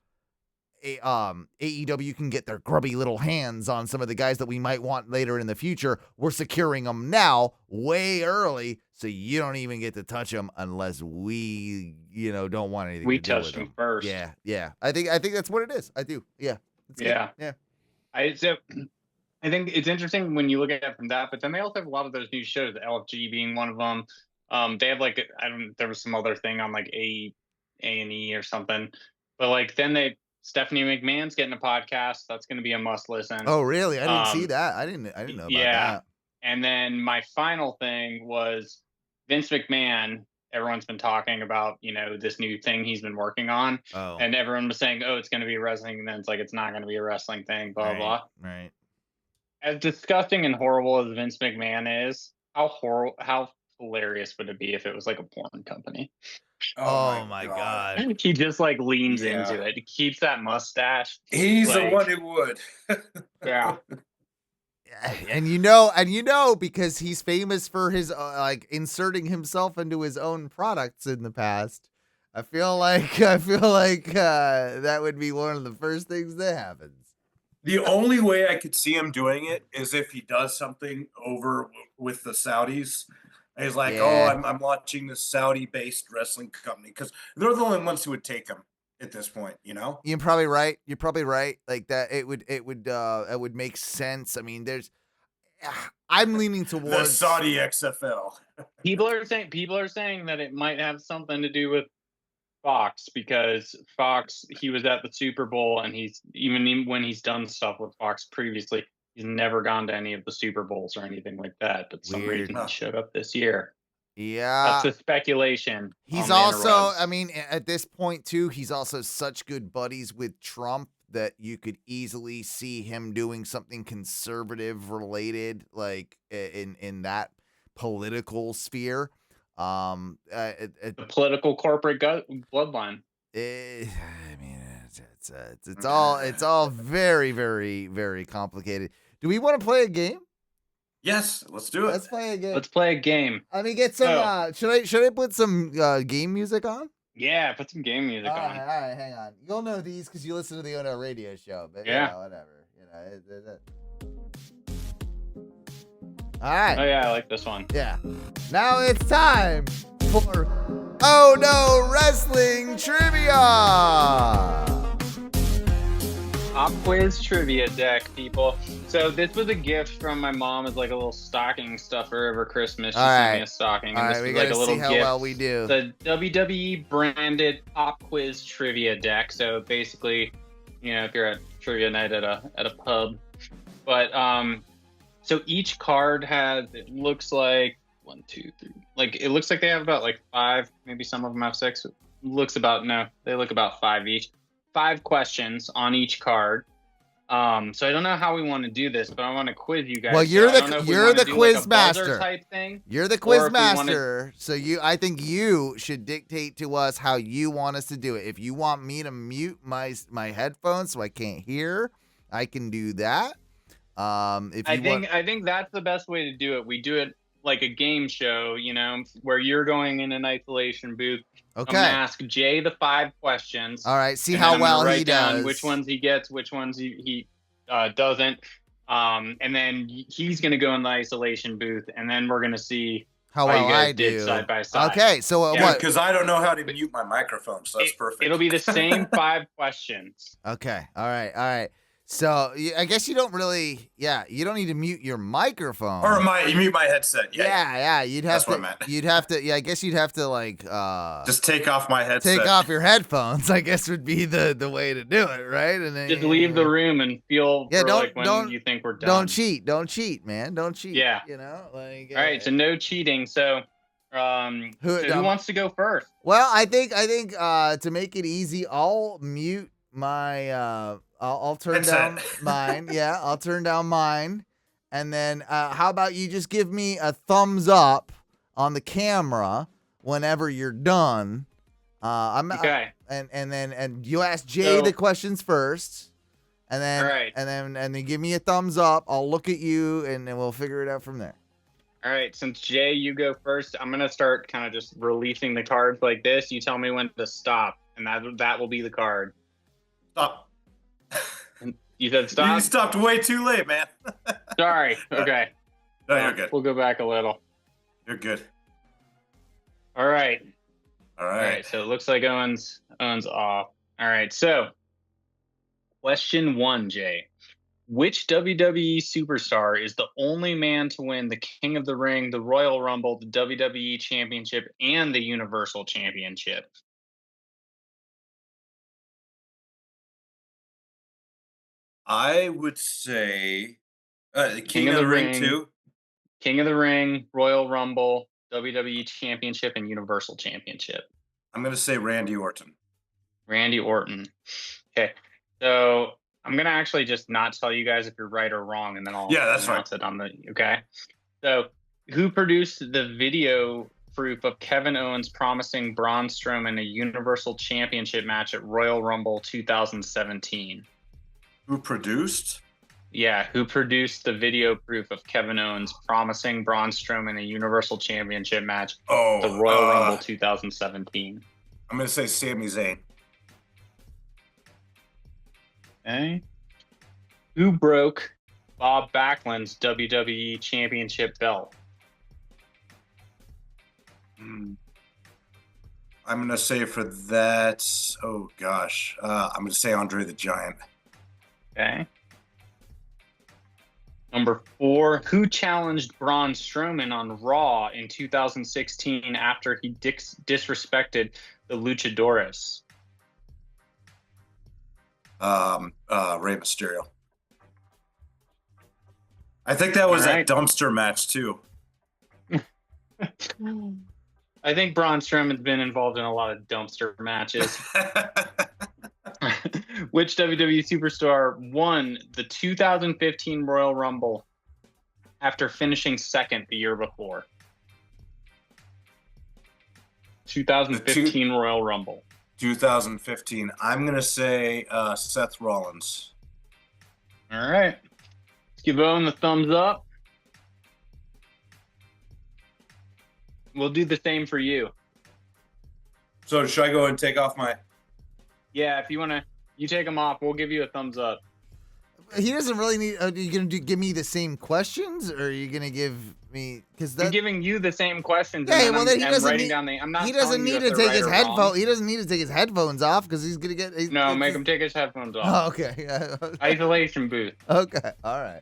AEW can get their grubby little hands on some of the guys that we might want later in the future. We're securing them now way early, so you don't even get to touch them unless we, don't want anything to do with them. We touch them first. Yeah. I think that's what it is. I do. Yeah. Yeah. I think it's interesting when you look at it from that, but then they also have a lot of those new shows, the LFG being one of them. They have like, there was some other thing on like A&E or something, but like then Stephanie McMahon's getting a podcast. That's going to be a must listen. Oh, really? I didn't see that. I didn't know about that. And then my final thing was Vince McMahon. Everyone's been talking about, this new thing he's been working on. Oh. And everyone was saying, it's going to be a wrestling. And then it's like, it's not going to be a wrestling thing, blah, blah. Right. As disgusting and horrible as Vince McMahon is, how hilarious would it be if it was like a porn company? Oh my God. He just like leans into it. He keeps that mustache. He's the one who would. Yeah. And because he's famous for his inserting himself into his own products in the past. I feel like that would be one of the first things that happens. The only way I could see him doing it is if he does something over with the Saudis. He's like, I'm launching this Saudi-based wrestling company, because they're the only ones who would take him at this point, You're probably right. Like that, it would make sense. I mean, I'm leaning towards the Saudi XFL. People are saying that it might have something to do with Fox, because Fox, he was at the Super Bowl, and he's even when he's done stuff with Fox previously, he's never gone to any of the Super Bowls or anything like that, but some reason he showed up this year. Yeah. That's the speculation. He's also, I mean, at this point too, he's also such good buddies with Trump that you could easily see him doing something conservative related, like in that political sphere. The political corporate bloodline. I mean, it's all very, very, very complicated. Do we want to play a game? Yes, let's do it. Let's play a game. Let's play a game. Let me get some. Should I put some game music on? Yeah, put some game music on. All right, hang on. You'll know these because you listen to the Ono radio show, but whatever. All right. Oh yeah, I like this one. Yeah. Now it's time for Oh No Wrestling Trivia. Pop quiz trivia deck, people. So this was a gift from my mom as like a little stocking stuffer over Christmas. She sent me a stocking. All and right, this we was like gotta a little see how gift. well we do. The WWE branded pop quiz trivia deck. So basically, if you're at trivia night at a pub, But so each card has, it looks like 1, 2, 3. Like it looks like they have about like 5, maybe some of them have 6. They look about 5 each. 5 questions on each card. So I don't know how we want to do this, but I want to quiz you guys. Well, So you're I don't know if we the wanna do, like, quiz a buzzer master. type thing. You're the Or quiz if we wanna- master, so I think you should dictate to us how you want us to do it. If you want me to mute my headphones so I can't hear, I can do that. I think that's the best way to do it. We do it like a game show, you know, where you're going in an isolation booth. Okay. I'm gonna ask Jay the 5 questions. All right. See and how then I'm gonna well he write down does. which ones he gets, which ones he doesn't. And then he's gonna go in the isolation booth, and then we're gonna see how how well you guys I did do side by side. Okay. So Yeah, what? Because I don't know how to mute my microphone, so that's perfect. It'll be the same 5 questions. Okay. All right. So I guess you don't really. Yeah. You don't need to mute your microphone. Or you mute my headset. Yeah. You'd have That's to. what I meant. You'd have to. Yeah. I guess you'd have to like. Just take off my headset. Take off your headphones, I guess would be the way to do it, right? And then Just leave the room and feel Yeah, for don't- like when don't- you think we're done. Don't cheat, man. Don't cheat. Yeah. You know, like. All right, so no cheating. So, who wants to go first? Well, I think to make it easy, I'll mute my I'll turn down Headset. mine. Yeah, I'll turn down mine. And then how about you just give me a thumbs up on the camera whenever you're done. Okay. And then you ask Jay So- the questions first. And then All right. and then give me a thumbs up. I'll look at you and then we'll figure it out from there. All right, since Jay, you go first, I'm gonna start kind of just releasing the cards like this. You tell me when to stop, and that will be the card. Stop. You said You stop. stopped way too late, man. Sorry. Okay. No, you're good. We'll go back a little. You're good. All right. All All right. right. So it looks like Owen's off. All right. So, question 1, Jay. Which WWE superstar is the only man to win the King of the Ring, the Royal Rumble, the WWE Championship, and the Universal Championship? I would say the King of the Ring too. King of the Ring, Royal Rumble, WWE Championship, and Universal Championship. I'm going to say Randy Orton. Randy Orton. Okay. So I'm going to actually just not tell you guys if you're right or wrong, and then I'll Yeah, that's announce it on the, okay? So who produced the video proof of Kevin Owens promising Braun Strowman a Universal Championship match at Royal Rumble 2017? Who produced? Yeah, who produced the video proof of Kevin Owens promising Braun Strowman a Universal Championship match Oh, at the Royal Rumble 2017? I'm going to say Sami Zayn. Okay. Who broke Bob Backlund's WWE Championship belt? I'm going to say for that, oh gosh, I'm going to say Andre the Giant. Okay. Number 4, who challenged Braun Strowman on Raw in 2016 after he disrespected the Luchadores? Rey Mysterio. I think that was All right. that dumpster match too. I think Braun Strowman's been involved in a lot of dumpster matches. Which WWE superstar won the 2015 Royal Rumble after finishing second the year before? 2015 Royal Rumble. 2015. I'm going to say Seth Rollins. All right. Let's give Owen the thumbs up. We'll do the same for you. So should I go and take off my... Yeah, if you want to, you take them off. We'll give you a thumbs up. He doesn't really need. Are you gonna give me the same questions, or are you gonna give me? Because I'm giving you the same questions. Yeah, and well, then then he I'm doesn't writing need- down the. I'm not. he doesn't telling you need if to they're take his right or wrong. headphones. He doesn't need to take his headphones off because he's gonna get. No, make him take his headphones off. Oh, okay. Isolation booth. Okay. All right.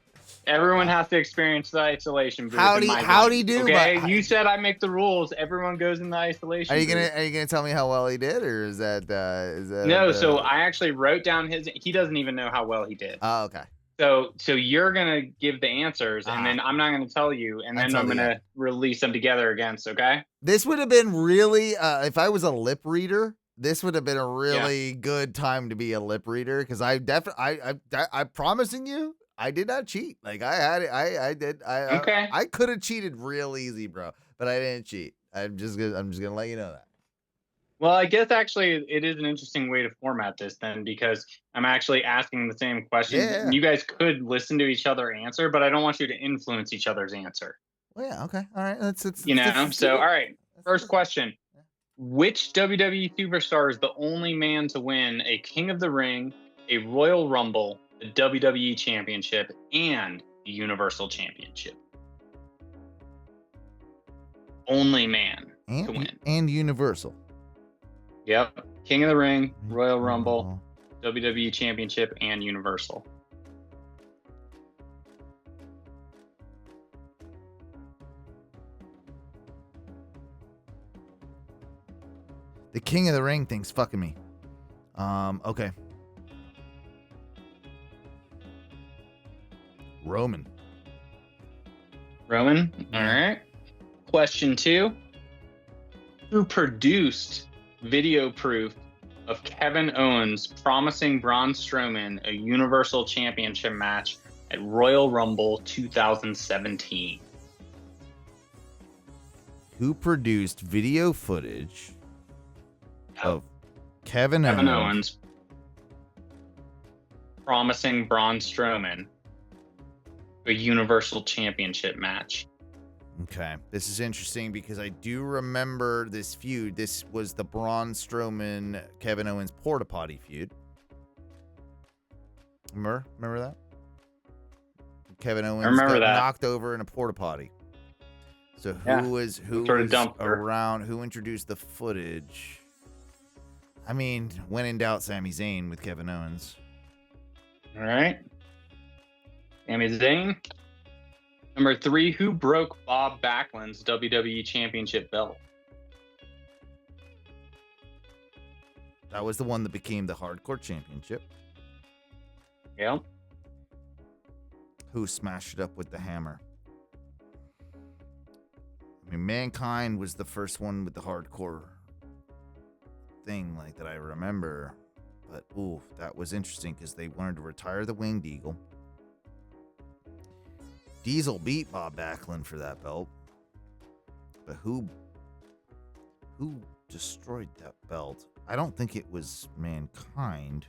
Everyone has to experience the isolation booth. How'd he do, Okay, but- you said I make the rules. Everyone goes in the isolation. Are you booth. gonna tell me how well he did, or is that No, so I actually wrote down his. He doesn't even know how well he did. Oh, okay. So you're gonna give the answers, and then I'm not gonna tell you, and then I'm gonna release them together against. Okay. This would have been really, if I was a lip reader, this would have been a really good time to be a lip reader, because I'm promising you, I did not cheat. Like I had it, I did. Okay. I could have cheated real easy, bro, but I didn't cheat. I'm just gonna let you know that. Well, I guess actually it is an interesting way to format this then, because I'm actually asking the same questions. Yeah. And you guys could listen to each other answer, but I don't want you to influence each other's answer. Well, yeah, okay, all right. Let's So, all right. First question. Which WWE superstar is the only man to win a King of the Ring, a Royal Rumble, the WWE Championship, and the Universal Championship? Only man to win. And Universal. Yep. King of the Ring, Royal Rumble, WWE Championship, and Universal. The King of the Ring thing's fucking me. Okay. Roman. All right. Question 2. Who produced video proof of Kevin Owens promising Braun Strowman a Universal Championship match at Royal Rumble 2017? Who produced video footage of Kevin Owens promising Braun Strowman a Universal Championship match? Okay, this is interesting because I do remember this feud. This was the Braun Strowman, Kevin Owens porta potty feud. Remember that? Kevin Owens got knocked over in a porta potty. So who was around? Who introduced the footage? I mean, when in doubt, Sami Zayn with Kevin Owens. All right. Sami Zayn. Number 3, who broke Bob Backlund's WWE Championship belt? That was the one that became the Hardcore Championship. Yep. Who smashed it up with the hammer? I mean, Mankind was the first one with the Hardcore thing, like, that I remember. But, ooh, that was interesting because they wanted to retire the Winged Eagle. Diesel beat Bob Backlund for that belt. But who destroyed that belt? I don't think it was Mankind.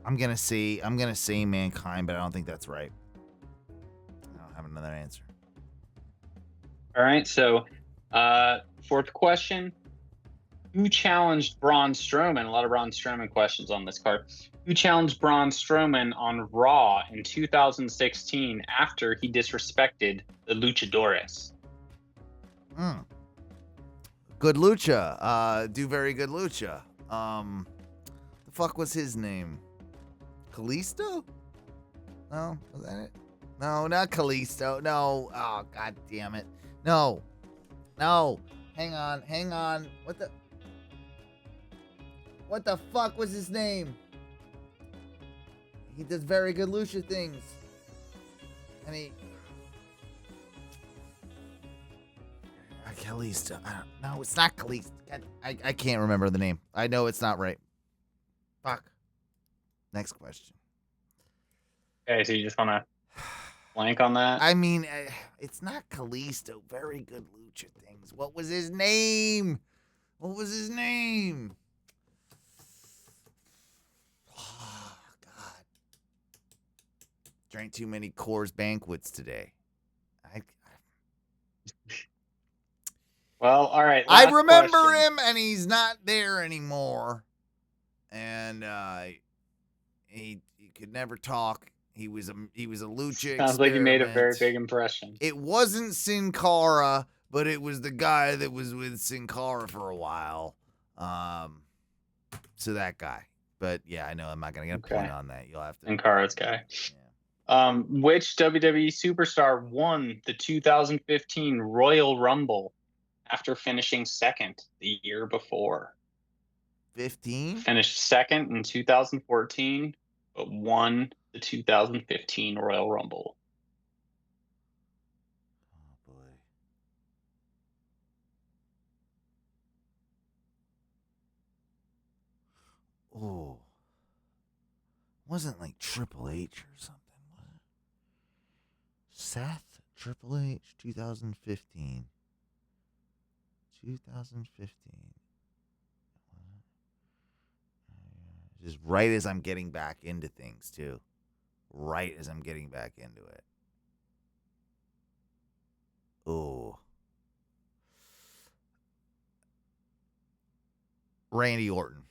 I'm gonna say Mankind, but I don't think that's right. I don't have another answer. All right, so 4th question. Who challenged Braun Strowman? A lot of Braun Strowman questions on this card. Who challenged Braun Strowman on Raw in 2016 after he disrespected the Luchadores? Good Lucha. Do very good Lucha. The fuck was his name? Kalisto? No, was that it? No, not Kalisto. No. Oh, god damn it. No. Hang on. What the fuck was his name? He does very good Lucha things. And he... Kalisto. No, it's not Kalisto. I can't remember the name. I know it's not right. Fuck. Next question. Okay, so you just want to blank on that? I mean, it's not Kalisto. Very good Lucha things. What was his name? Oh, God. Drank too many Coors Banquets today. Well, all right. I remember him, and he's not there anymore. And he could never talk. He was a Lucha. Sounds like he made a very big impression. It wasn't Sin Cara, but it was the guy that was with Sin Cara for a while. So that guy. But yeah, I know I'm not gonna get a point on that. You'll have to. Sin Cara's guy. Yeah. Which WWE superstar won the 2015 Royal Rumble after finishing second the year before? 15? Finished second in 2014. but won the 2015 Royal Rumble? Oh boy. Oh. Wasn't like Triple H or something, was it? Seth, Triple H, 2015. 2015. Just right as I'm getting back into things, too. Right as I'm getting back into it. Oh. Randy Orton.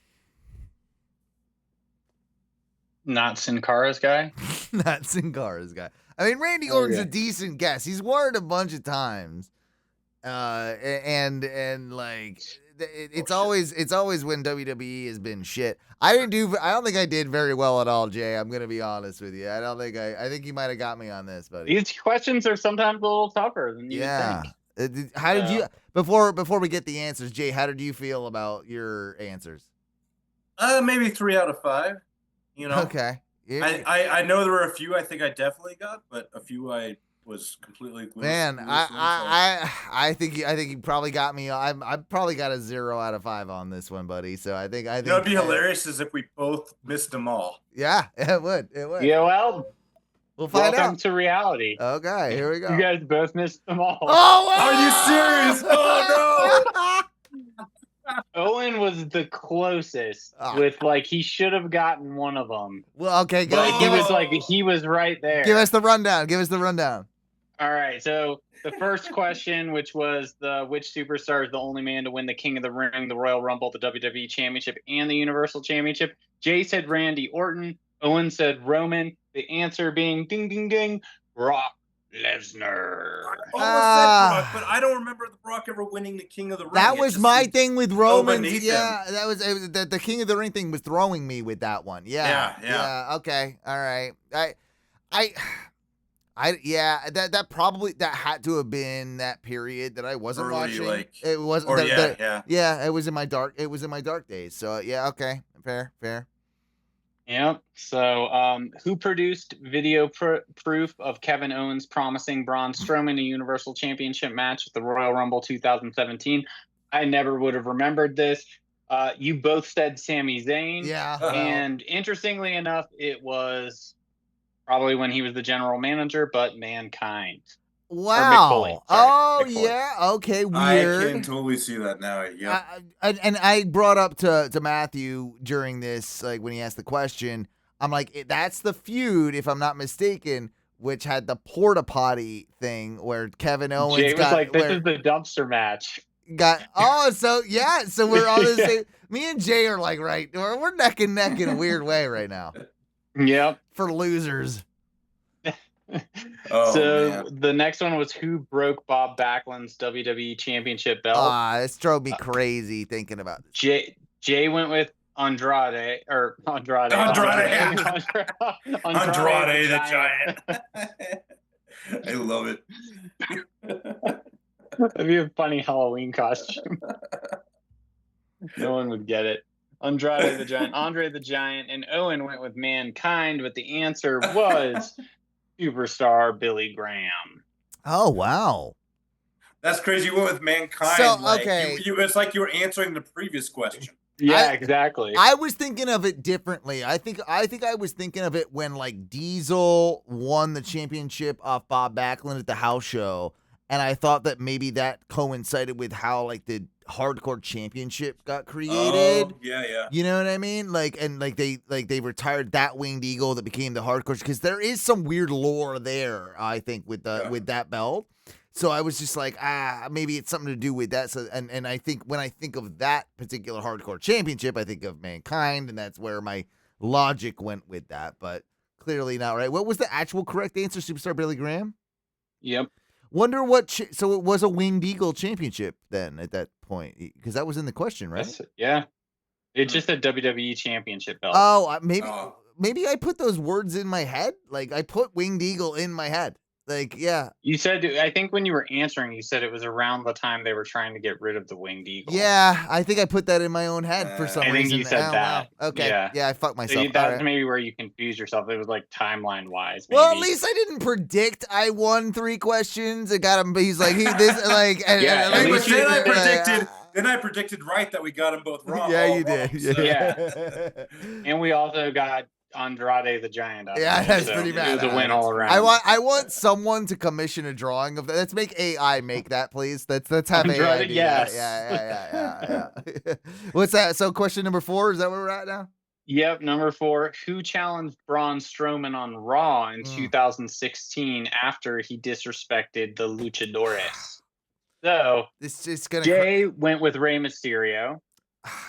Not Sin Cara's guy? Not Sin Cara's guy. I mean, Randy Orton's a decent guess. He's worn it a bunch of times. And like it's always when WWE has been shit. I don't think I did very well at all, Jay. I'm gonna be honest with you. I think you might have got me on this, buddy. These questions are sometimes a little tougher than you would think. How did you before we get the answers, Jay? How did you feel about your answers? Maybe 3 out of 5. You know. Okay. I know there were a few I think I definitely got, but a few I was completely clueless. Man, I think you probably got me. I probably got a 0 out of 5 on this one, buddy. So I think it'd be hilarious as if we both missed them all. Yeah, it would. Yeah, well, we'll find out. Welcome to reality. Okay, here we go. You guys both missed them all. Oh, wow. Are you serious? Oh no! Owen was the closest with he should have gotten one of them. Well, okay, go. He was right there. Give us the rundown. All right, so the first question, which was which superstar is the only man to win the King of the Ring, the Royal Rumble, the WWE Championship, and the Universal Championship? Jay said Randy Orton. Owen said Roman. The answer being ding ding ding, Brock Lesnar. I almost said Brock, but I don't remember the Brock ever winning the King of the Ring. That was my thing with Roman. Yeah, that was the King of the Ring thing was throwing me with that one. Yeah. Okay, all right. That probably had to have been that period that I wasn't watching. It wasn't. It was in my dark days. So yeah, okay, fair. Yep. So, who produced video proof of Kevin Owens promising Braun Strowman a Universal Championship match at the Royal Rumble 2017? I never would have remembered this. You both said Sami Zayn. Yeah. And interestingly enough, it was probably when he was the general manager, but Mankind. Wow. Mick Foley. Yeah. Okay. Weird. I can totally see that now. Yeah. And I brought up to Matthew during this, like when he asked the question, I'm like, that's the feud, if I'm not mistaken, which had the porta potty thing where Kevin Owens Jay was this is the dumpster match. So we're all the same. Me and Jay are right. We're neck and neck in a weird way right now. Yep. For losers. The next one was who broke Bob Backlund's WWE Championship belt. This drove me crazy thinking about this. Jay went with Andrade Andrade the Giant. I love it. That'd be a funny Halloween costume. No one would get it. Andrade the Giant, Andre the Giant, and Owen went with Mankind, but the answer was superstar Billy Graham. Oh, wow. That's crazy. You went with Mankind. So, okay. It's like you were answering the previous question. Yeah, exactly. I was thinking of it differently. I think I was thinking of it when Diesel won the championship off Bob Backlund at the house show, and I thought that maybe that coincided with how the hardcore championship got created. Oh, yeah. You know what I mean? They retired that winged eagle that became the hardcore, because there is some weird lore there, I think, with that belt. So I was just maybe it's something to do with that. So and I think when I think of that particular hardcore championship, I think of Mankind, and that's where my logic went with that. But clearly not right. What was the actual correct answer? Superstar Billy Graham? Yep. Wonder what. So it was a winged eagle championship then at that point, because that was in the question, right? Yeah. It's just a WWE championship belt. Oh, maybe I put those words in my head. I put winged eagle in my head. Like, yeah. You said, I think when you were answering, you said it was around the time they were trying to get rid of the winged eagle. Yeah, I think I put that in my own head for some I think reason. you said Oh, that. wow. Okay. Yeah. Yeah, I fucked So myself. that's All right. maybe where you confused yourself. It was like timeline wise. Well, at least I didn't predict. I won 3 questions. I got him. He's like, Yeah, Hey, at but least you then I predicted right that we got them both wrong. Yeah, all you wrong, did. so- Yeah. And we also got Andrade the Giant. Up Yeah, there, that's pretty It was a badass. win all around. I want someone to commission a drawing of that. Let's make AI make that, please. Let's have AI Andrade, do yes. that. Yeah. What's that? So question number 4, is that where we're at now? Yep, number 4. Who challenged Braun Strowman on Raw in 2016 after he disrespected the Luchadores? So This is gonna. Jay went with Rey Mysterio.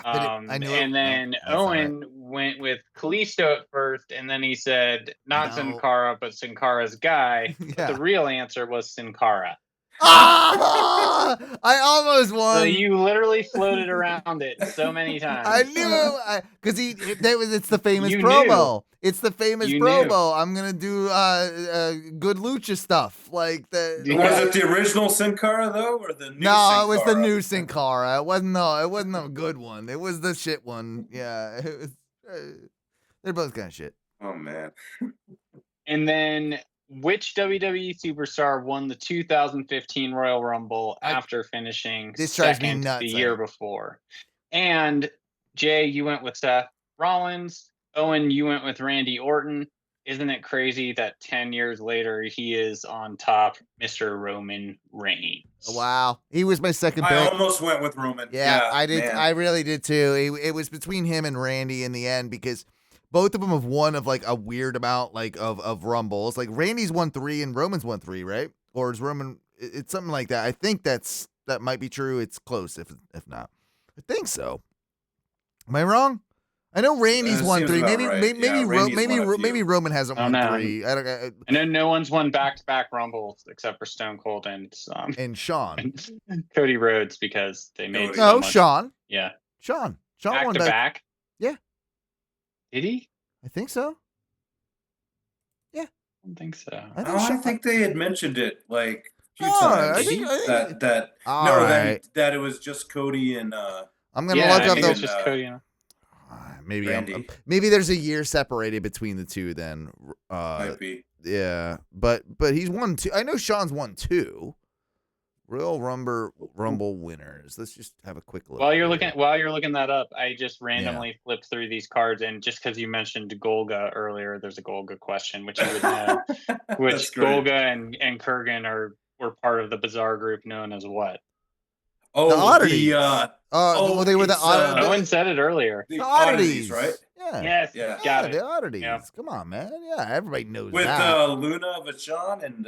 I knew it. And then No, that's not Owen went with Kalisto at first, and then he said not No. Sin Cara, but Sin Cara's guy. Yeah. But the real answer was Sin Cara. Ah! I almost won. So you literally floated around it so many times. I knew because it's the famous You promo. It's the famous You promo. knew. I'm gonna do good lucha stuff like the. Yeah. Was it the original Sin Cara though, or the new? No, Sin it was the Cara? new Sin Cara. It wasn't a good one. It was the shit one. Yeah, it was, they're both kind of shit. Oh man. And then which WWE superstar won the 2015 Royal Rumble after finishing This drives me second nuts, the I year know. before? And Jay, you went with Seth Rollins. Owen, you went with Randy Orton. Isn't it crazy that 10 years later he is on top, Mr. Roman Reigns? Wow, he was my second I pick. almost went with Roman. Yeah, I did. man. I really did too. It was between him and Randy in the end because both of them have won of like a weird amount like of rumbles. Like Randy's won 3 and Roman's won 3, right? Or is Roman? It's something like that. I think that might be true. It's close if not. I think so. Am I wrong? I know Randy's won seems 3. about Maybe right. maybe Yeah, Randy's won a few. maybe Roman hasn't I won don't know. 3. I don't. I know no one's won back-to-back Rumbles except for Stone Cold and And Sean. Cody Rhodes because they made Cody. so No, much. Sean. Yeah, Sean back won to that. back. Yeah. Did he? I think so. I don't think so. I think they had mentioned it like a few No, times. I think- that All no, right. that it was just Cody and I'm gonna Yeah, look I up think the. it's just Cody. Maybe Randy. maybe there's a year separated between the two. Then, might be. yeah, but he's won 2. I know Sean's won 2 Royal Rumble winners. Let's just have a quick look. While you're here. looking that up, I just randomly flipped through these cards, and just because you mentioned Golga earlier, there's a Golga question, which you would know, That's which great. Golga and Kurgan were part of the bizarre group known as what? The oddities. oh, well, they were the it's, oddities. Owen said it earlier. the oddities, right? Yeah. Yes, Yeah. got it. The oddities. Yeah. Come on, man. Yeah, everybody knows With that. Luna Vachon and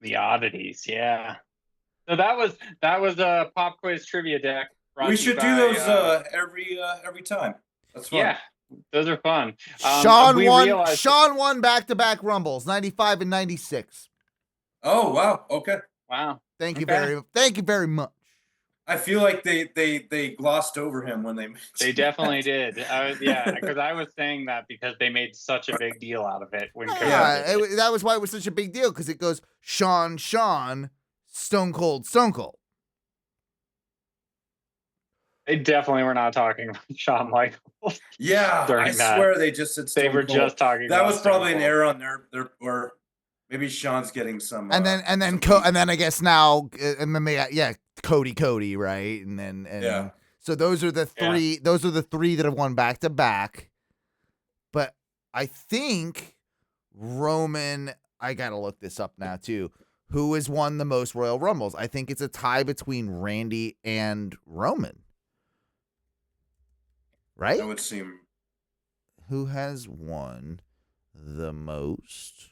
The oddities, yeah. So that was a pop quiz trivia deck. brought we to you should do by, those every time. That's fun. Yeah, those are fun. Sean we won. realized- Sean won back-to-back Rumbles, 95 and 96. Oh wow. Okay. Wow. Thank you Okay. very much. I feel like they glossed over him when they mentioned They that. definitely did. Because I was saying that because they made such a big deal out of it when Cody Yeah, did it. that was why it was such a big deal because it goes Sean, Stone Cold. They definitely were not talking about Shawn Michaels. Yeah, during I that. swear they just said They Stone were Cold. just talking That about was Stone probably an Cold. error on their or maybe Sean's getting some. And then some and then I guess now and then they Cody, right? And then Yeah. So those are the 3. Those are the 3 that have won back to back. But I think Roman. I gotta look this up now too. Who has won the most Royal Rumbles? I think it's a tie between Randy and Roman. Right? that would seem. Who has won the most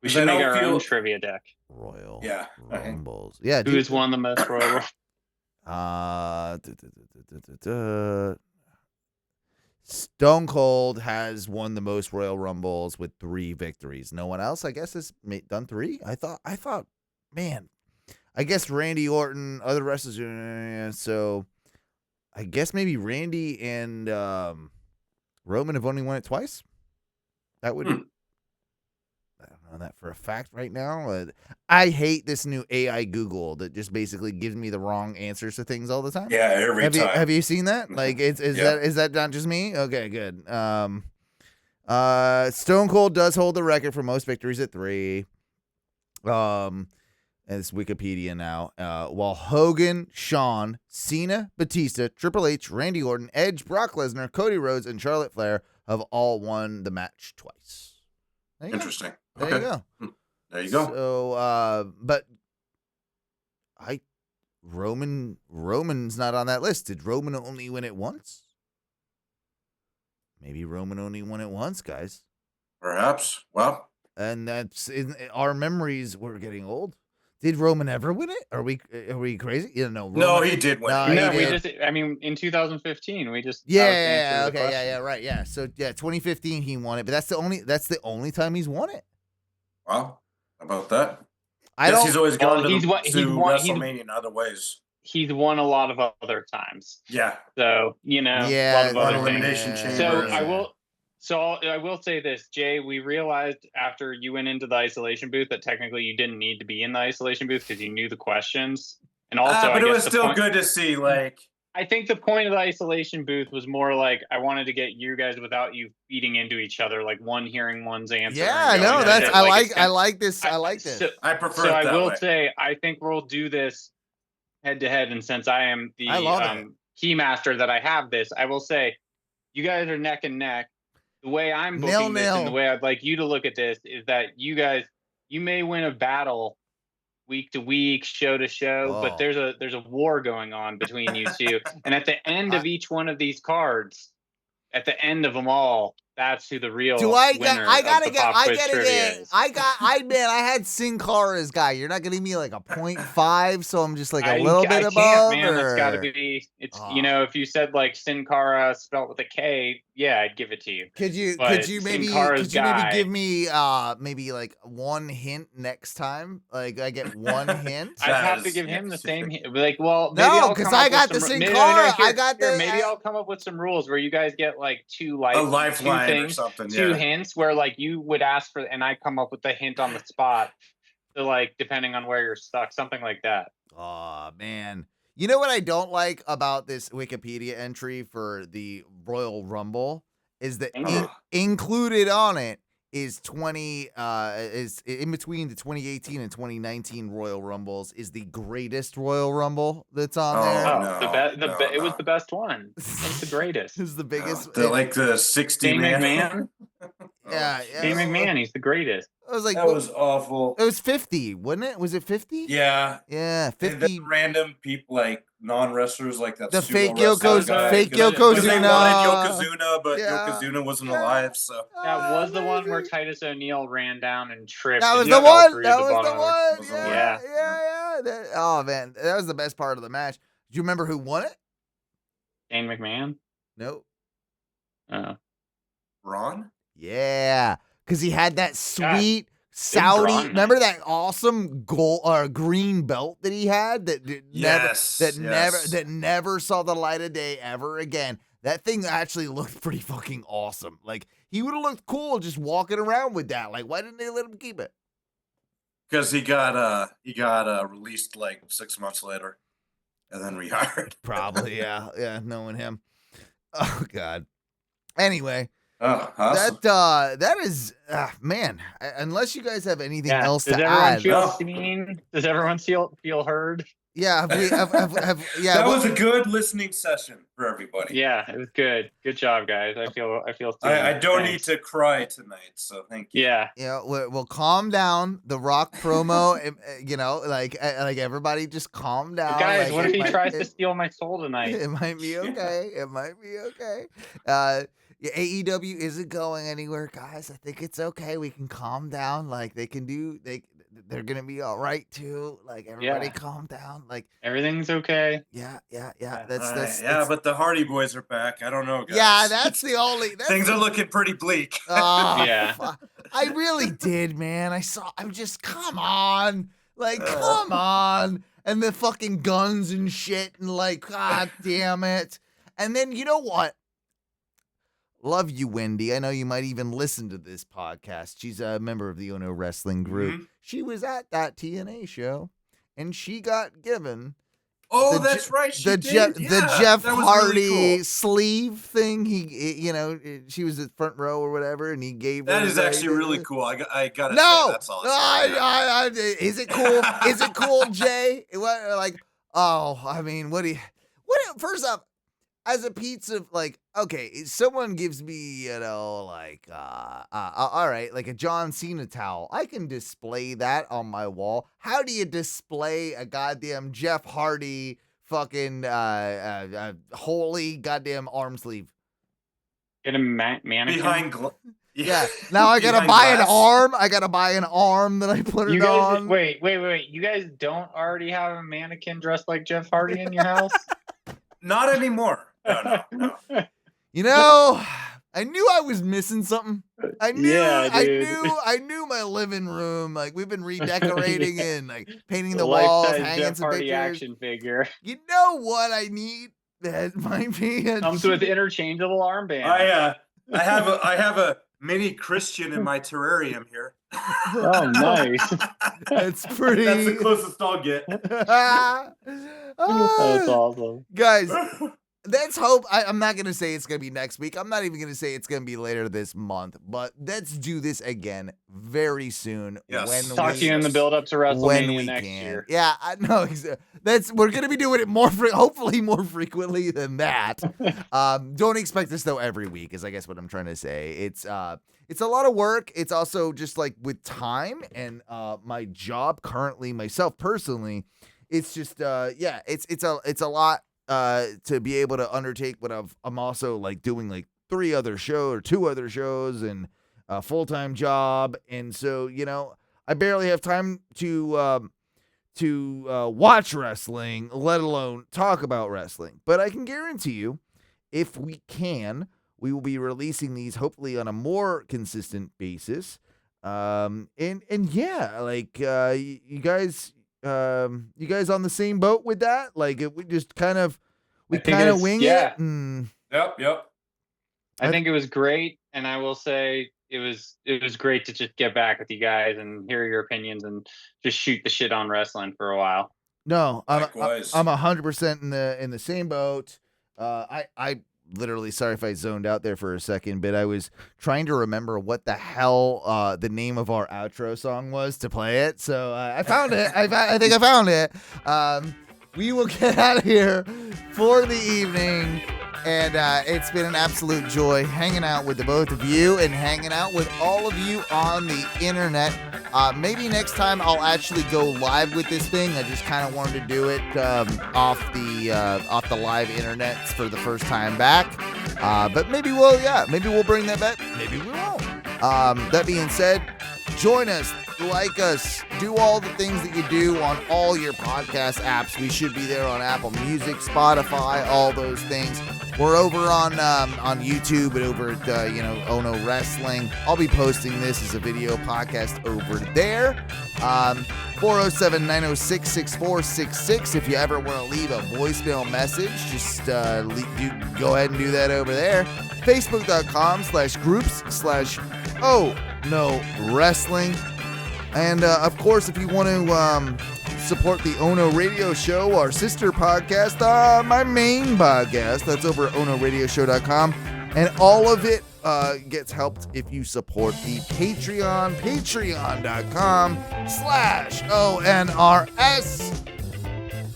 We should I make don't our own feel- trivia deck. Royal Yeah, I think- Rumbles? Yeah, dude. Who's won the most Royal Rumble? Stone Cold has won the most Royal Rumbles with 3 victories. No one else, I guess, has done 3. I thought, man, I guess Randy Orton, other wrestlers. So I guess maybe Randy and Roman have only won it twice. That would. I don't know that for a fact right now. I hate this new AI Google that just basically gives me the wrong answers to things all the time. Yeah, every time. Have you seen that? Like, is Yeah. that not just me? Okay, good. Stone Cold does hold the record for most victories at 3. And it's Wikipedia now. While Hogan, Shawn, Cena, Batista, Triple H, Randy Orton, Edge, Brock Lesnar, Cody Rhodes, and Charlotte Flair have all won the match twice. There you Interesting. go. There Okay. you go. There you go. So, but Roman's not on that list. Did Roman only win it once? Maybe Roman only won it once, guys. Perhaps. Well, And that's our memories. We're getting old. Did Roman ever win it? Are we crazy? Yeah, no. Roman, no, he did win. No, No, he we did. just. I mean, in 2015, we just. Yeah, that was the answer to the okay, question. yeah, right, yeah. So 2015 he won it, but that's the only time he's won it. Well, how about that? I Guess don't. he's always gone to WrestleMania in other ways. He's won a lot of other times. Yeah. So a lot of other Elimination things. Chamber. So I will say this, Jay. We realized after you went into the isolation booth that technically you didn't need to be in the isolation booth because you knew the questions. And also, but it was still good to see. Like, I think the point of the isolation booth was more like I wanted to get you guys without you feeding into each other, like one hearing one's answer. Yeah, no, that's I like this. I like this. I prefer. So it I that will way. say I think we'll do this head to head, and since I am the key master that I have this, I will say you guys are neck and neck. The way I'm booking this and the way I'd like you to look at this is that you guys, you may win a battle week to week, show to show, but there's a war going on between you two. And at the end of each one of these cards, at the end of them all, that's who the real winner of the Pop Quiz Trivia is. I had Sin Cara's guy. You're not gonna give me like a 0.5, so I'm just like a little bit above. Man, it's got to be. It's if you said like Sin Cara spelled with a K, yeah, I'd give it to you. Could you maybe give me maybe like one hint next time? Like I get one hint. I'd have to give him the same hint. Like, well, no, because I got the Sin Cara. Maybe I'll come up with some rules where you guys get like two lifeline things, or something. Two hints where like you would ask for, and I come up with the hint on the spot. So like depending on where you're stuck, something like that. Oh man. You know what I don't like about this Wikipedia entry for the Royal Rumble is that included on it is is in between the 2018 and 2019 Royal Rumbles is the greatest Royal Rumble that's on there. It was the best one. It's the greatest. It's the biggest. The 60 Shane McMahon. Yeah. Shane McMahon, he's the greatest. I was like, that was awful. It was 50, wasn't it? Was it 50? Yeah. Yeah, 50. Random people, like non-wrestlers, like that. The fake Yokozuna. Yokozuna, but Yokozuna wasn't alive, so. That was the one where Titus O'Neil ran down and tripped. That was the one. Yeah. Oh man, that was the best part of the match. Do you remember who won it? Shane McMahon. Nope. Oh. Ron? Yeah, because he had that sweet Saudi. Remember that awesome gold or green belt that he had that never saw the light of day ever again. That thing actually looked pretty fucking awesome. Like he would have looked cool just walking around with that. Like why didn't they let him keep it? Because he got released like 6 months later, and then rehired. Probably, yeah, knowing him. Oh God. Anyway. Awesome. That is man. Unless you guys have anything else to add, does everyone feel heard? Yeah, that was a good listening session for everybody. Yeah, it was good. Good job, guys. I feel. I don't need to cry tonight, so thank you. Yeah. We'll calm down. The Rock promo, like everybody just calm down. Guys, what if he tries to steal my soul tonight? It might be okay. It might be okay. AEW isn't going anywhere, guys. I think it's okay. We can calm down. Like they're gonna be all right too. Like everybody calm down. Like everything's okay. Yeah. But the Hardy Boys are back. I don't know, guys. Yeah, that's the only things are looking pretty bleak. Yeah. I really did, man. I'm just come on. Like, come on. And the fucking guns and shit and like, god damn it. And then you know what? Love you, Wendy. I know you might even listen to this podcast. She's a member of the Ono Wrestling group. Mm-hmm. She was at that TNA show, and she got given Oh, that's right. She the did. Jeff that was Hardy really cool. sleeve thing. She was at front row or whatever, and he gave That her is actually really cool. I got to No, say that's awesome. is it cool? Is it cool, Jay? First off, as a pizza, okay, someone gives me, all right, like a John Cena towel. I can display that on my wall. How do you display a goddamn Jeff Hardy fucking holy goddamn arm sleeve? Get a mannequin. Behind Yeah. Now I gotta buy an arm. I gotta buy an arm that I put You it guys, on. wait. You guys don't already have a mannequin dressed like Jeff Hardy in your house? Not anymore. No. I knew I was missing something. I knew my living room. Like, we've been redecorating and like painting the walls, Life-size hanging Jeff some Hardy pictures. action figure. You know what I need? That might be Comes with interchangeable armband. I have a mini Christian in my terrarium here. Oh, nice. That's pretty. That's the closest I'll get. That's awesome. Guys, let's hope. I'm not going to say it's going to be next week. I'm not even going to say it's going to be later this month. But let's do this again very soon. Yes. Talk to you in the build-up to WrestleMania next year. Yeah, I know. We're going to be doing it hopefully more frequently than that. Don't expect this, though, every week is, I guess, what I'm trying to say. It's a lot of work. It's also just like with time and my job currently, myself personally, it's just, it's a lot to be able to undertake what I'm also like doing like 2 other shows and a full-time job. And so, I barely have time to watch wrestling, let alone talk about wrestling. But I can guarantee you, if we can, we will be releasing these hopefully on a more consistent basis. You guys on the same boat with that? Like, we just kind of wing it. And Yep. I think it was great, and I will say it was great to just get back with you guys and hear your opinions and just shoot the shit on wrestling for a while. No, I'm Likewise. 100% in the same boat. I literally, sorry if I zoned out there for a second, but I was trying to remember what the hell the name of our outro song was to play it. So I found it. I think I found it. We will get out of here for the evening. And it's been an absolute joy hanging out with the both of you and hanging out with all of you on the internet. Maybe next time I'll actually go live with this thing. I just kind of wanted to do it off the live internet for the first time back. But maybe we'll bring that back. Maybe we won't. That being said, join us, like us, do all the things that you do on all your podcast apps. We should be there on Apple Music, Spotify, all those things. We're over on YouTube and over at Ono Wrestling. I'll be posting this as a video podcast over there. 407-906-6466. If you ever want to leave a voicemail message, just go ahead and do that over there. Facebook.com/groups/Ono Wrestling. And of course, if you want to support the Ono Radio Show, our sister podcast, my main podcast, that's over at onoradioshow.com. And all of it gets helped if you support the Patreon, patreon.com/ONRS.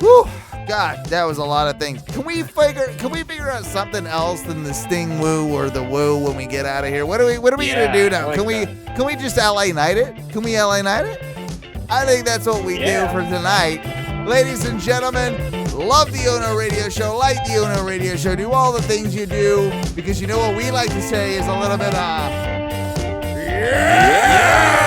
Whew, God, that was a lot of things. Can we figure out something else than the Sting Woo or the Woo when we get out of here? What are we gonna do now? Can we just LA Night it? Can we LA Night it? I think that's what we do for tonight. Ladies and gentlemen, love the Ono Radio Show, like the Ono Radio Show, do all the things you do, because you know what we like to say is a little bit of, yeah!